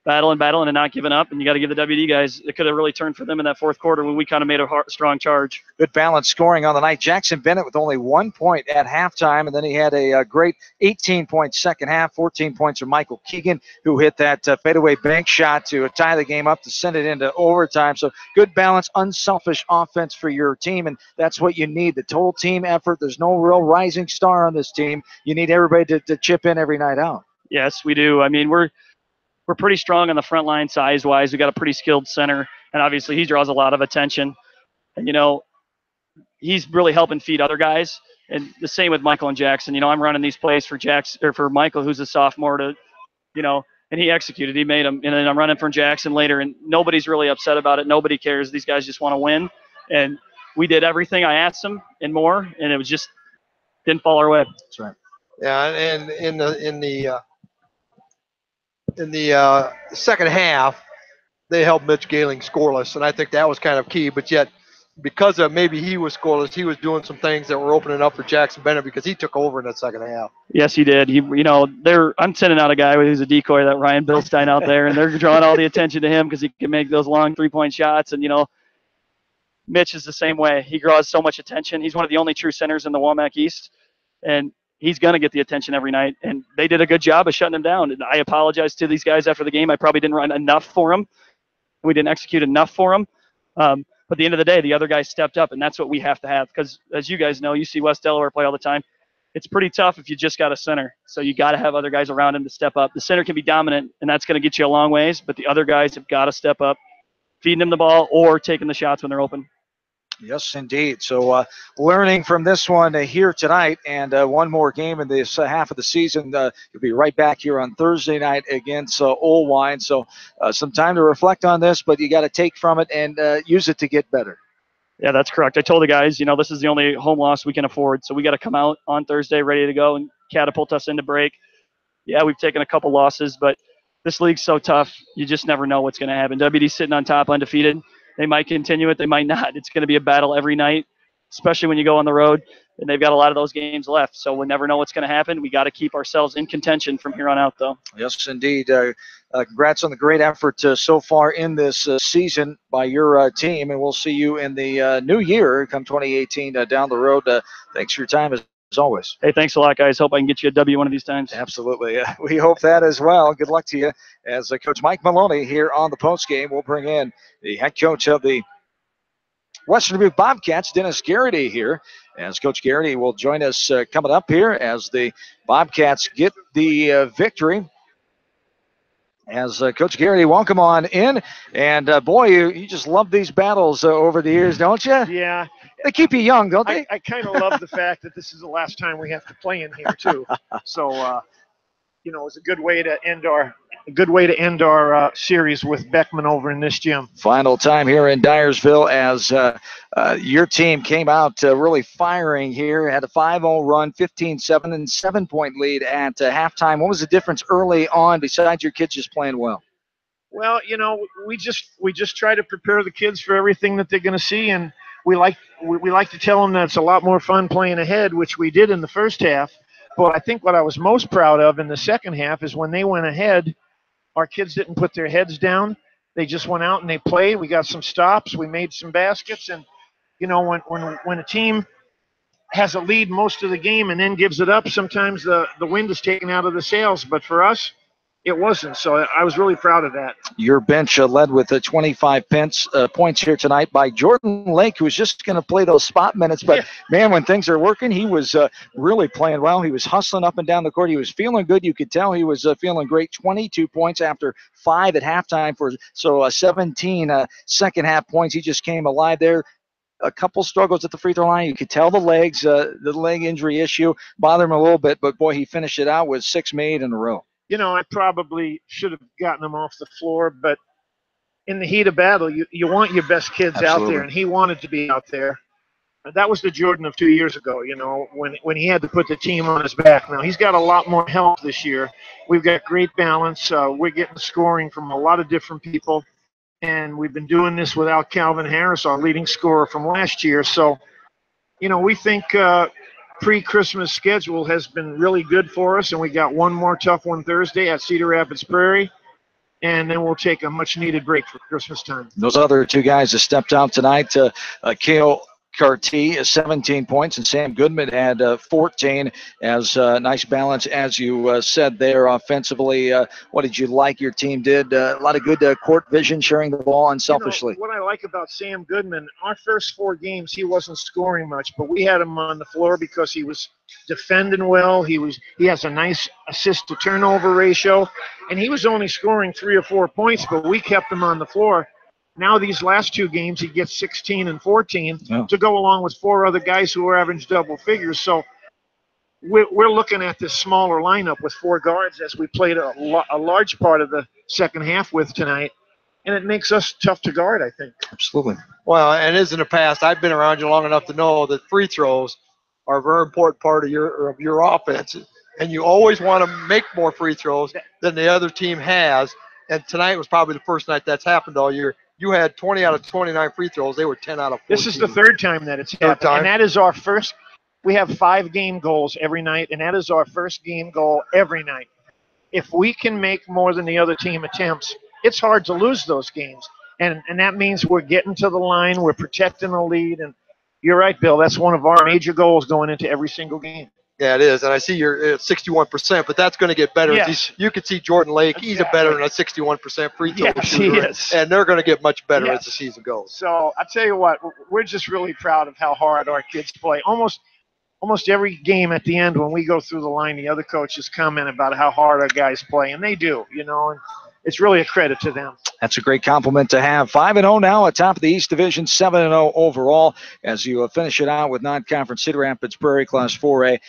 and not giving up. And you got to give the WD guys. It could have really turned for them in that fourth quarter when we kind of made a strong charge. Good balanced scoring on the night. Jackson Bennett with only 1 point at halftime, and then he had a great 18-point second half. 14 points from Michael Keegan, who hit that fadeaway bank shot to tie the game up to send it into overtime. So good balance, unselfish offense for your team, and that's what you need, the total team effort. There's no real rising star on this team. You need everybody to chip in every night out. Yes, we do. I mean, we're pretty strong on the front line size-wise. We got a pretty skilled center, and obviously he draws a lot of attention. And, you know, he's really helping feed other guys. And the same with Michael and Jackson. You know, I'm running these plays for for Michael, who's a sophomore, to, you know, and he executed. He made them. And then I'm running for Jackson later, and nobody's really upset about it. Nobody cares. These guys just want to win. And we did everything I asked them and more, and it was just didn't fall our way. That's right. Yeah, and in the second half, they held Mitch Galing scoreless, and I think that was kind of key. But yet, because of maybe he was scoreless, he was doing some things that were opening up for Jackson Bennett because he took over in that second half. Yes, he did. I'm sending out a guy who's a decoy, that Ryan Bilstein out there, and they're drawing all the attention to him because he can make those long 3-point shots. And Mitch is the same way. He draws so much attention. He's one of the only true centers in the Womack East, and he's going to get the attention every night. And they did a good job of shutting him down. And I apologize to these guys after the game. I probably didn't run enough for him. We didn't execute enough for him. But at the end of the day, the other guys stepped up, and that's what we have to have. Because as you guys know, you see West Delaware play all the time. It's pretty tough if you just got a center. So you got to have other guys around him to step up. The center can be dominant, and that's going to get you a long ways. But the other guys have got to step up, feeding them the ball or taking the shots when they're open. Yes, indeed. So learning from this one here tonight, and one more game in this half of the season. You'll be right back here on Thursday night against Old Wine. So some time to reflect on this, but you got to take from it and use it to get better. Yeah, that's correct. I told the guys, this is the only home loss we can afford. So we got to come out on Thursday ready to go and catapult us into break. Yeah, we've taken a couple losses, but this league's so tough. You just never know what's going to happen. WD's sitting on top undefeated. They might continue it. They might not. It's going to be a battle every night, especially when you go on the road. And they've got a lot of those games left. So we'll never know what's going to happen. We got to keep ourselves in contention from here on out, though. Yes, indeed. Congrats on the great effort so far in this season by your team. And we'll see you in the new year, come 2018, down the road. Thanks for your time as always. Hey, thanks a lot, guys. Hope I can get you a W one of these times. Absolutely. We hope that as well. Good luck to you. As Coach Mike Maloney here on the postgame, we'll bring in the head coach of the Western Dubuque Bobcats, Dennis Garrity, here. As Coach Garrity will join us coming up here as the Bobcats get the victory. As Coach Garrity, welcome on in. And, boy, you just love these battles over the years, don't you? Yeah. They keep you young, don't they? I kind of love the fact that this is the last time we have to play in here, too. So, it's a good way to end our series with Beckman over in this gym. Final time here in Dyersville as your team came out really firing here, had a 5-0 run, 15-7, and 7-point lead at halftime. What was the difference early on besides your kids just playing well? Well, we just try to prepare the kids for everything that they're going to see, and we like to tell them that it's a lot more fun playing ahead, which we did in the first half. But I think what I was most proud of in the second half is when they went ahead, our kids didn't put their heads down. They just went out and they played. We got some stops. We made some baskets. And, when a team has a lead most of the game and then gives it up, sometimes the wind is taken out of the sails. But for us, it wasn't. So I was really proud of that. Your bench led with 25 points here tonight by Jordan Lake, who was just going to play those spot minutes. But, man, when things are working, he was really playing well. He was hustling up and down the court. He was feeling good. You could tell he was feeling great. 22 points after 5 at halftime. So 17 second half points. He just came alive there. A couple struggles at the free throw line. You could tell the leg injury issue bothered him a little bit. But, boy, he finished it out with 6 made in a row. I probably should have gotten him off the floor, but in the heat of battle, you want your best kids out there, and he wanted to be out there. That was the Jordan of 2 years ago, when he had to put the team on his back. Now, he's got a lot more help this year. We've got great balance. We're getting scoring from a lot of different people, and we've been doing this without Calvin Harris, our leading scorer from last year. So, we think pre-Christmas schedule has been really good for us, and we got one more tough one Thursday at Cedar Rapids Prairie, and then we'll take a much-needed break for Christmas time. Those other two guys that stepped out tonight, Kale Carty, 17 points, and Sam Goodman had 14. As nice balance, as you said there offensively. What did you like your team did? A lot of good court vision, sharing the ball unselfishly. What I like about Sam Goodman, our first 4 games, he wasn't scoring much, but we had him on the floor because he was defending well. He has a nice assist-to-turnover ratio, and he was only scoring 3 or 4 points, but we kept him on the floor. Now these last 2 games, he gets 16 and 14 to go along with 4 other guys who are average double figures. So we're looking at this smaller lineup with 4 guards as we played a large part of the second half with tonight. And it makes us tough to guard, I think. Absolutely. Well, and as in the past, I've been around you long enough to know that free throws are a very important part of your offense. And you always want to make more free throws than the other team has. And tonight was probably the first night that's happened all year. You had 20 out of 29 free throws. They were 10 out of 14. This is the third time that it's happened, and that is our first. We have 5 game goals every night, and that is our first game goal every night. If we can make more than the other team attempts, it's hard to lose those games, and that means we're getting to the line, we're protecting the lead, and you're right, Bill. That's one of our major goals going into every single game. Yeah, it is, and I see you're at 61%, but that's going to get better. Yes. You can see Jordan Lake; he's a better than a 61% free throw Yes, shooter, he is. and they're going to get much better Yes. as the season goes. So I tell you what, we're just really proud of how hard our kids play. Almost every game at the end when we go through the line, the other coaches comment about how hard our guys play, and they do, and it's really a credit to them. That's a great compliment to have. 5-0 now atop of the East Division, 7-0 overall as you finish it out with non-conference Cedar Rapids Prairie Class 4A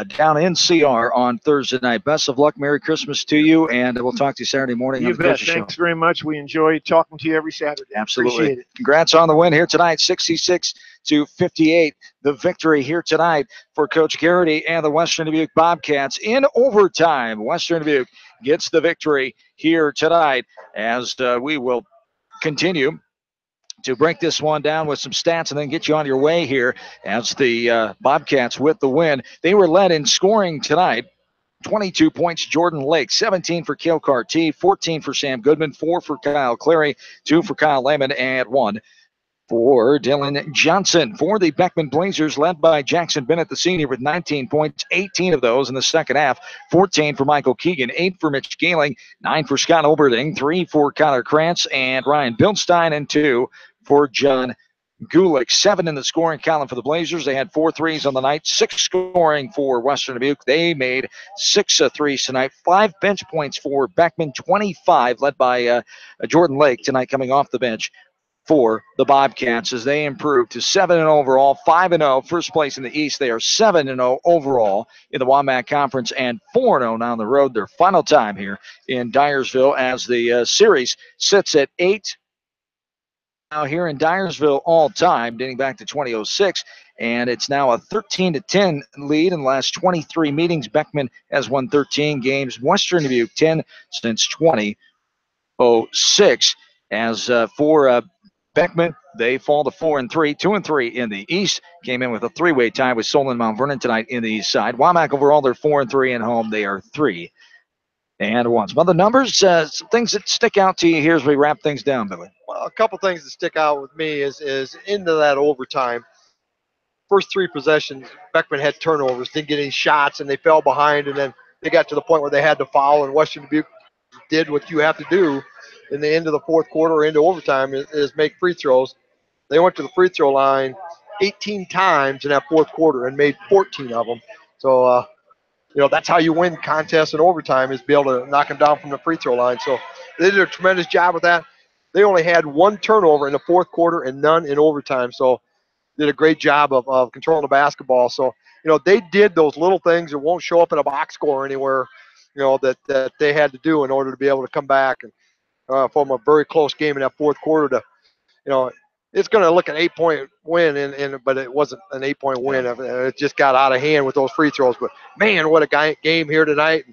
down in CR on Thursday night. Best of luck. Merry Christmas to you, and we'll talk to you Saturday morning You on the bet. Coaches Thanks Show. very much. We enjoy talking to you every Saturday. Absolutely. Appreciate it. Congrats on the win here tonight, 66-58. The victory here tonight for Coach Garrity and the Western Dubuque Bobcats in overtime. Western Dubuque gets the victory here tonight as we will continue to break this one down with some stats and then get you on your way here as the Bobcats with the win. They were led in scoring tonight. 22 points, Jordan Lake, 17 for Cale Carty, 14 for Sam Goodman, 4 for Kyle Clary, 2 for Kyle Lehman, and 1 for Dylan Johnson. For the Beckman Blazers, led by Jackson Bennett, the senior, with 19 points, 18 of those in the second half, 14 for Michael Keegan, 8 for Mitch Galing, 9 for Scott Oberding, 3 for Connor Krantz and Ryan Bildstein, and 2 for John Gulick. 7 in the scoring column for the Blazers. They had 4 threes on the night, 6 scoring for Western Dubuque. They made 6 threes tonight. 5 bench points for Beckman, 25, led by Jordan Lake tonight coming off the bench for the Bobcats as they improve to 7-0 overall, 5-0 first place in the East. They are 7-0 overall in the WAMAC Conference and 4-0 down the road. Their final time here in Dyersville as the series sits at 8 now here in Dyersville all time, dating back to 2006, and it's now a 13-10 lead in the last 23 meetings. Beckman has won 13 games. Western Dubuque 10 since 2006. As for Beckman, they fall to 4-3, 2-3 in the East. Came in with a 3-way tie with Solon Mount Vernon tonight in the East side. WAMAC overall, they're 4-3 at home. They are 3-1. Some other numbers, some things that stick out to you here as we wrap things down, Billy. Well, a couple things that stick out with me is into that overtime. First 3 possessions, Beckman had turnovers, didn't get any shots, and they fell behind, and then they got to the point where they had to foul, and Western Dubuque did what you have to do in the end of the fourth quarter or into overtime is make free throws. They went to the free throw line 18 times in that fourth quarter and made 14 of them. So, that's how you win contests in overtime is be able to knock them down from the free throw line. So they did a tremendous job with that. They only had 1 turnover in the fourth quarter and none in overtime. So did a great job of controlling the basketball. So, they did those little things that won't show up in a box score anywhere, that they had to do in order to be able to come back and from a very close game in that fourth quarter to, it's going to look an 8-point win, but it wasn't an 8-point win. It just got out of hand with those free throws. But, man, what a game here tonight.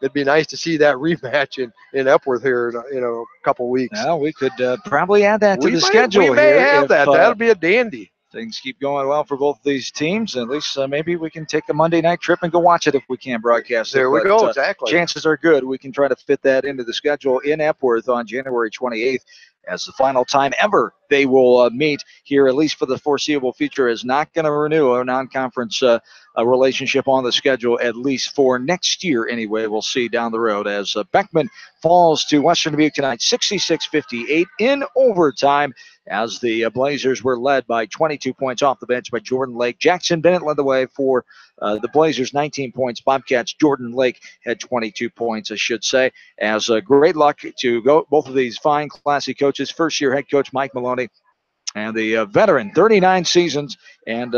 It'd be nice to see that rematch in Epworth here in a couple weeks. Well, we could probably add that to the schedule. We may here have if, that. That'll be a dandy. Things keep going well for both of these teams. At least maybe we can take a Monday night trip and go watch it if we can't broadcast it. There we go, exactly. Chances are good we can try to fit that into the schedule in Epworth on January 28th as the final time ever they will meet here, at least for the foreseeable future, is not going to renew a non-conference relationship on the schedule, at least for next year anyway. We'll see down the road as Beckman falls to Western Dubuque tonight, 66-58 in overtime, as the Blazers were led by 22 points off the bench by Jordan Lake. Jackson Bennett led the way for the Blazers, 19 points. Bobcats, Jordan Lake had 22 points, I should say. As great luck to both of these fine, classy coaches. First-year head coach Mike Maloney and the veteran, 39 seasons, and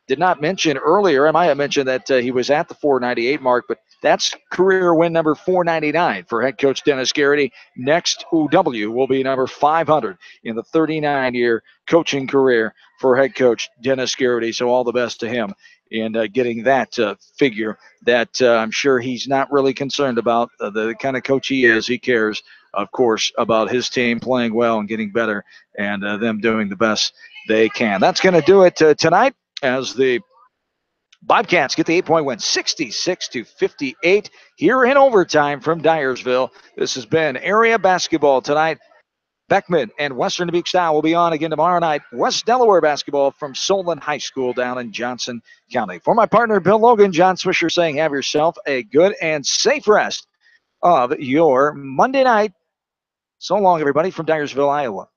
did not mention earlier, I might have mentioned that he was at the 498 mark, but that's career win number 499 for head coach Dennis Garrity. Next OW will be number 500 in the 39-year coaching career for head coach Dennis Garrity. So all the best to him in getting that figure that I'm sure he's not really concerned about. The kind of coach he is, he cares of course, about his team playing well and getting better and them doing the best they can. That's going to do it tonight as the Bobcats get the 8-point win, 66-58 here in overtime from Dyersville. This has been area basketball tonight. Beckman and Western Dubuque Style will be on again tomorrow night. West Delaware basketball from Solon High School down in Johnson County. For my partner, Bill Logan, John Swisher saying have yourself a good and safe rest of your Monday night. So long, everybody, from Dyersville, Iowa.